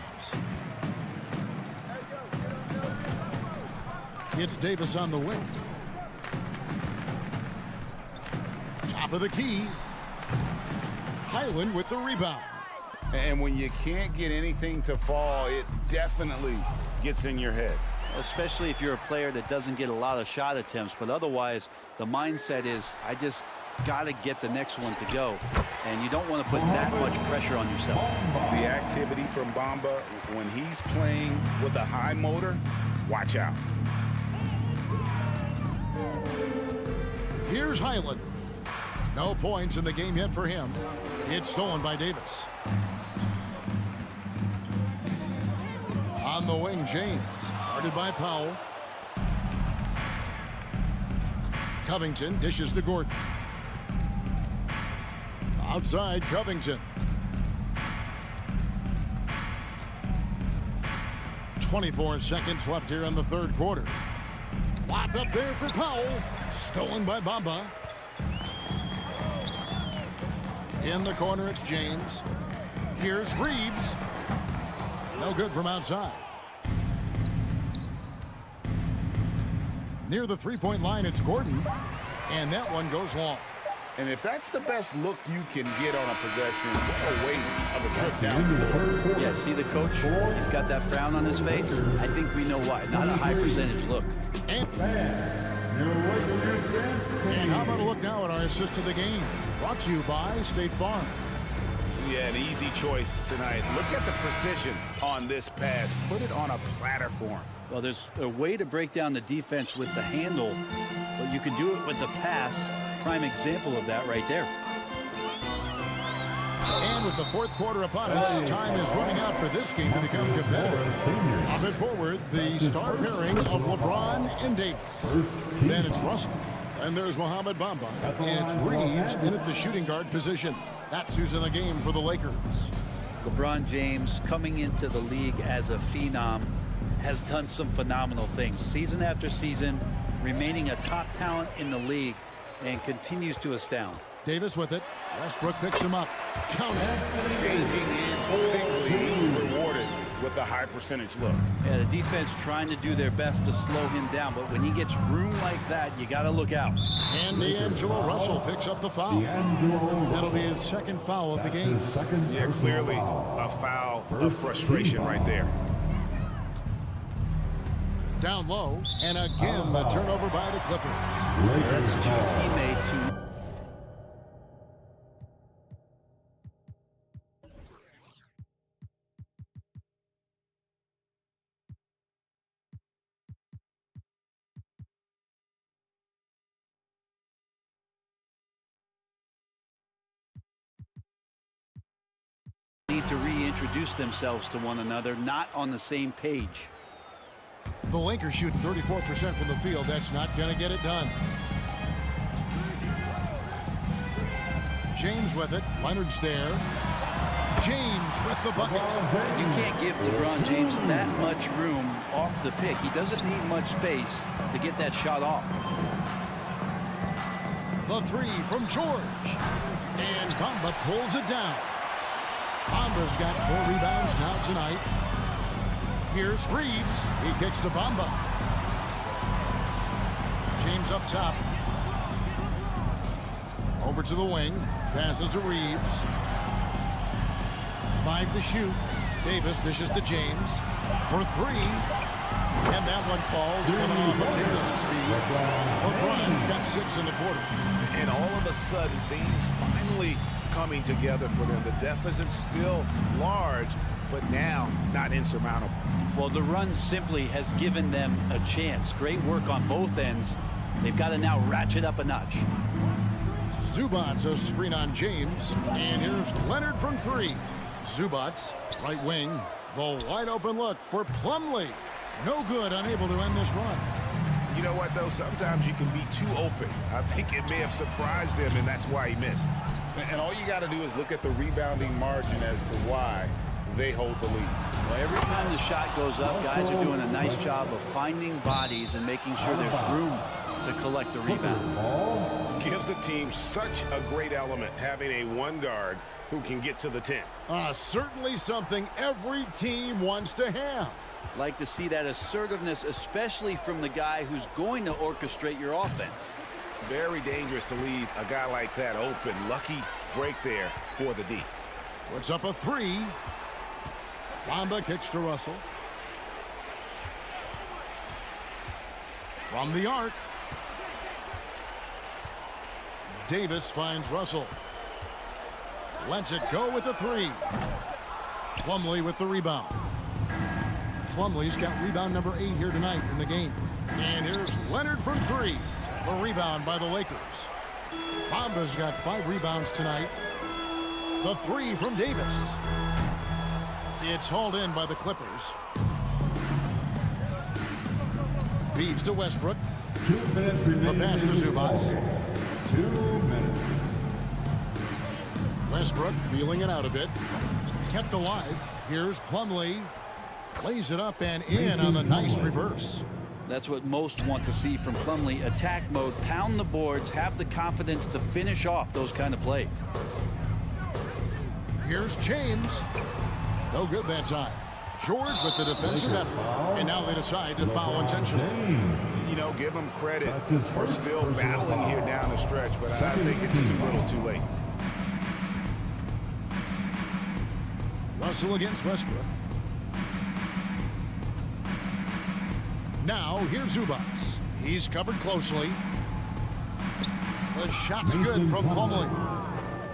It's Davis on the wing. Top of the key. Highland with the rebound. And when you can't get anything to fall, it definitely gets in your head. Especially if you're a player that doesn't get a lot of shot attempts, but otherwise the mindset is, I just got to get the next one to go, and you don't want to put that much pressure on yourself. The activity from Bamba when he's playing with a high motor, watch out. Here's Highland. No points in the game yet for him. It's stolen by Davis. On the wing, James. Guarded by Powell. Covington dishes to Gordon. Outside, Covington. 24 seconds left here in the third quarter. Lob up there for Powell. Stolen by Bamba. In the corner, it's James. Here's Reeves. No good from outside. Near the three-point line, it's Gordon. And that one goes long. And if that's the best look you can get on a possession, what a waste of a trip down the floor. Yeah, see the coach? He's got that frown on his face. I think we know why. Not a high percentage look. And how about a look now at our assist of the game? Brought to you by State Farm. Yeah, an easy choice tonight. Look at the precision on this pass. Put it on a platter for him. Well, there's a way to break down the defense with the handle, but you can do it with the pass. Prime example of that right there. And with the fourth quarter upon us, time is running out for this game to become competitive. Up and forward, the star pairing of LeBron and Davis. Then it's Russell. And there's Mohamed Bamba. And it's Reeves in at the shooting guard position. That's who's in the game for the Lakers. LeBron James, coming into the league as a phenom, has done some phenomenal things. Season after season, remaining a top talent in the league, and continues to astound. Davis with it. Westbrook picks him up. Count it. Changing ends quickly. He's rewarded with a high percentage look. Yeah, the defense trying to do their best to slow him down, but when he gets room like that, you got to look out. And D'Angelo Russell picks up the foul. That'll be his second foul of the game. Yeah, clearly a foul of frustration right there. Down low, and again the turnover by the Clippers. That's two teammates who need to reintroduce themselves to one another, not on the same page. The Lakers shooting 34% from the field. That's not going to get it done. James with it. Leonard's there. James with the bucket. You can't give LeBron James that much room off the pick. He doesn't need much space to get that shot off. The three from George. And Bamba pulls it down. Bamba's got 4 rebounds now tonight. Here's Reeves. He kicks to Bamba. James up top. Over to the wing. Passes to Reeves. 5 to shoot. Davis dishes to James for 3. And that one falls coming off of Davis's feet. LeBron's got 6 in the quarter. And all of a sudden, things finally coming together for them. The deficit's still large, but now not insurmountable. Well, the run simply has given them a chance. Great work on both ends. They've got to now ratchet up a notch. Zubac's a screen on James. And here's Leonard from 3. Zubac's right wing. The wide open look for Plumlee. No good, unable to end this run. You know what, though? Sometimes you can be too open. I think it may have surprised him, and that's why he missed. And all you got to do is look at the rebounding margin as to why they hold the lead. Well, every time the shot goes up, guys are doing a nice job of finding bodies and making sure there's room to collect the rebound. Gives the team such a great element, having a one guard who can get to the 10. Certainly something every team wants to have. Like to see that assertiveness, especially from the guy who's going to orchestrate your offense. Very dangerous to leave a guy like that open. Lucky break there for the D. Puts up a 3. Bamba kicks to Russell. From the arc. Davis finds Russell. Lets it go with the 3. Plumlee with the rebound. Plumlee's got rebound number 8 here tonight in the game. And here's Leonard from 3. The rebound by the Lakers. Bamba's got 5 rebounds tonight. The 3 from Davis. It's hauled in by the Clippers. Feeds to Westbrook. 2 minutes remaining. The pass to Zubac. 2 minutes. Westbrook feeling it out a bit. Kept alive. Here's Plumlee. Lays it up and in on the nice reverse. That's what most want to see from Plumlee. Attack mode, pound the boards, have the confidence to finish off those kind of plays. Here's James. No good that time. George with the defensive effort. And now they decide to foul intentionally. You know, give him credit for still battling here down the stretch, but I think it's too little too late. Russell against Westbrook. Now, here's Zubac. He's covered closely. The shot's good from Plumlee.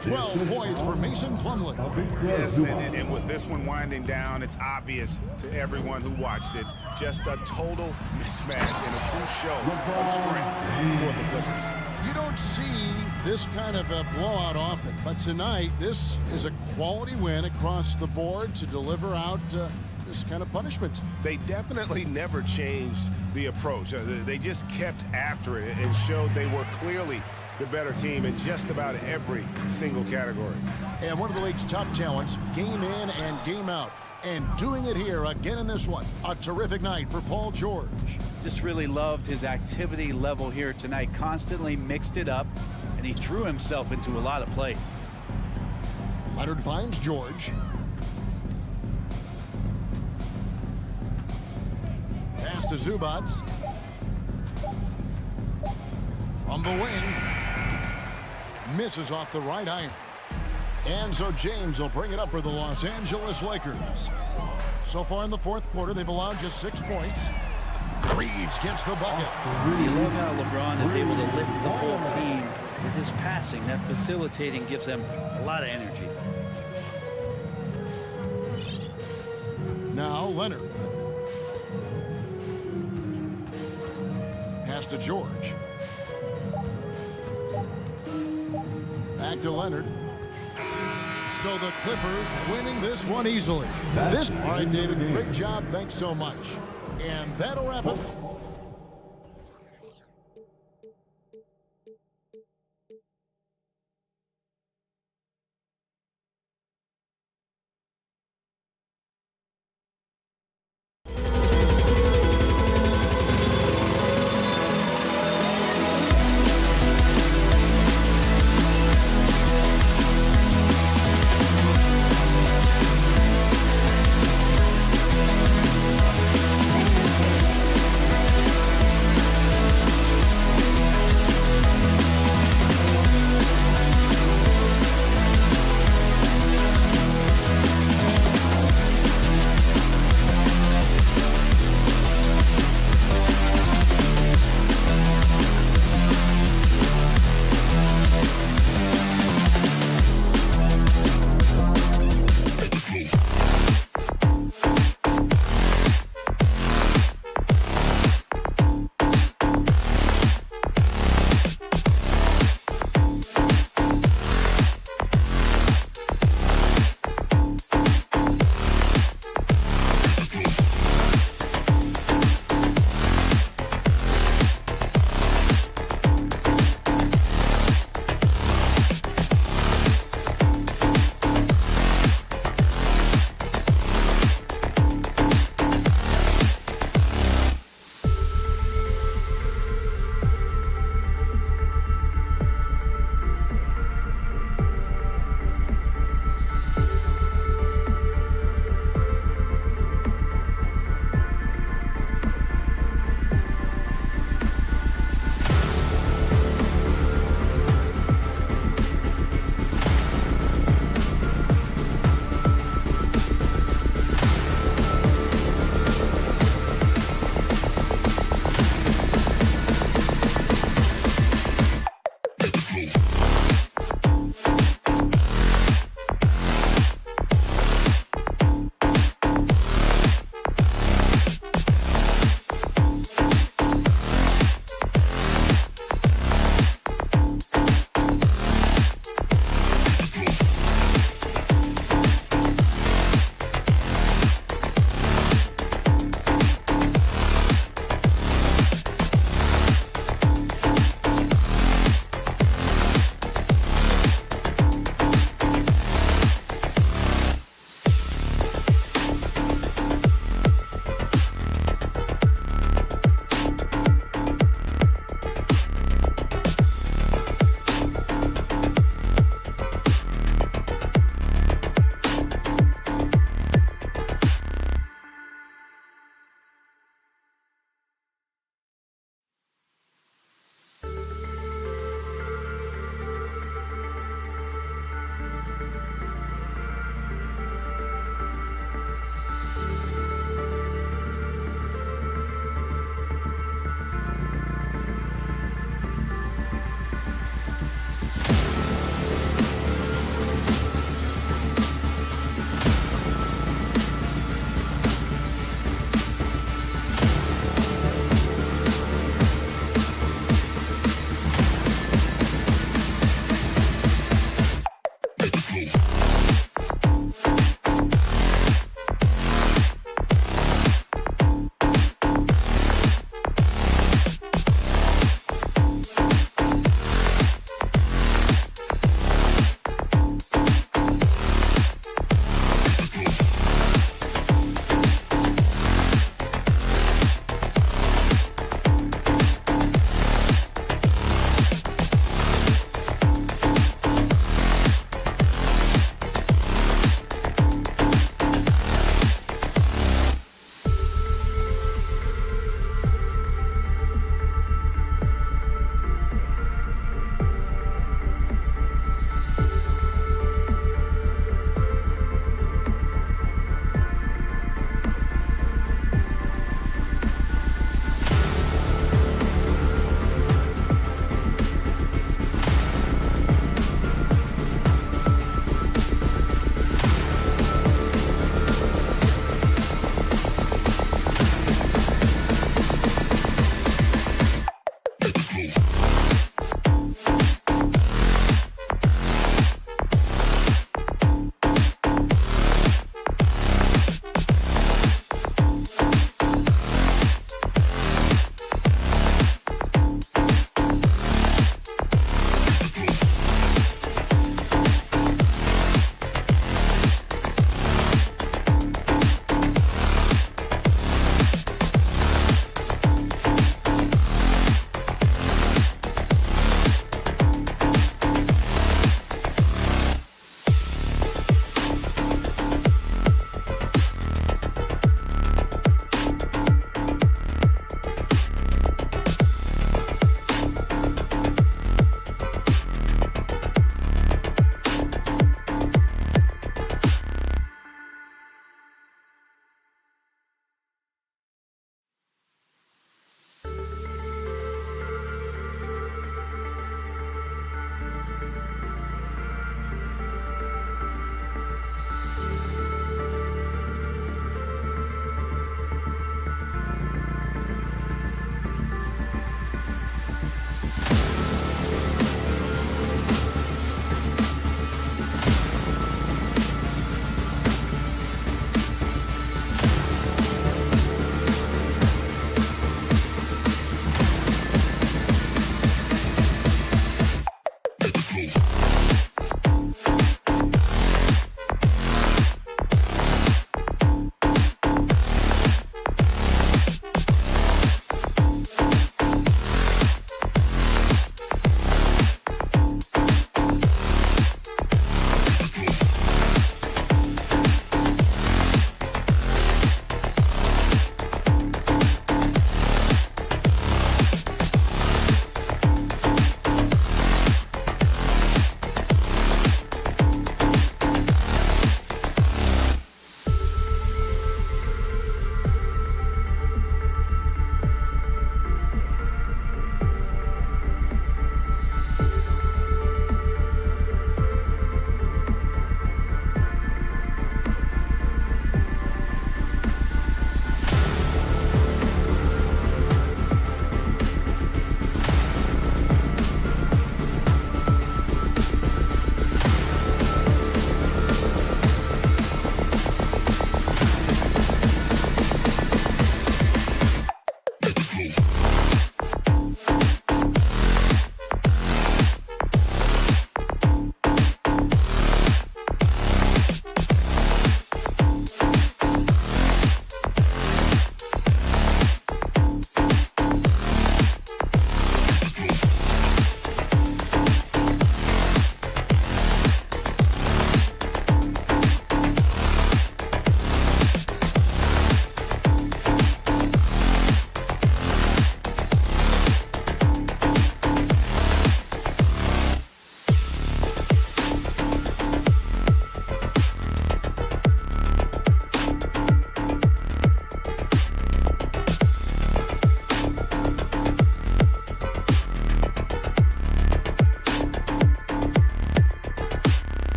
12 points for Mason Plumlee. Yes, and with this one winding down, it's obvious to everyone who watched it. Just a total mismatch and a true show of strength for the Clippers. You don't see this kind of a blowout often, but tonight this is a quality win across the board to deliver out this kind of punishment. They definitely never changed the approach. They just kept after it and showed they were clearly the better team in just about every single category. And one of the league's top talents, game in and game out. And doing it here again in this one. A terrific night for Paul George. Just really loved his activity level here tonight. Constantly mixed it up, and he threw himself into a lot of plays. Leonard finds George. Pass to Zubac. From the wing. Misses off the right iron. And so James will bring it up for the Los Angeles Lakers. So far in the fourth quarter, they've allowed just 6 points. Reeves gets the bucket. You love how LeBron is able to lift the whole team with his passing. That facilitating gives them a lot of energy. Now Leonard. Pass to George. Back to Leonard. So the Clippers winning this one easily. All right, David, great job. Thanks so much. And that'll wrap it.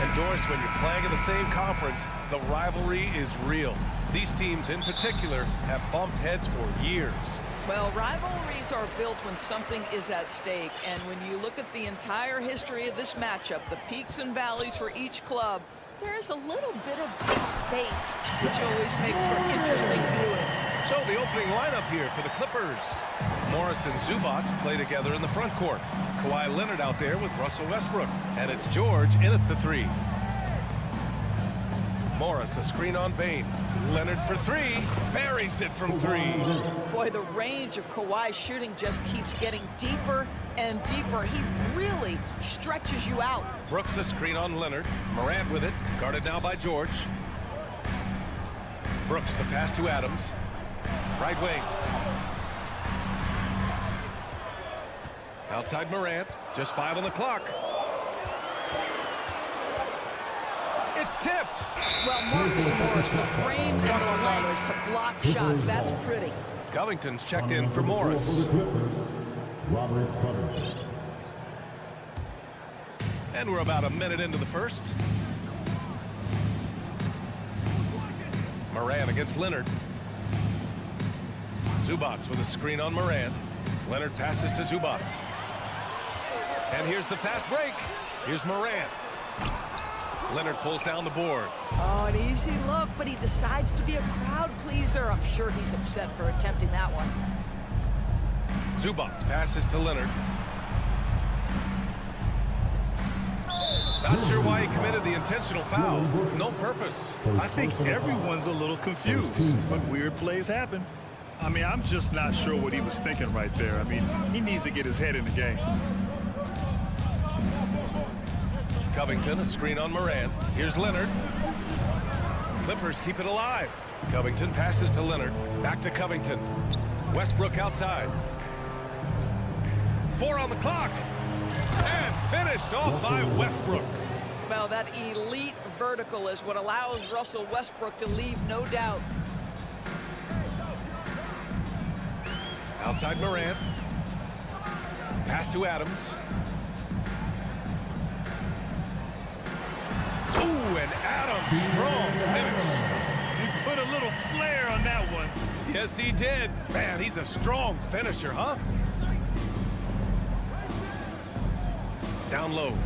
And Doris, when you're playing in the same conference, the rivalry is real. These teams in particular have bumped heads for years. Well, rivalries are built when something is at stake. And when you look at the entire history of this matchup, the peaks and valleys for each club, there's a little bit of distaste, which always makes for interesting viewing. So the opening lineup here for the Clippers. Morris and Zubac play together in the front court. Kawhi Leonard out there with Russell Westbrook. And it's George in at the 3. Morris, a screen on Bane. Leonard for 3. Buries it from 3. Boy, the range of Kawhi's shooting just keeps getting deeper and deeper. He really stretches you out. Brooks, a screen on Leonard. Morant with it. Guarded now by George. Brooks, the pass to Adams. Right wing. Outside Morant. Just 5 on the clock. It's tipped. Well, Marcus Morris, the frame and the legs to block shots. That's pretty. Covington's checked in for Morris. Robert Covington. And we're about a minute into the first. Morant against Leonard. Zubac with a screen on Morant. Leonard passes to Zubac. And here's the fast break. Here's Morant. Leonard pulls down the board. Oh, an easy look, but he decides to be a crowd pleaser. I'm sure he's upset for attempting that one. Zubac passes to Leonard. Not sure why he committed the intentional foul. No purpose. I think everyone's a little confused, but weird plays happen. I mean, I'm just not sure what he was thinking right there. I mean, he needs to get his head in the game. Covington, a screen on Morant. Here's Leonard. Clippers keep it alive. Covington passes to Leonard. Back to Covington. Westbrook outside. 4 on the clock. And finished off by Westbrook. Well, that elite vertical is what allows Russell Westbrook to leave no doubt. Outside Morant. Pass to Adams. Ooh, and Adams, strong finish. He put a little flair on that one. Yes, he did. Man, he's a strong finisher, huh? Down low.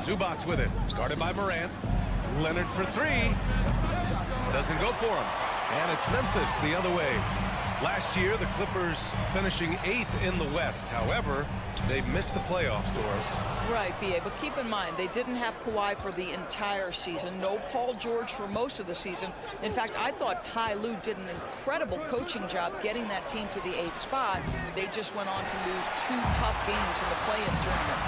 Zubac with it. Started by Morant. Leonard for 3. Doesn't go for him. And it's Memphis the other way. Last year, the Clippers finishing 8th in the West. However, they missed the playoffs, Doris. Right, B.A., but keep in mind, they didn't have Kawhi for the entire season. No Paul George for most of the season. In fact, I thought Ty Lue did an incredible coaching job getting that team to the 8th spot. They just went on to lose 2 tough games in the play-in tournament.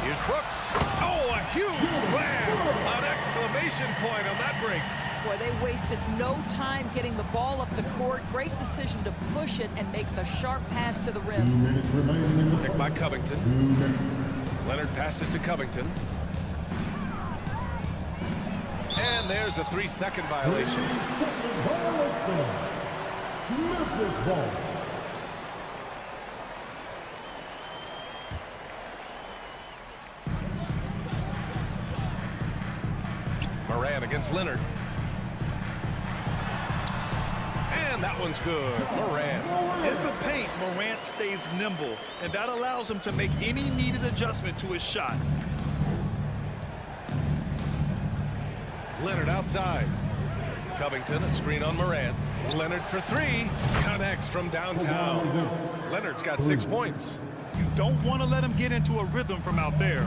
Here's Brooks. Oh, a huge slam! An exclamation point on that break. Boy, they wasted no time getting the ball up the court. Great decision to push it and make the sharp pass to the rim. Picked by Covington. Leonard passes to Covington. And there's a 3-second violation. Morant against Leonard. And that one's good. Morant. In the paint, Morant stays nimble, and that allows him to make any needed adjustment to his shot. Leonard outside. Covington, a screen on Morant. Leonard for 3. Connects from downtown. Leonard's got 6 points. You don't want to let him get into a rhythm from out there.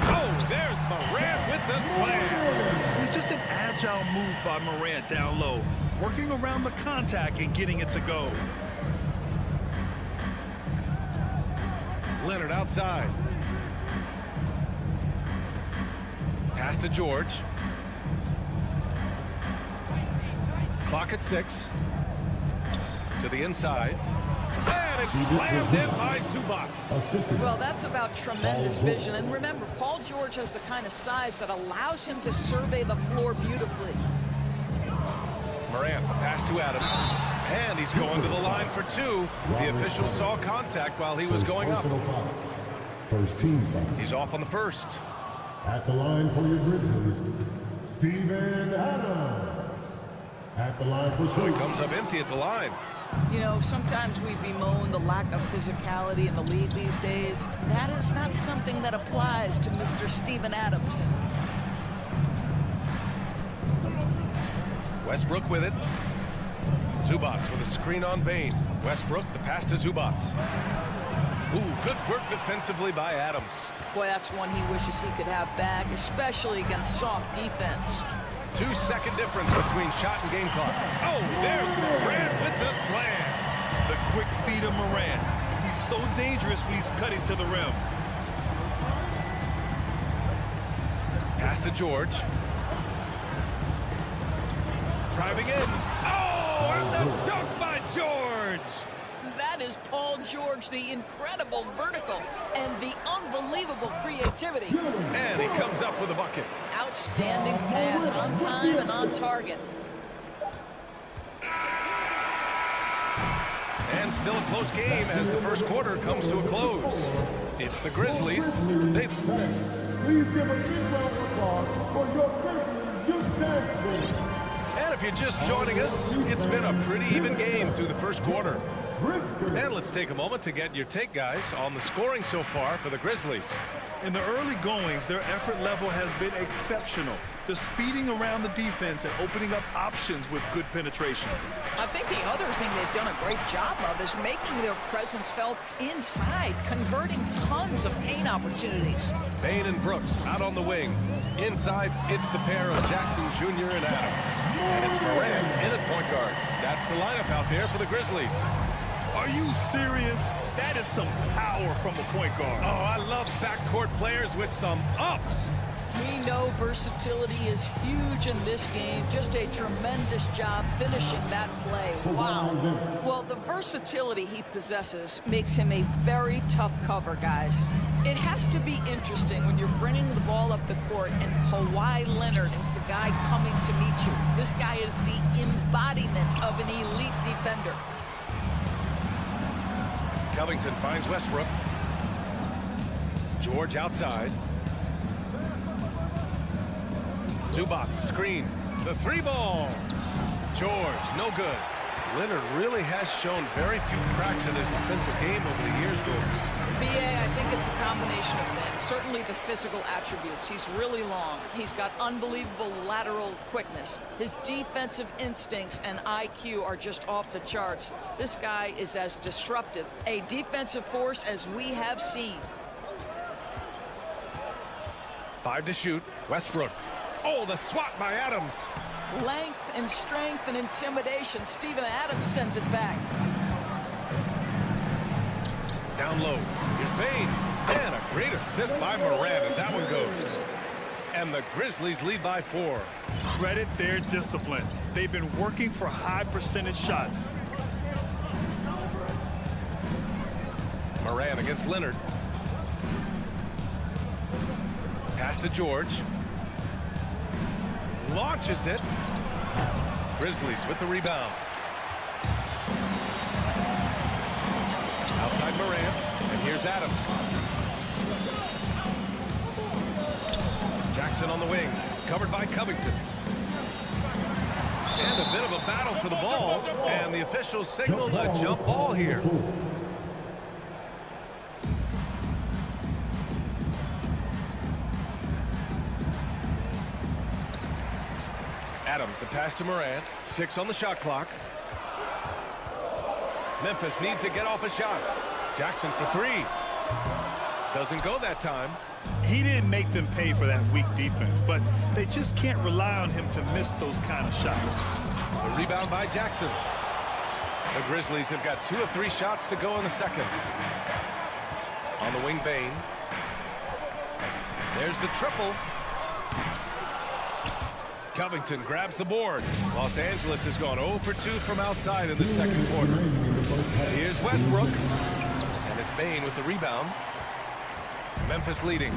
Oh, there's Morant with the slam. Just an agile move by Morant down low, working around the contact and getting it to go. Leonard outside. Pass to George. Clock at 6. To the inside. And it's slammed in by Zubac. Well, that's about tremendous vision. And remember, Paul George has the kind of size that allows him to survey the floor beautifully. Morant, the pass to Adams. And he's going to the line for two. The official saw contact while he was going up. First team foul. He's off on the first. At the line for your Grizzlies, Steven Adams. At the line for So he comes up empty at the line. You know, sometimes we bemoan the lack of physicality in the league these days. That is not something that applies to Mr. Steven Adams. Westbrook with it. Zubac with a screen on Bane. Westbrook, the pass to Zubac. Ooh, good work defensively by Adams. Boy, that's one he wishes he could have back, especially against soft defense. 2-second difference between shot and game clock. Oh, there's Morant with the slam. The quick feed of Morant. He's so dangerous when he's cutting to the rim. Pass to George. Driving in. Oh, and the dunk by George. That is Paul George, the incredible vertical and the unbelievable creativity. And he comes up with a bucket. Outstanding pass, on time and on target. And still a close game as the first quarter comes to a close. It's the Grizzlies. Please give a big round of applause for your Grizzlies youth dance team. And if you're just joining us, it's been a pretty even game through the first quarter. And let's take a moment to get your take, guys, on the scoring so far for the Grizzlies. In the early goings, their effort level has been exceptional. The speeding around the defense and opening up options with good penetration. I think the other thing they've done a great job of is making their presence felt inside, converting tons of paint opportunities. Bane and Brooks out on the wing. Inside, it's the pair of Jackson Jr. and Adams. And it's Morant in at point guard. That's the lineup out there for the Grizzlies. Are you serious? That is some power from a point guard. Oh, I love backcourt players with some ups. We know versatility is huge in this game. Just a tremendous job finishing that play. Wow. Well, the versatility he possesses makes him a very tough cover, guys. It has to be interesting when you're bringing the ball up the court and Kawhi Leonard is the guy coming to meet you. This guy is the embodiment of an elite defender. Covington finds Westbrook. George outside. Zubac screen. The three ball. George, no good. Leonard really has shown very few cracks in his defensive game over the years, Gores. B.A., I think it's a combination of things. Certainly the physical attributes. He's really long. He's got unbelievable lateral quickness. His defensive instincts and IQ are just off the charts. This guy is as disruptive, a defensive force as we have seen. 5 to shoot. Westbrook. Oh, the swat by Adams. Length and strength and intimidation. Steven Adams sends it back. Down low. Here's Bane. And a great assist by Morant as that one goes. And the Grizzlies lead by 4. Credit their discipline. They've been working for high percentage shots. Morant against Leonard. Pass to George. Launches it. Grizzlies with the rebound. Outside Morant. And here's Adams. Jackson on the wing. Covered by Covington. And a bit of a battle for the ball. And the officials signaled a jump ball here. Adams, the pass to Morant. 6 on the shot clock. Memphis needs to get off a shot. Jackson for 3. Doesn't go that time. He didn't make them pay for that weak defense, but they just can't rely on him to miss those kind of shots. The rebound by Jackson. The Grizzlies have got 2 of 3 shots to go in the second. On the wing, Bane. There's the triple. Covington grabs the board. Los Angeles has gone 0 for 2 from outside in the second quarter. Here's Westbrook. And it's Bane with the rebound. Memphis leading.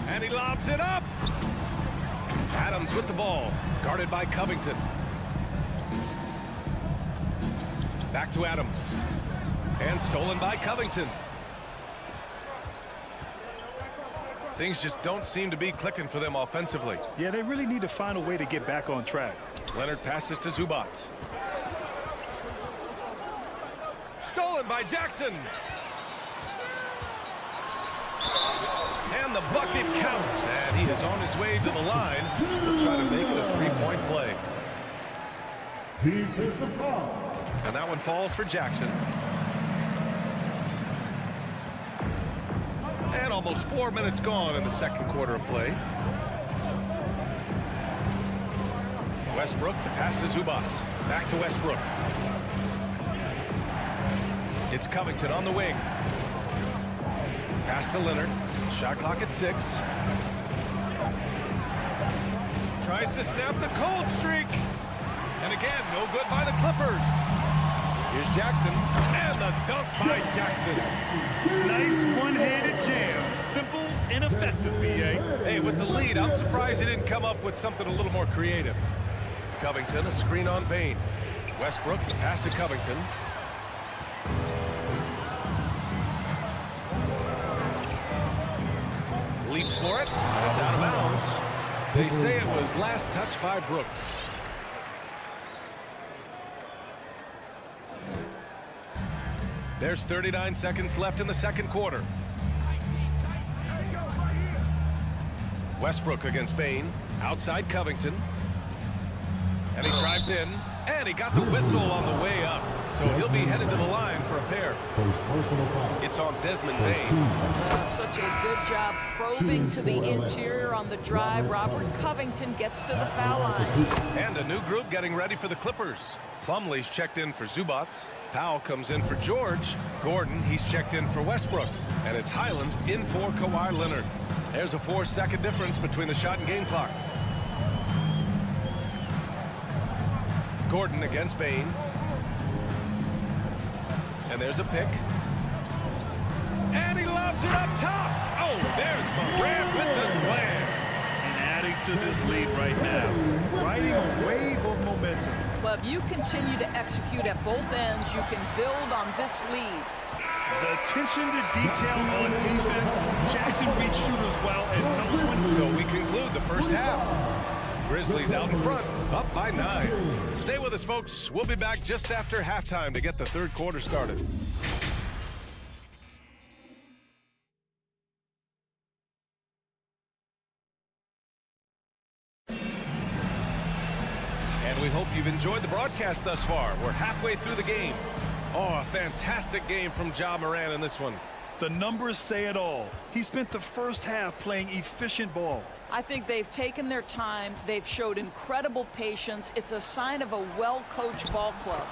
And he lobs it up. Adams with the ball. Guarded by Covington. Back to Adams. And stolen by Covington. Things just don't seem to be clicking for them offensively. Yeah, they really need to find a way to get back on track. Leonard passes to Zubac. Stolen by Jackson. And the bucket counts. And he is on his way to the line to try to make it a three-point play. And that one falls for Jackson. And almost 4 minutes gone in the second quarter of play. Westbrook, the pass to Zubac. Back to Westbrook. It's Covington on the wing. Pass to Leonard. Shot clock at 6. Tries to snap the cold streak. And again, no good by the Clippers. Here's Jackson. And the dunk by Jackson. Nice one-handed jam. Simple and effective, B.A. Hey, with the lead, I'm surprised he didn't come up with something a little more creative. Covington, a screen on Bane. Westbrook, the pass to Covington. Leaps for it. It's out of bounds. They say it was last touched by Brooks. There's 39 seconds left in the second quarter. Westbrook against Bane. Outside Covington. And he drives in. And he got the whistle on the way up. So he'll be headed to the line for a pair. It's on Desmond Bane. Such a good job probing to the interior on the drive. Robert Covington gets to the foul line. And a new group getting ready for the Clippers. Plumlee's checked in for Zubac. Powell comes in for George. Gordon, he's checked in for Westbrook. And it's Highland in for Kawhi Leonard. There's a 4-second difference between the shot and game clock. Gordon against Bane. And there's a pick. And he lobs it up top. Oh, there's Morant with the slam. And adding to this lead right now. Riding a wave of momentum. Well, if you continue to execute at both ends, you can build on this lead. The attention to detail on defense. Jackson reads shooters well and knows when. So we conclude the first half. Grizzlies out in front, up by 9. Stay with us, folks. We'll be back just after halftime to get the third quarter started. And we hope you've enjoyed the broadcast thus far. We're halfway through the game. Oh, a fantastic game from Ja Morant in this one. The numbers say it all. He spent the first half playing efficient ball. I think they've taken their time. They've showed incredible patience. It's a sign of a well-coached ball club.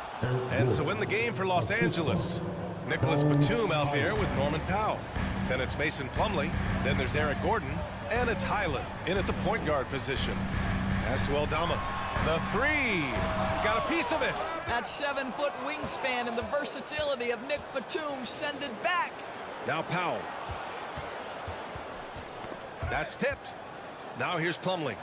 And so in the game for Los Angeles, Nicholas Batum out there with Norman Powell. Then it's Mason Plumlee. Then there's Eric Gordon. And it's Highland in at the point guard position. Pass to Aldama. The three. Got a piece of it. That 7-foot wingspan and the versatility of Nick Batum send it back. Now Powell. That's tipped. Now here's Plumlee.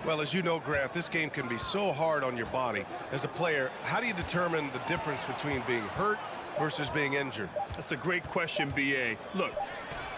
Well, as you know, Grant, this game can be so hard on your body. As a player, how do you determine the difference between being hurt versus being injured? That's a great question, B.A. Look,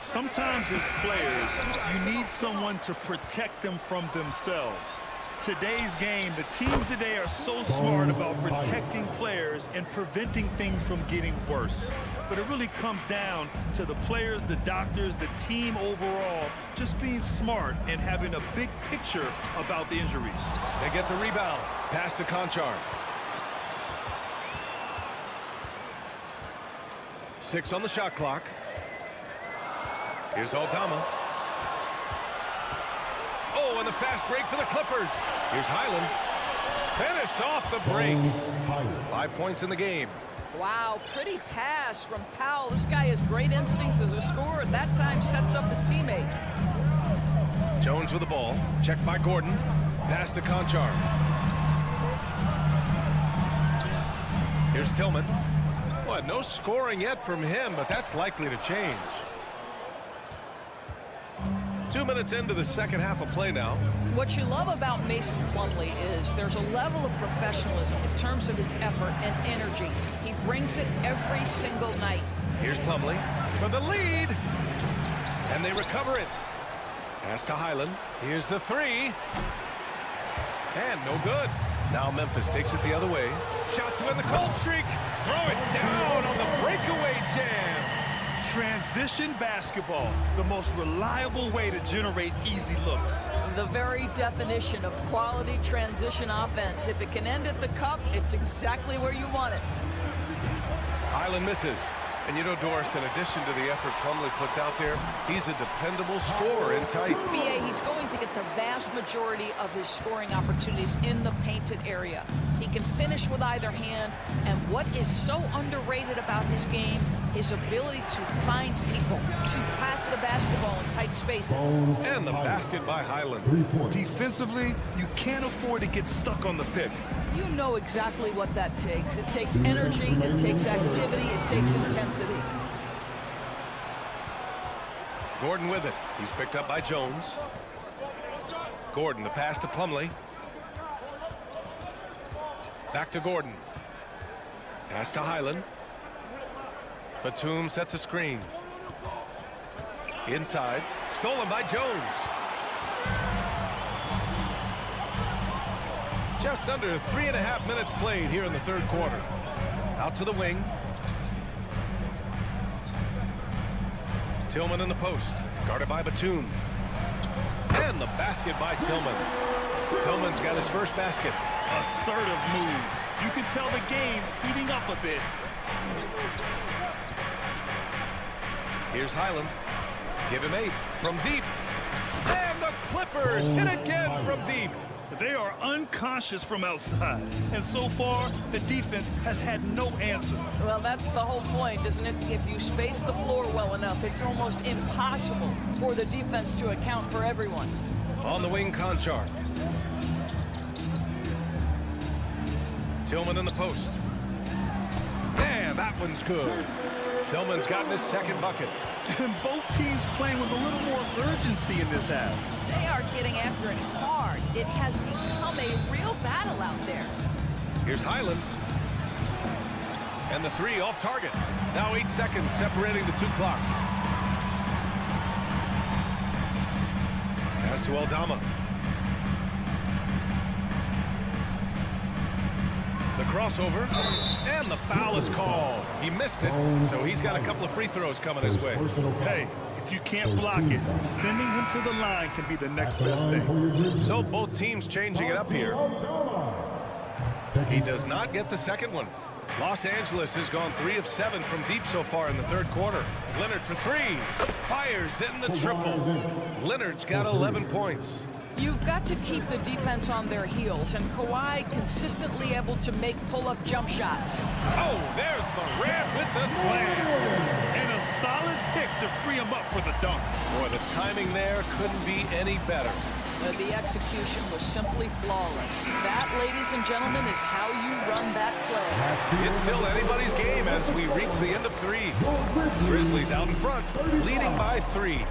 sometimes as players, you need someone to protect them from themselves. Today's game, the teams today are so smart about protecting players and preventing things from getting worse. But it really comes down to the players, the doctors, the team overall, just being smart and having a big picture about the injuries. They get the rebound. Pass to Conchar. 6 on the shot clock. Here's Aldama. Oh, and the fast break for the Clippers. Here's Highland. Finished off the break. 5 points in the game. Wow, pretty pass from Powell. This guy has great instincts as a scorer. At that time, sets up his teammate. Jones with the ball. Checked by Gordon. Pass to Conchar. Here's Tillman. Well, no scoring yet from him, but that's likely to change. 2 minutes into the second half of play now. What you love about Mason Plumlee is there's a level of professionalism in terms of his effort and energy. He brings it every single night. Here's Plumlee for the lead. And they recover it. Pass to Highland. Here's the three. And no good. Now Memphis takes it the other way. Shot to end the cold streak. Throw it down on the breakaway jam. Transition basketball, the most reliable way to generate easy looks. The very definition of quality transition offense. If it can end at the cup, it's exactly where you want it. Highland misses. And you know, Doris, in addition to the effort Plumlee puts out there, he's a dependable scorer in tight. B.A., he's going to get the vast majority of his scoring opportunities in the painted area. He can finish with either hand, and what is so underrated about his game, his ability to find people, to pass the basketball in tight spaces. And the basket by Highland. Defensively, you can't afford to get stuck on the pick. You know exactly what that takes. It takes energy, it takes activity, it takes intensity. Gordon with it. He's picked up by Jones. Gordon, the pass to Plumlee. Back to Gordon. Pass to Highland. Batum sets a screen. Inside. Stolen by Jones. Just under 3.5 minutes played here in the third quarter. Out to the wing. Tillman in the post. Guarded by Batum. And the basket by Tillman. Tillman's got his first basket. Assertive move. You can tell the game's heating up a bit. Here's Highland. Give him 8 from deep. And the Clippers hit again from deep. They are unconscious from outside. And so far, the defense has had no answer. Well, that's the whole point, isn't it? If you space the floor well enough, it's almost impossible for the defense to account for everyone. On the wing, Conchar. Tillman in the post. And that one's good. Tillman's gotten his second bucket. And both teams playing with a little more urgency in this half. They are getting after it hard. It has become a real battle out there. Here's Highland. And the three off target. Now 8 seconds separating the two clocks. Pass to Aldama. The crossover, and the foul is called. He missed it, so he's got a couple of free throws coming his way. Hey, if you can't block it, sending him to the line can be the next best thing. So both teams changing it up here. He does not get the second one. Los Angeles has gone 3 of 7 from deep so far in the third quarter. Leonard for 3. Fires in the triple. Leonard's got 11 points. You've got to keep the defense on their heels, and Kawhi consistently able to make pull-up jump shots. Oh, there's Morant with the slam. And a solid pick to free him up for the dunk. Boy, the timing there couldn't be any better. The execution was simply flawless. That, ladies and gentlemen, is how you run that play. It's still anybody's game as we reach the end of 3. Grizzlies out in front, leading by 3.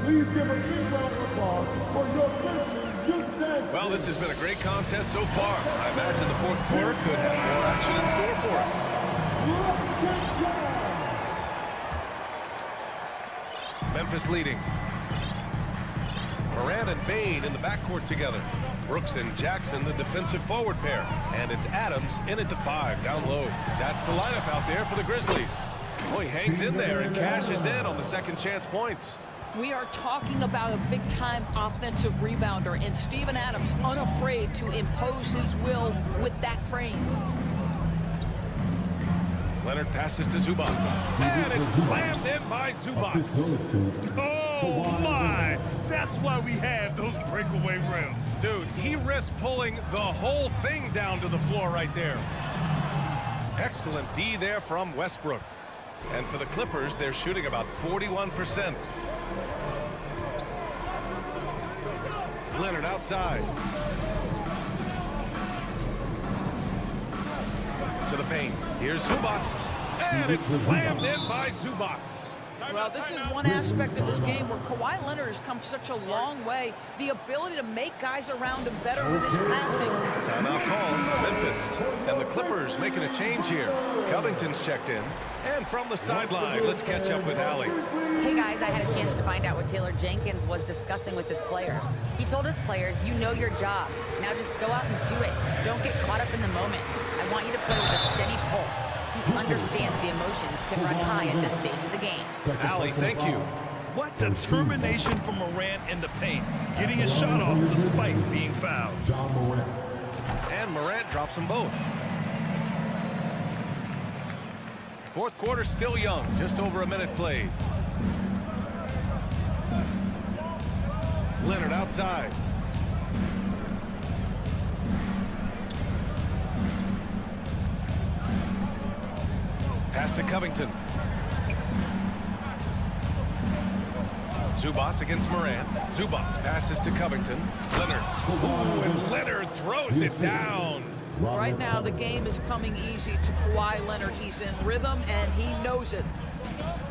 Please give a big round of applause for your Grizzlies Youth Dance. Well, this has been a great contest so far. I imagine the fourth quarter could have more action in store for us. Memphis leading. Morant and Bain in the backcourt together. Brooks and Jackson, the defensive forward pair. And it's Adams in at the 5, down low. That's the lineup out there for the Grizzlies. Oh, he hangs in there and cashes in on the second chance points. We are talking about a big-time offensive rebounder, and Steven Adams unafraid to impose his will with that frame. Leonard passes to Zubac. And it's slammed in by Zubac. Oh, my! That's why we have those breakaway rims. Dude, he risked pulling the whole thing down to the floor right there. Excellent D there from Westbrook. And for the Clippers, they're shooting about 41%. Leonard outside. To the paint. Here's Zubac. And it's slammed in by Zubac. Well, this is one aspect of this game where Kawhi Leonard has come such a long way. The ability to make guys around him better with his passing. Timeout call, Memphis. And the Clippers making a change here. Covington's checked in. And from the sideline, let's catch up with Allie. Hey guys, I had a chance to find out what Taylor Jenkins was discussing with his players. He told his players, you know your job. Now just go out and do it. Don't get caught up in the moment. I want you to play with a steady pulse. He understands the emotions can run high at this stage of the game. Allie, thank you. What determination from Morant in the paint, getting his shot off despite being fouled. And Morant drops them both. Fourth quarter still young, just over a minute played. Leonard outside. Pass to Covington. Zubats against Morant. Zubats passes to Covington. Leonard. Ooh, and Leonard throws it down. Right now, the game is coming easy to Kawhi Leonard. He's in rhythm, and he knows it.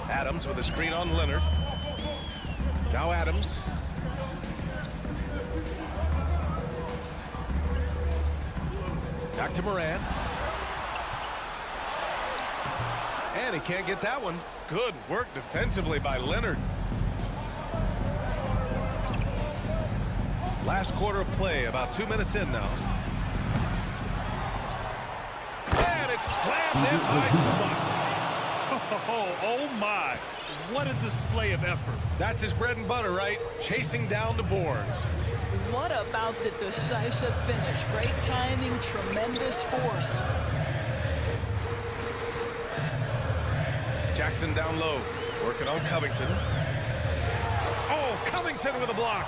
Adams with a screen on Leonard. Now Adams. Back to Morant. And he can't get that one. Good work defensively by Leonard. Last quarter of play, about 2 minutes in now. And it's slammed in by Zubats. Oh my, what a display of effort. That's his bread and butter, right? Chasing down the boards. What about the decisive finish? Great timing, tremendous force. Jackson down low, working on Covington. Oh, Covington with a block.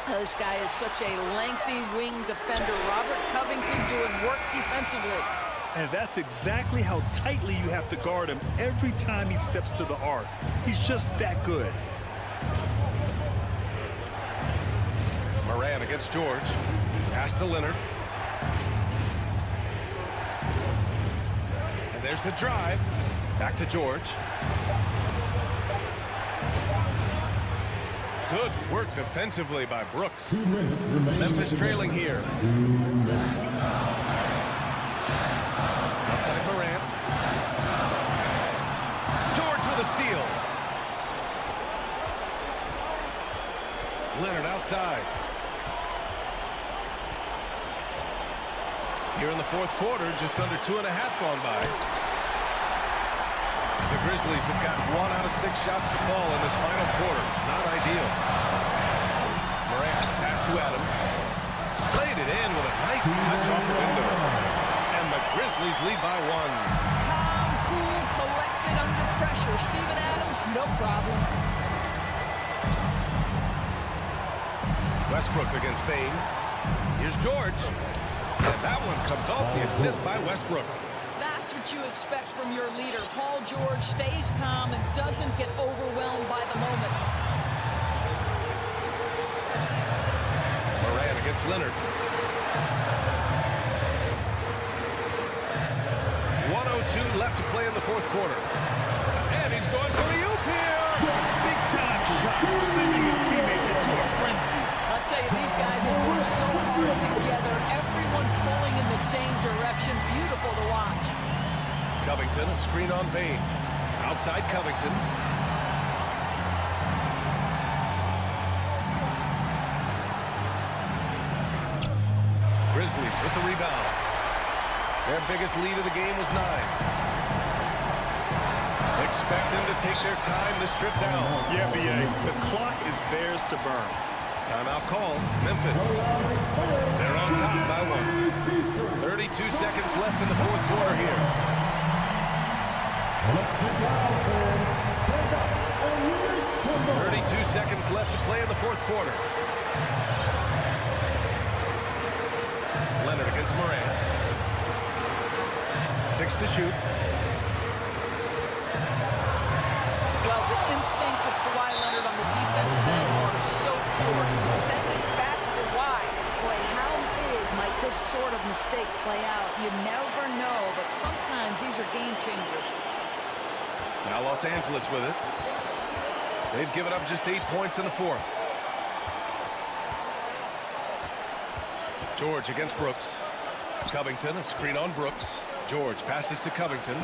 This guy is such a lengthy wing defender. Robert Covington doing work defensively. And that's exactly how tightly you have to guard him every time he steps to the arc. He's just that good. Moran against George. Pass to Leonard. And there's the drive. Back to George. Good work defensively by Brooks. Memphis trailing here. Outside Morant. George with a steal. Leonard outside. Here in the fourth quarter, just under 2.5 gone by. The Grizzlies have got 1 out of 6 shots to fall in this final quarter. Not ideal. Morant, pass to Adams. Played it in with a nice touch off the window. And the Grizzlies lead by 1. Calm, cool, collected under pressure. Steven Adams, no problem. Westbrook against Bane. Here's George. And that one comes off the assist by Westbrook. That's what you expect from your leader. Paul George stays calm and doesn't get overwhelmed by the moment. Moran against Leonard. 1:02 left to play in the fourth quarter. And he's going for the oop here. Big time shot, sending his teammates into a frenzy. I'll tell you, these guys have worked so hard together. Everyone pulling in the same direction. Beautiful to watch. Covington, a screen on Bane. Outside Covington. Grizzlies with the rebound. Their biggest lead of the game was 9. Expect them to take their time this trip down. Yeah, B.A. The clock is theirs to burn. Timeout call. Memphis. They're on top by 1. 32 seconds left in the fourth quarter here. 32 seconds left to play in the fourth quarter. Leonard against Moran. 6 to shoot. Well, the instincts of Kawhi Leonard on the defensive end are so pure. Send it back to Kawhi. Boy, how big might this sort of mistake play out? You never know, but sometimes these are game changers. Now Los Angeles with it. They've given up just 8 points in the fourth. George against Brooks. Covington, a screen on Brooks. George passes to Covington.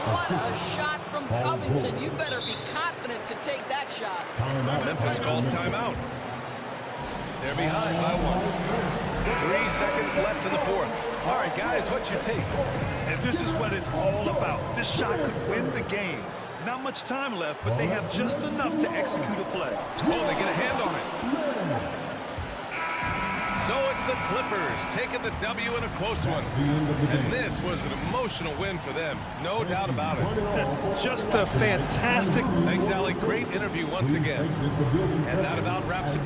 What a shot from Covington. You better be confident to take that shot. Memphis calls timeout. They're behind by 1. 3 seconds left in the fourth. All right, guys, what's your take? And this is what it's all about. This shot could win the game. Not much time left, but they have just enough to execute a play. Oh, they get a hand on it. So it's the Clippers taking the W in a close one. And this was an emotional win for them. No doubt about it. Just a fantastic... Thanks, Allie. Great interview once again. And that about wraps it.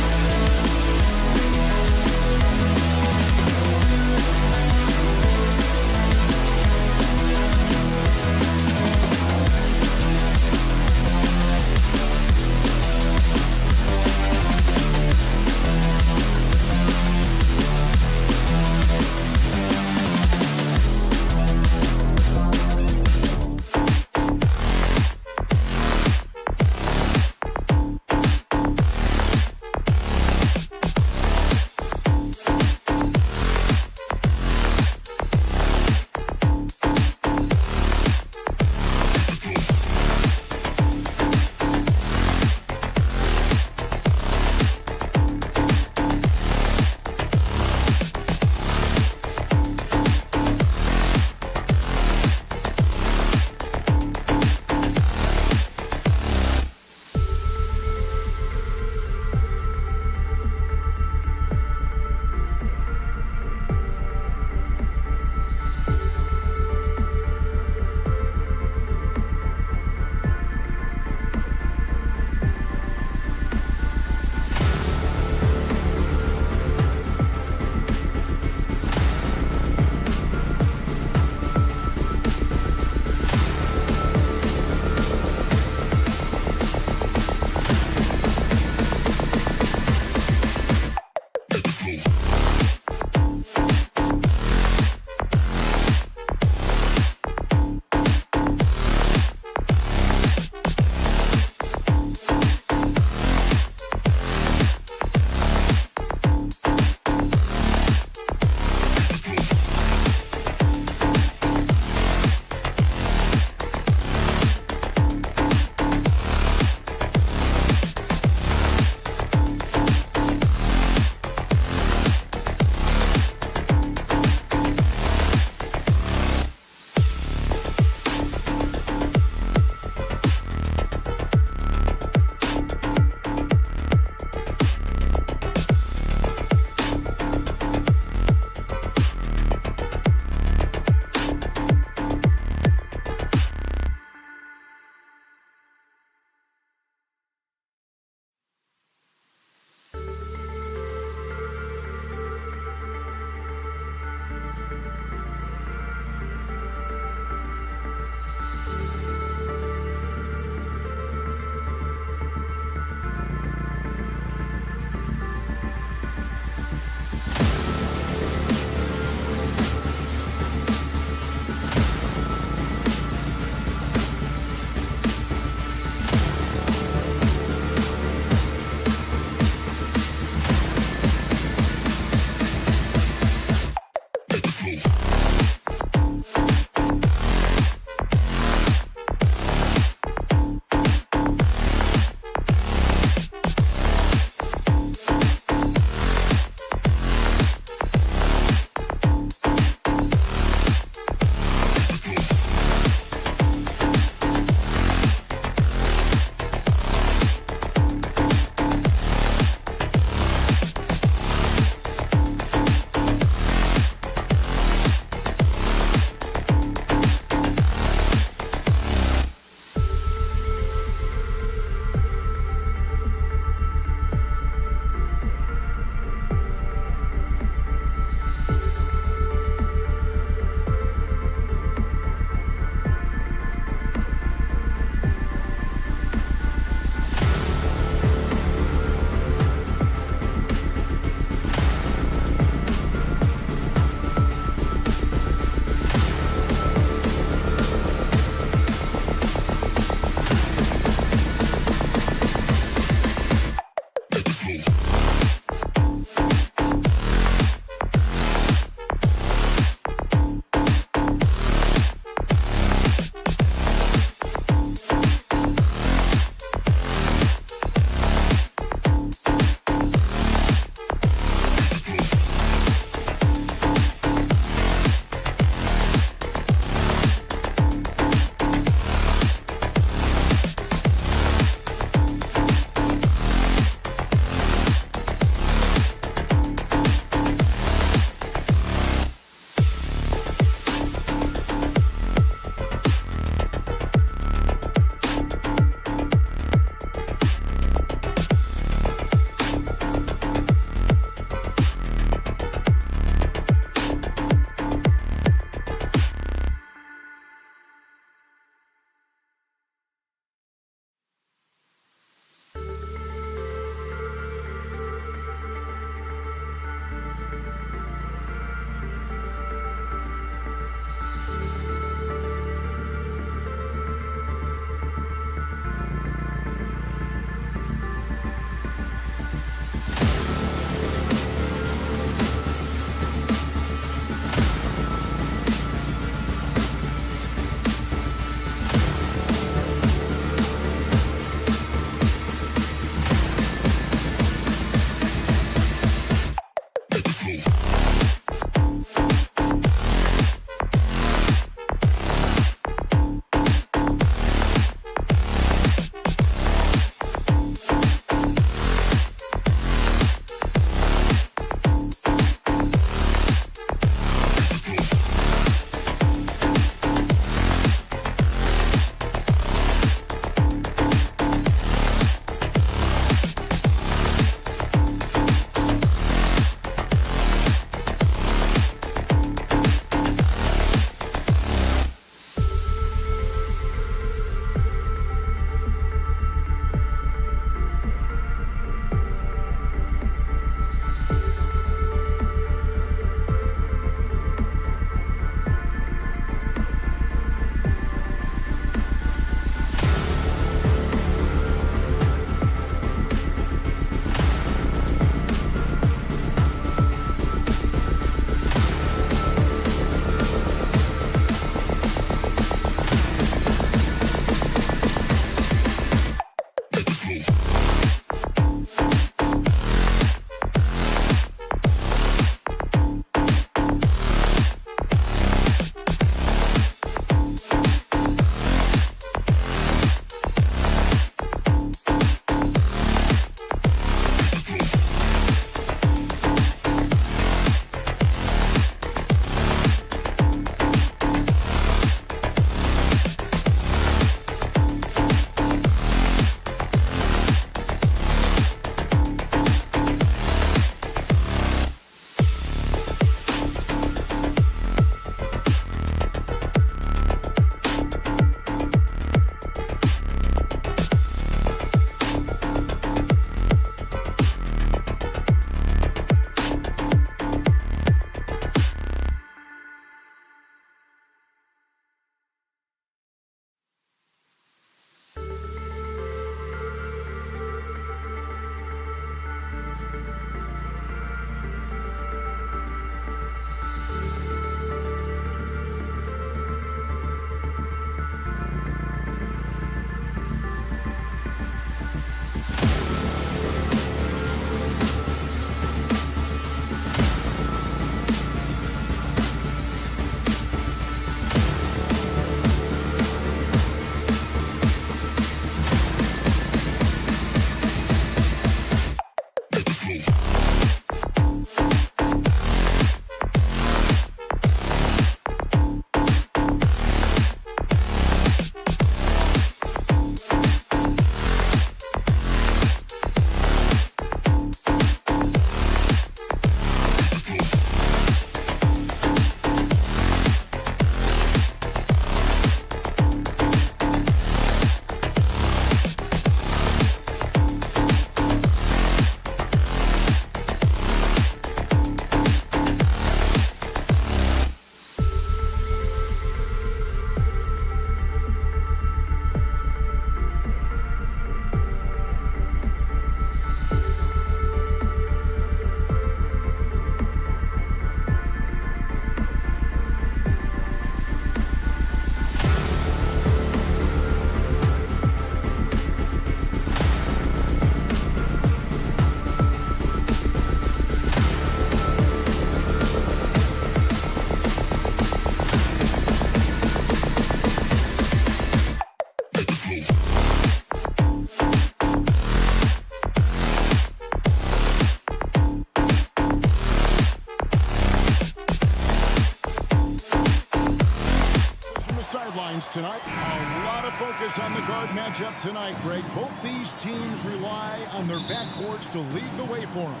A lot of focus on the guard matchup tonight, Greg. Both these teams rely on their backcourts to lead the way for them.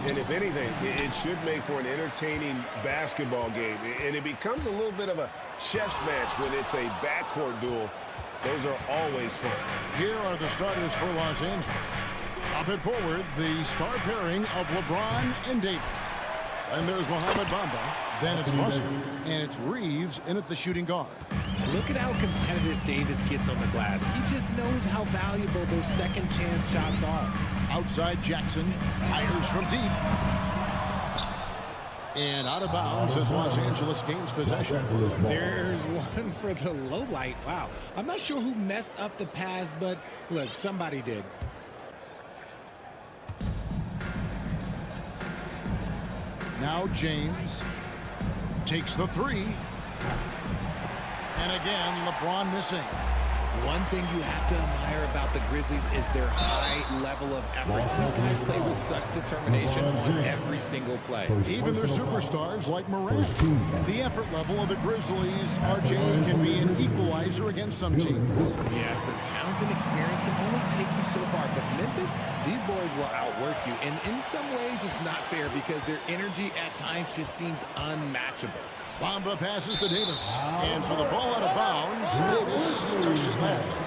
And if anything, it should make for an entertaining basketball game. And it becomes a little bit of a chess match when it's a backcourt duel. Those are always fun. Here are the starters for Los Angeles. Up and forward, the star pairing of LeBron and Davis. And there's Mohamed Bamba. Then it's Russell. And it's Reeves in at the shooting guard. Look at how competitive Davis gets on the glass. He just knows how valuable those second chance shots are. Outside Jackson fires from deep. And out of bounds as Los Angeles gains possession. There's one for the low light. Wow. I'm not sure who messed up the pass, but look, somebody did. Now James takes the three. And again, LeBron missing. One thing you have to admire about the Grizzlies is their high level of effort. These guys play with such determination on every single play. Even their superstars like Morant. The effort level of the Grizzlies, RJ, can be an equalizer against some teams. Yes, the talent and experience can only take you so far, but Memphis, these boys will outwork you. And in some ways, it's not fair because their energy at times just seems unmatchable. Bamba passes to Davis. And for the ball out of bounds, Davis touched it last.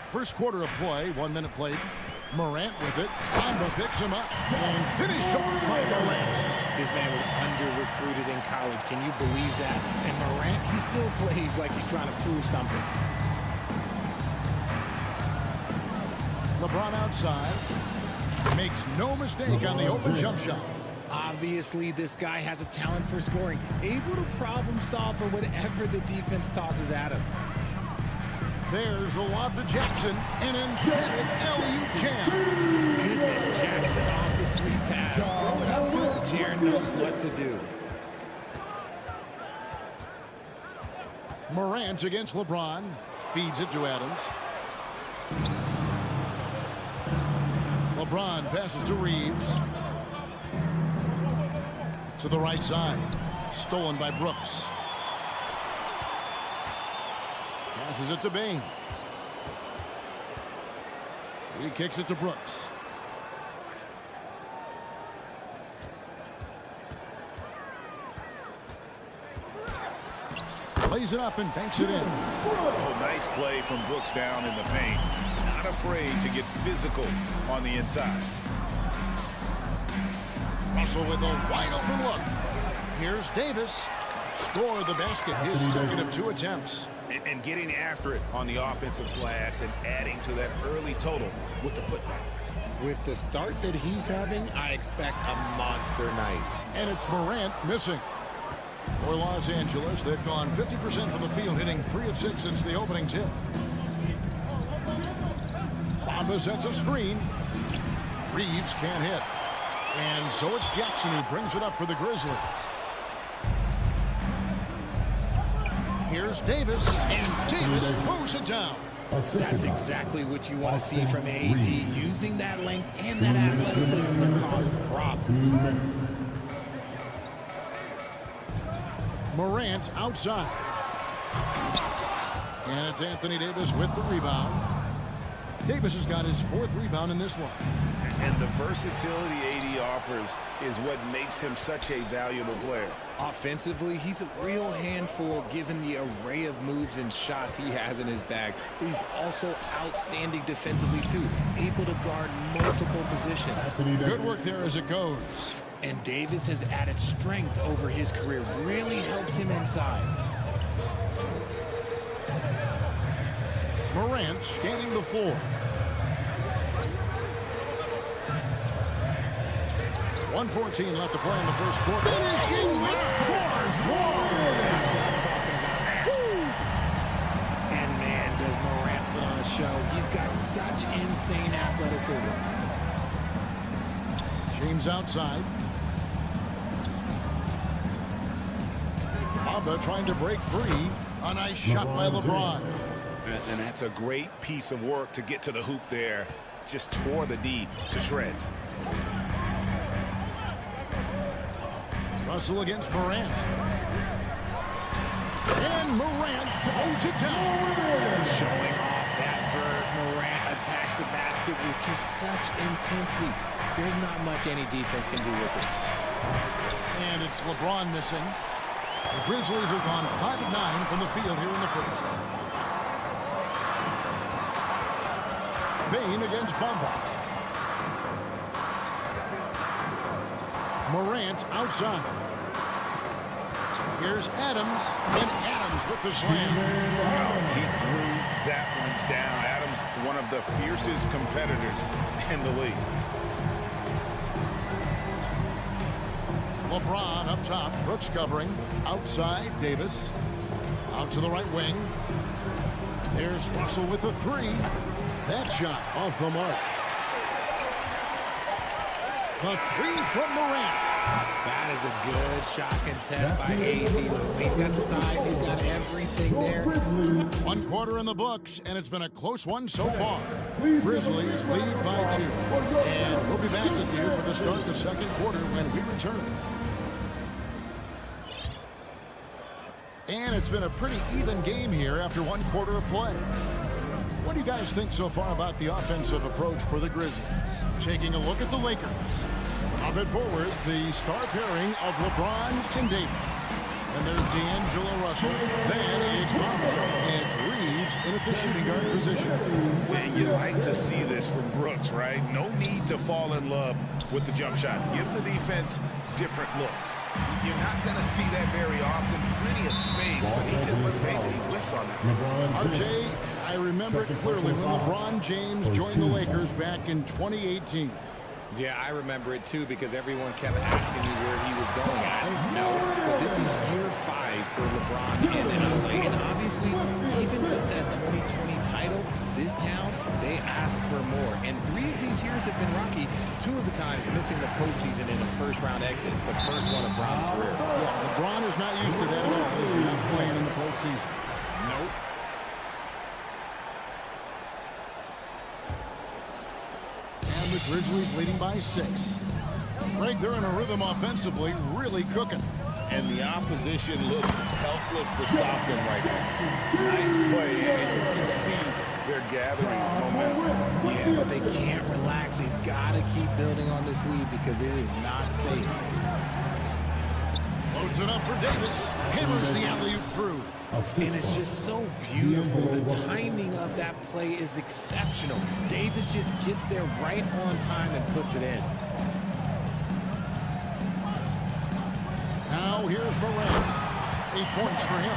First quarter of play, 1 minute played. Morant with it. Bamba picks him up and finished off by Morant. This man was under-recruited in college. Can you believe that? And Morant, he still plays like he's trying to prove something. LeBron outside. Makes no mistake on the open jump shot. Obviously, this guy has a talent for scoring. Able to problem solve for whatever the defense tosses at him. There's the lob to Jackson. An emphatic alley-oop jam. Goodness, Jackson off the sweet pass. Throw it up to him. Jaren knows what to do. Morant against LeBron. Feeds it to Adams. LeBron passes to Reeves. To the right side. Stolen by Brooks. Passes it to Bain. He kicks it to Brooks. Lays it up and banks it in. Oh, nice play from Brooks down in the paint. Not afraid to get physical on the inside. Russell with a wide open look. Here's Davis. Score the basket, his second of 2 attempts. And getting after it on the offensive glass and adding to that early total with the putback. With the start that he's having, I expect a monster night. And it's Morant missing. For Los Angeles, they've gone 50% from the field, hitting 3 of 6 since the opening tip. Bamba sets a screen. Reeves can't hit. And so it's Jackson who brings it up for the Grizzlies. Here's Davis, and Davis throws it down. That's exactly what you want to see from AD, using that length and that athleticism to cause problems. Morant outside. And it's Anthony Davis with the rebound. Davis has got his 4th rebound in this one. And the versatility AD offers is what makes him such a valuable player. Offensively, he's a real handful given the array of moves and shots he has in his bag. But he's also outstanding defensively, too, able to guard multiple positions. Good work there as it goes. And Davis has added strength over his career. Really helps him inside. Morant scanning the floor. 1:14 left to play in the first quarter. Finishing And man, does Morant put on a show. He's got such insane athleticism. James outside. Bamba trying to break free. A nice shot by LeBron. And that's a great piece of work to get to the hoop there. Just tore the D to shreds. Russell against Morant. And Morant throws it down. Showing off that vert. Morant attacks the basket with just such intensity. There's not much any defense can do with it. And it's LeBron missing. The Grizzlies have gone 5 of 9 from the field here in the first. Bane against Bamba. Morant outside. Here's Adams, and Adams with the slam. He threw that one down. Adams, one of the fiercest competitors in the league. LeBron up top, Brooks covering. Outside, Davis. Out to the right wing. There's Russell with the three. That shot off the mark. The three from Morant. That is a good shot contest by AD. He's got the size. He's got everything there. 1 quarter in the books, and it's been a close one so far. Grizzlies lead by 2. And we'll be back with you for the start of the second quarter when we return. And it's been a pretty even game here after 1 quarter of play. What do you guys think so far about the offensive approach for the Grizzlies? Taking a look at the Lakers. Up at forward, the star pairing of LeBron and Davis. And there's D'Angelo Russell. Then it's Bamba. And it's Reeves in at the shooting guard position. And you like to see this from Brooks, right? No need to fall in love with the jump shot. Give the defense different looks. You're not going to see that very often. Plenty of space, but he just, let's face it, he whiffs on that. RJ, I remember it clearly when LeBron James joined the Lakers back in 2018. Yeah, I remember it too because everyone kept asking me where he was going. I don't know, but this is year 5 for LeBron in LA, and obviously, even with that 2020 title, this town, they ask for more. And 3 of these years have been rocky. 2 of the times missing the postseason in a first-round exit, the first one of Bron's career. Yeah, LeBron is not used to that at all. He's not playing in the postseason. Nope. And the Grizzlies leading by 6. Greg, they're in a rhythm offensively, really cooking. And the opposition looks helpless to stop them right now. Nice play, and you can see they're gathering momentum. Yeah, but they can't relax. They've got to keep building on this lead because it is not safe. Loads it up for Davis. Hammers the alley-oop through. And it's just so beautiful. The timing of that play is exceptional. Davis just gets there right on time and puts it in. Now here's Morant. 8 points for him.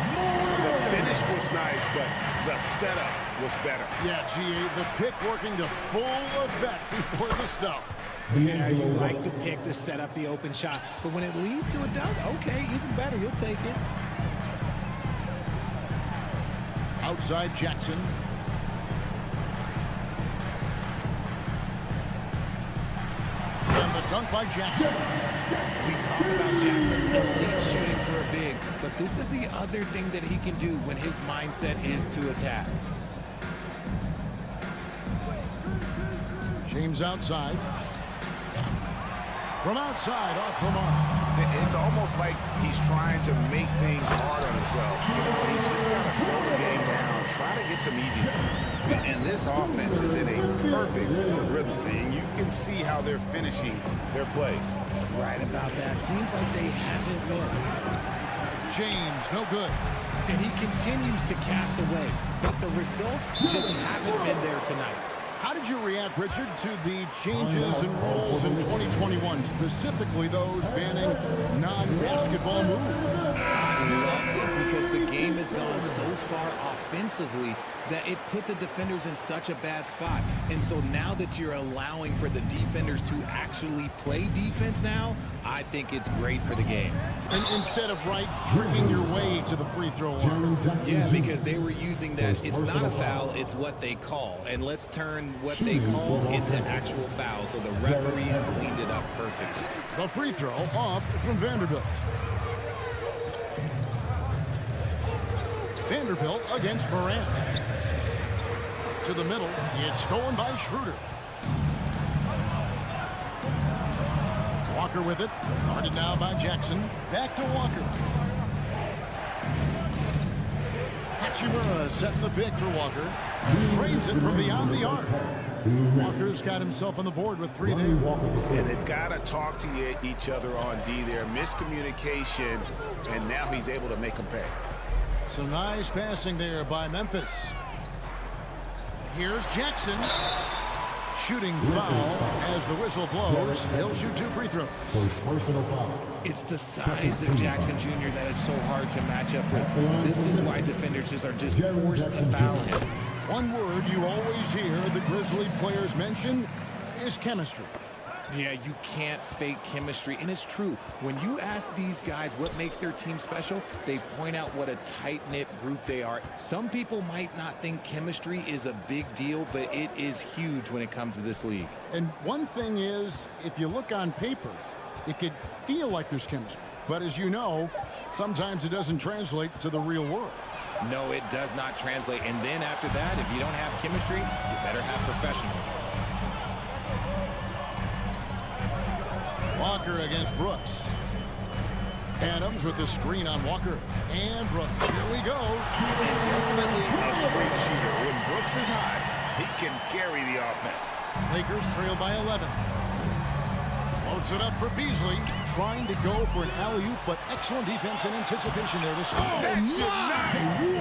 The finish was nice, but the setup was better. Yeah, G.A., the pick working to full effect before the stuff. Yeah, you like the pick to set up the open shot, but when it leads to a dunk, okay, even better, you'll take it. Outside Jackson. And the dunk by Jackson. We talk about Jackson's elite shooting for a big, but this is the other thing that he can do when his mindset is to attack. James outside. From outside, off the mark. It's almost like he's trying to make things hard on himself. He's just got to slow the game down, try to get some easy ones. And this offense is in a perfect rhythm, and you can see how they're finishing their plays. Right about that. Seems like they haven't missed. James, no good. And he continues to cast away, but the results just haven't been there tonight. How did you react, Richard, to the changes in rules in 2021, specifically those banning non-basketball moves? I loved it because the game has gone so far offensively that it put the defenders in such a bad spot. And so now that you're allowing for the defenders to actually play defense now, I think it's great for the game. And instead of, tricking your way to the free throw line. Yeah, because they were using that. It's not a foul, it's what they call. And let's turn what they call into actual foul. So the referees cleaned it up perfectly. The free throw off from Vanderbilt. Vanderbilt against Morant. To the middle, it's stolen by Schroeder. Walker with it. Guarded now by Jackson. Back to Walker. Hachimura setting the pick for Walker. Trains it from beyond the arc. Walker's got himself on the board with 3 there. And they've got to talk to each other on D there. Miscommunication, and now he's able to make them pay. Some nice passing there by Memphis. Here's Jackson. Shooting foul as the whistle blows. He'll shoot 2 free throws. It's the size of Jackson Jr. that is so hard to match up with. This is why defenders are just forced to foul him. One word you always hear the Grizzly players mention is chemistry. Yeah, you can't fake chemistry, and it's true. When you ask these guys what makes their team special, they point out what a tight-knit group they are. Some people might not think chemistry is a big deal, but it is huge when it comes to this league. And one thing is, if you look on paper, it could feel like there's chemistry. But as you know, sometimes it doesn't translate to the real world. No, it does not translate. And then after that, if you don't have chemistry, you better have professionals. Walker against Brooks. Adams with the screen on Walker. And Brooks. Here we go. Definitely a straight shooter. When Brooks is hot, he can carry the offense. Lakers trail by 11. Loads it up for Beasley. Trying to go for an alley-oop, but excellent defense and anticipation there to stop. That should not be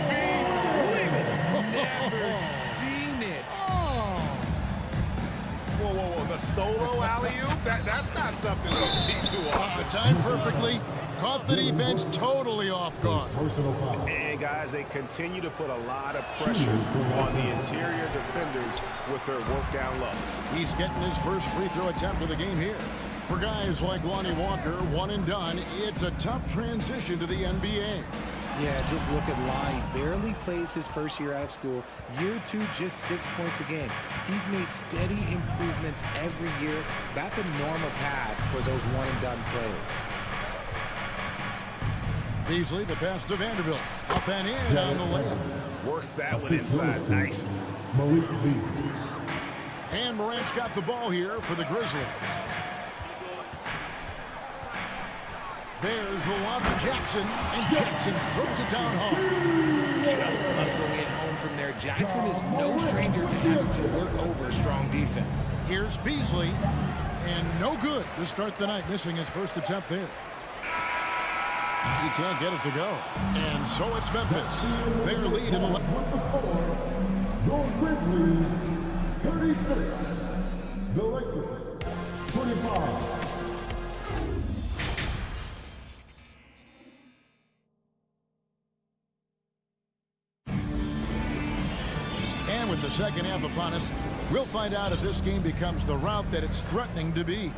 legal. Never seen it. Whoa. The solo alley-oop? That's not something we see too often. Timed perfectly. Caught the defense totally off guard. And guys, they continue to put a lot of pressure on the interior defenders with their work down low. He's getting his first free throw attempt of the game here. For guys like Lonnie Walker, one and done, it's a tough transition to the NBA. Yeah, just look at Lonnie. Barely plays his first year out of school. Year 2, just 6 points a game. He's made steady improvements every year. That's a normal path for those one-and-done players. Beasley, the pass to Vanderbilt. Up and in on the layup. Works that one inside nicely. And Morant's got the ball here for the Grizzlies. There's the lob to Jackson, and Jackson throws it down hard. Just muscling it home from there. Jackson is no stranger to having to work over strong defense. Here's Beasley, and no good to start the night, missing his first attempt there. He can't get it to go. And so it's Memphis. Their lead at 11. Your Grizzlies, 36. The Lakers, 25. And with the second half upon us, we'll find out if this game becomes the route that it's threatening to be.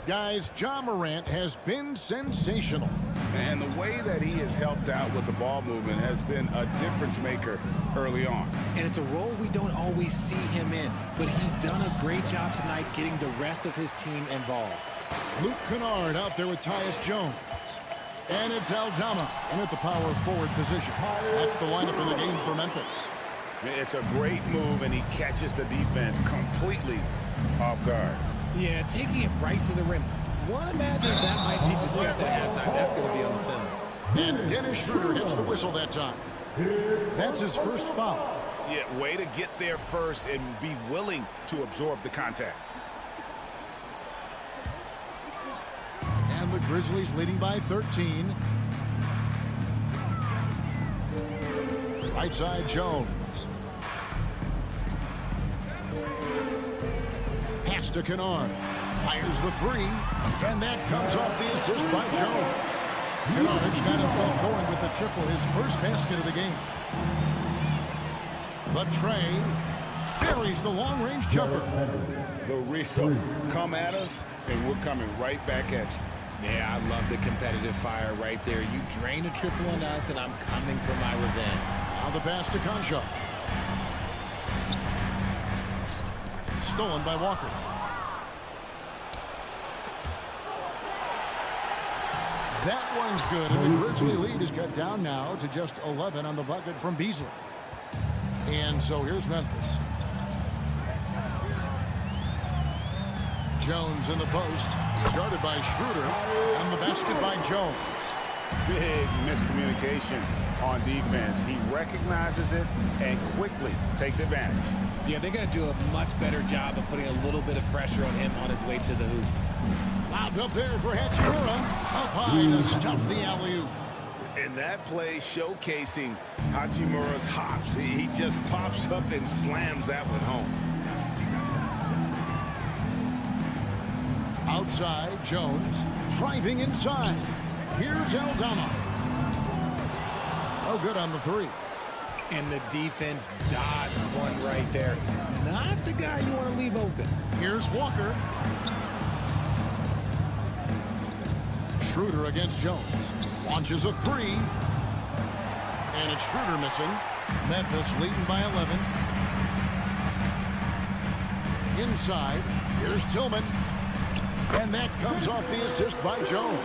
Guys, Ja Morant has been sensational. And the way that he has helped out with the ball movement has been a difference maker early on. And it's a role we don't always see him in, but he's done a great job tonight getting the rest of his team involved. Luke Kennard out there with Tyus Jones. And it's Aldama in at the power forward position. That's the lineup in the game for Memphis. It's a great move, and he catches the defense completely off guard. Yeah, taking it right to the rim. One imagines that might be discussed at halftime. That's going to be on the film. And Dennis Schroeder gets the whistle that time. That's his first foul. Yeah, way to get there first and be willing to absorb the contact. And the Grizzlies leading by 13. Right side Jones. Pass to Kennard. Fires the 3. And that comes off the assist by Jones. Kennard's got himself going with the triple, his first basket of the game. The tray buries the long-range jumper. The real come at us, and we're coming right back at you. Yeah, I love the competitive fire right there. You drain a triple on us, and I'm coming for my revenge. Now the pass to Concha. Stolen by Walker. That one's good, and the Grizzly lead is cut down now to just 11 on the bucket from Beasley. And so here's Memphis. Jones in the post. He's guarded by Schroeder, and the basket by Jones. Big miscommunication on defense. He recognizes it and quickly takes advantage. Yeah, they're going to do a much better job of putting a little bit of pressure on him on his way to the hoop. Lobbed up there for Hachimura. Up high to stuff the alley-oop. And that play showcasing Hachimura's hops. He just pops up and slams that one home. Outside, Jones driving inside. Here's Aldama. No good on the three. And the defense dodged one right there. Not the guy you want to leave open. Here's Walker. Schroeder against Jones. Launches a three. And it's Schroeder missing. Memphis leading by 11. Inside. Here's Tillman. And that comes off the assist by Jones.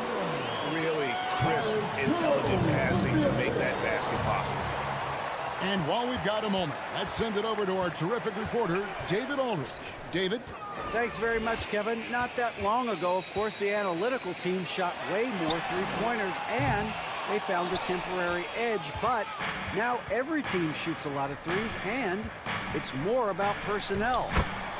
Really crisp, intelligent passing to make that basket possible. And while we've got a moment, let's send it over to our terrific reporter, David Aldridge. David? Thanks very much, Kevin. Not that long ago, of course, the analytical team shot way more three-pointers, and they found a temporary edge. But now every team shoots a lot of threes, and it's more about personnel.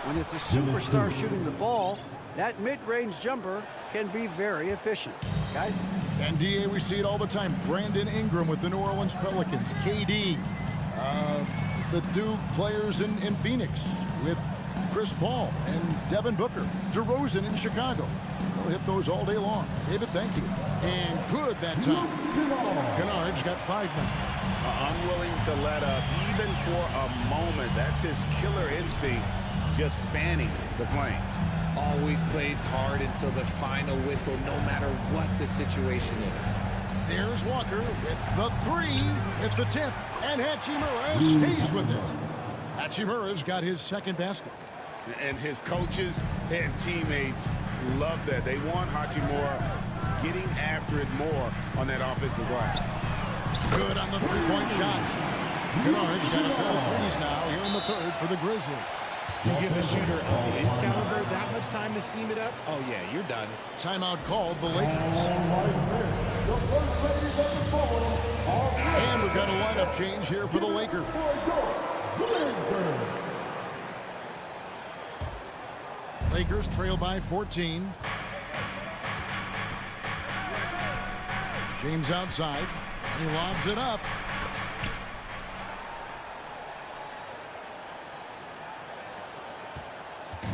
When it's a superstar shooting the ball, that mid-range jumper can be very efficient. Guys? NBA, we see it all the time. Brandon Ingram with the New Orleans Pelicans. KD. The two players in Phoenix with Chris Paul and Devin Booker. DeRozan in Chicago. We'll hit those all day long. David, thank you. And good that time. Kennard's got 5 now. Unwilling to let up even for a moment. That's his killer instinct, just fanning the flame. Always plays hard until the final whistle, no matter what the situation is. There's Walker with the three at the tip, and Hachimura stays with it. Hachimura's got his second basket. And his coaches and teammates love that. They want Hachimura getting after it more on that offensive glass. Good on the three-point shot. Kennard's got a pair of threes now here in the third for the Grizzlies. You give a shooter of his caliber that much time to seam it up, oh yeah, you're done. Timeout called the Lakers. And we've got a lineup change here for the Lakers. Lakers trail by 14. James outside. He lobs it up.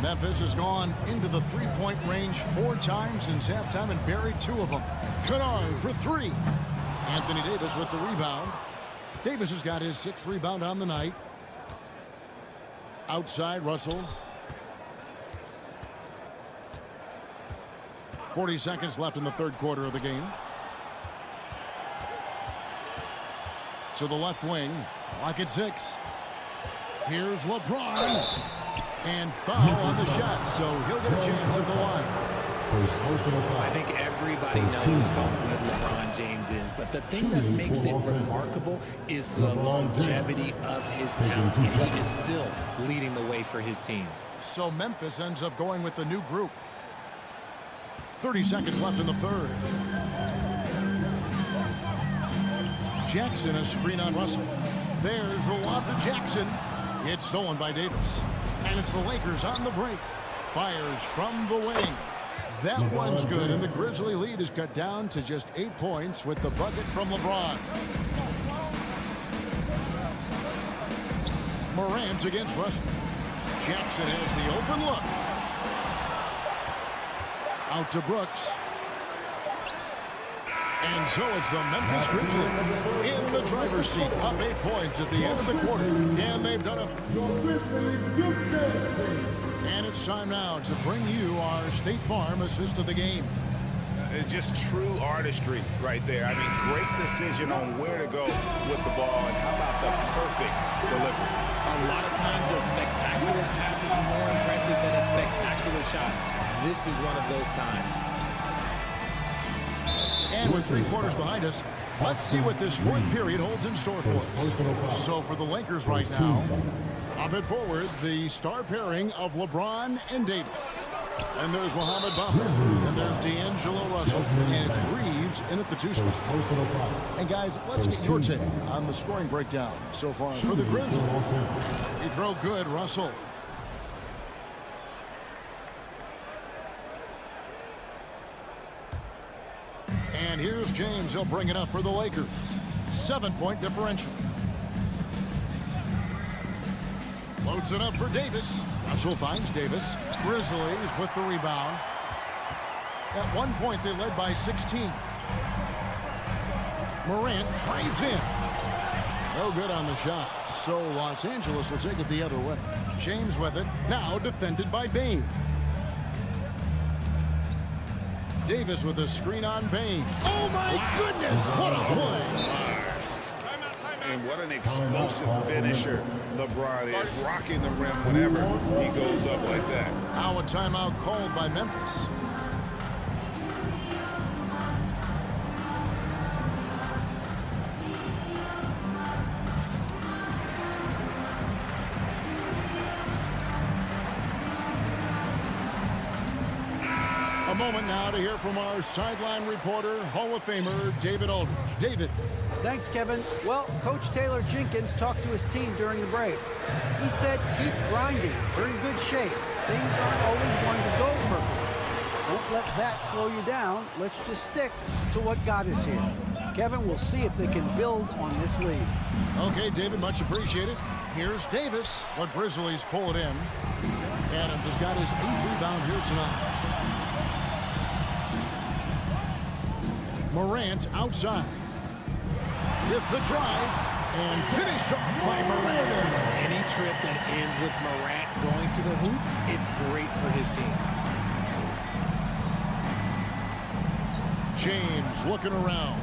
Memphis has gone into the three-point range 4 times since halftime and buried 2 of them. Kennard for 3. Anthony Davis with the rebound. Davis has got his 6th rebound on the night. Outside, Russell. 40 seconds left in the third quarter of the game. To the left wing. Clock at 6. Here's LeBron. And foul on the shot, so he'll get a chance at the line. I think everybody knows how good LeBron James is, but the thing that makes it remarkable is the longevity of his talent, and he is still leading the way for his team. So Memphis ends up going with the new group. 30 seconds left in the third. Jackson, a screen on Russell. There's the lob to Jackson. It's stolen by Davis. And it's the Lakers on the break. Fires from the wing. That one's good, and the Grizzly lead is cut down to just 8 points with the bucket from LeBron. Morant against Russell. Jackson has the open look. Out to Brooks. And so it's the Memphis Grizzlies in the driver's seat, up 8 points at the end of the quarter. And they've done a... And it's time now to bring you our State Farm assist of the game. Just true artistry right there. I mean, great decision on where to go with the ball, and how about the perfect delivery. A lot of times a spectacular pass is more impressive than a spectacular shot. This is one of those times. And with 3 quarters behind us, let's see what this fourth period holds in store for us. So for the Lakers right now, up and forward, the star pairing of LeBron and Davis. And there's Mohamed Bamba. And there's D'Angelo Russell. And it's Reeves in at the 2 spot. And guys, let's get your take on the scoring breakdown so far for the Grizzlies. Free throw good, Russell. And here's James. He'll bring it up for the Lakers. 7-point differential. Loads it up for Davis. Russell finds Davis. Grizzlies with the rebound. At one point, they led by 16. Morant drives in. No good on the shot. So Los Angeles will take it the other way. James with it. Now defended by Bain. Davis with a screen on Bain. Oh, my goodness. What a play. And what an explosive finisher LeBron is, rocking the rim whenever he goes up like that. Now a timeout called by Memphis. A moment now to hear from our sideline reporter, Hall of Famer David Aldridge. David. Thanks, Kevin. Well, Coach Taylor Jenkins talked to his team during the break. He said, keep grinding. You're in good shape. Things aren't always going to go perfectly. Don't let that slow you down. Let's just stick to what got us here. Kevin, we'll see if they can build on this lead. Okay, David, much appreciated. Here's Davis. The Grizzlies pull it in. Adams has got his 8th rebound here tonight. Morant outside. With the drive and finished off by Morant. Any trip that ends with Morant going to the hoop, it's great for his team. James looking around.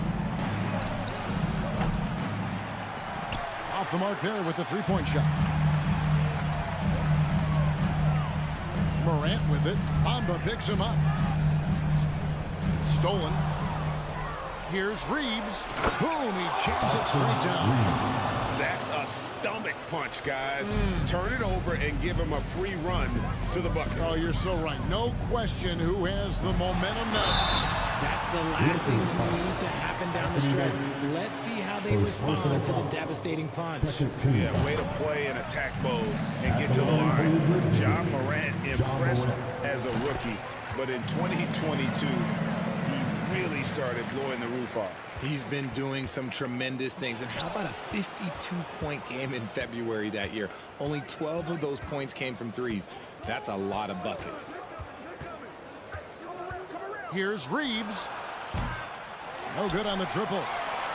Off the mark there with the 3-point shot. Morant with it. Bamba picks him up. Stolen. Here's Reeves. Boom, he jams it straight down. That's a stomach punch, guys. Turn it over and give him a free run to the bucket. Oh, you're so right. No question who has the momentum now. That's the last thing we need to happen down the stretch. Let's see how they respond to the devastating punch. Yeah, way to play in attack mode and get to the line. John Morant impressed as a rookie, but in 2022, really started blowing the roof off. He's been doing some tremendous things. And how about a 52-point game in February that year? Only 12 of those points came from threes. That's a lot of buckets. Here's Reeves. No good on the triple.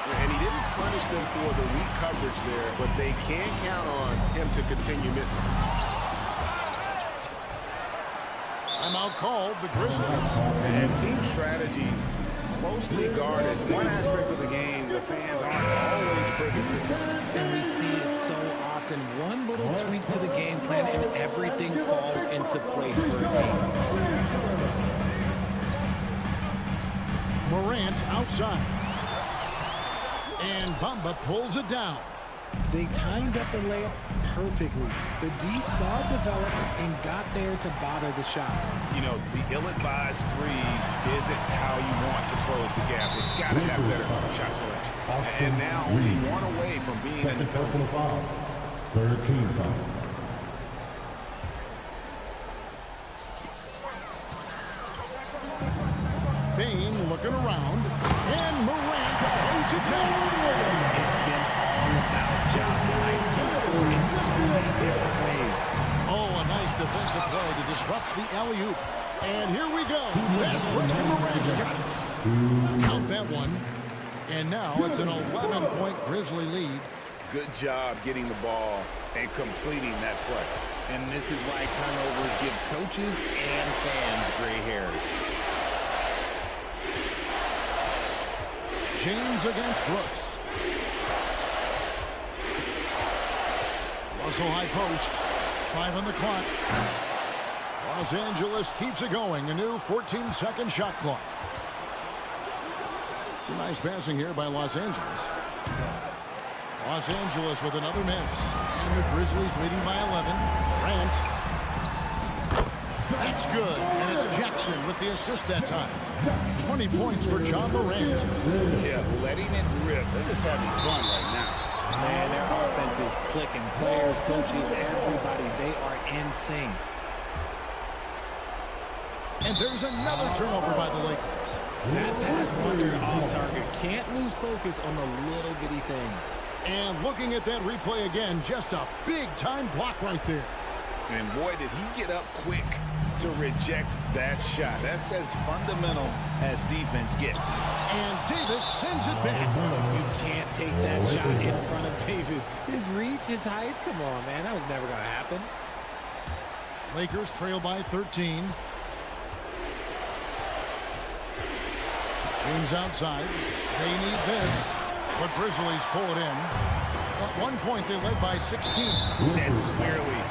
And he didn't punish them for the weak coverage there, but they can count on him to continue missing. Timeout called, the Grizzlies. And team strategies closely guarded. One aspect of the game the fans aren't always privy to. And we see it so often. One little tweak to the game plan and everything falls into place for a team. Morant outside. And Bamba pulls it down. They timed up the layup perfectly. The D saw it develop and got there to bother the shot. You know, the ill-advised threes isn't how you want to close the gap. They've got to have better shot selection. And now only one away from being in the personal foul. 13 foul. Bain looking around. And Morant throws it down. It's been all about Ja tonight. He scored in so many different ways. Oh, a nice defensive play to disrupt the alley-oop. And here we go. Fast break and Morant's got it. Count that one. And now it's an 11-point Grizzly lead. Good job getting the ball and completing that play. And this is why turnovers give coaches and fans gray hairs. James against Brooks. Russell high post. 5 on the clock. Los Angeles keeps it going. A new 14-second shot clock. Some nice passing here by Los Angeles. Los Angeles with another miss. And the Grizzlies leading by 11. Grant. That's good, and it's Jackson with the assist that time. 20 points for John Morant. Yeah, letting it rip. They're just having fun right now. Man, their offense is clicking. Players, coaches, everybody, they are in sync. And there's another turnover by the Lakers. That pass blunder off target. Can't lose focus on the little bitty things. And looking at that replay again, just a big-time block right there. And boy, did he get up quick to reject that shot. That's as fundamental as defense gets. And Davis sends it back. You can't take that shot in front of Davis. His reach, his height, come on, man. That was never going to happen. Lakers trail by 13. James outside. They need this. But Grizzlies pull it in. At one point, they led by 16. And clearly,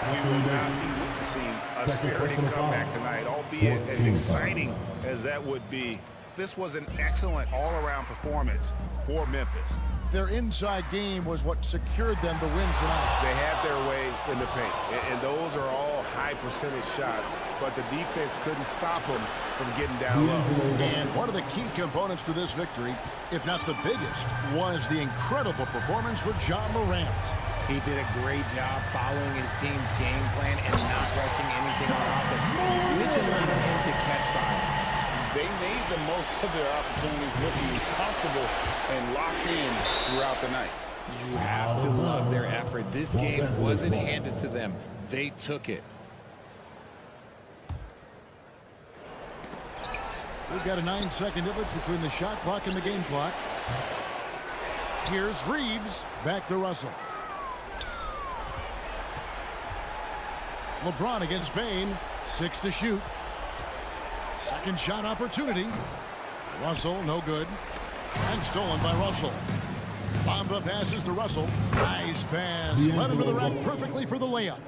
we will not be witnessing a spirited comeback tonight, albeit as exciting as that would be. This was an excellent all-around performance for Memphis. Their inside game was what secured them the win tonight. They had their way in the paint, and those are all high-percentage shots, but the defense couldn't stop them from getting down low. And one of the key components to this victory, if not the biggest, was the incredible performance for John Morant. He did a great job following his team's game plan and not rushing anything on offense, which allowed him to catch fire. They made the most of their opportunities, looking comfortable and locked in throughout the night. You have to love their effort. This game wasn't handed to them. They took it. We've got a 9-second difference between the shot clock and the game clock. Here's Reeves, back to Russell. LeBron against Bane, 6 to shoot. Second shot opportunity. Russell, no good. And stolen by Russell. Bamba passes to Russell. Nice pass. Led him to the rack perfectly for the layup.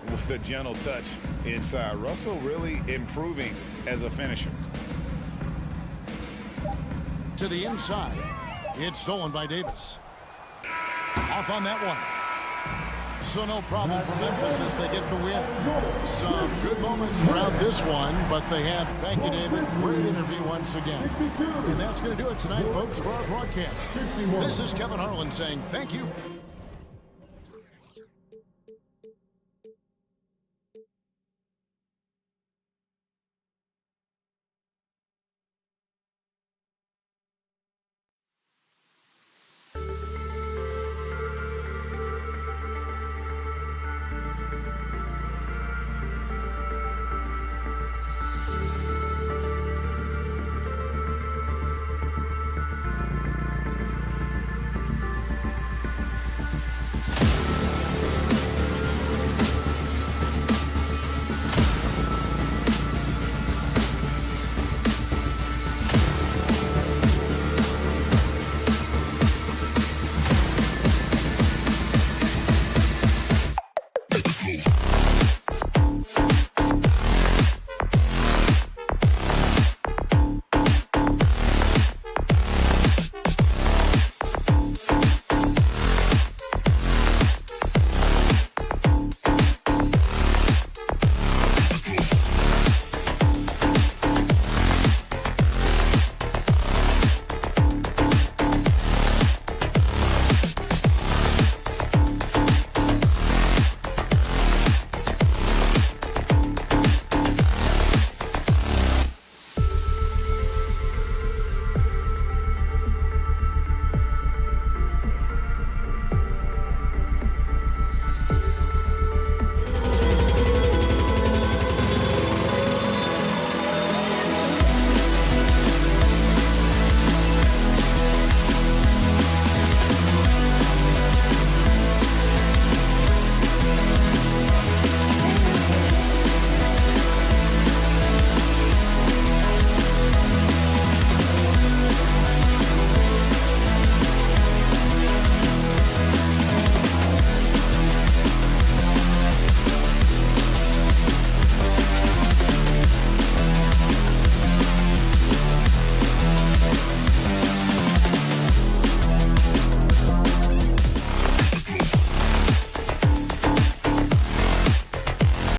With a gentle touch inside. Russell really improving as a finisher. To the inside. It's stolen by Davis. Off on that one. So no problem for Memphis as they get the win. Some good moments throughout this one, but they had, thank you, David, great interview once again. And that's going to do it tonight, folks, for our broadcast. This is Kevin Harlan saying thank you.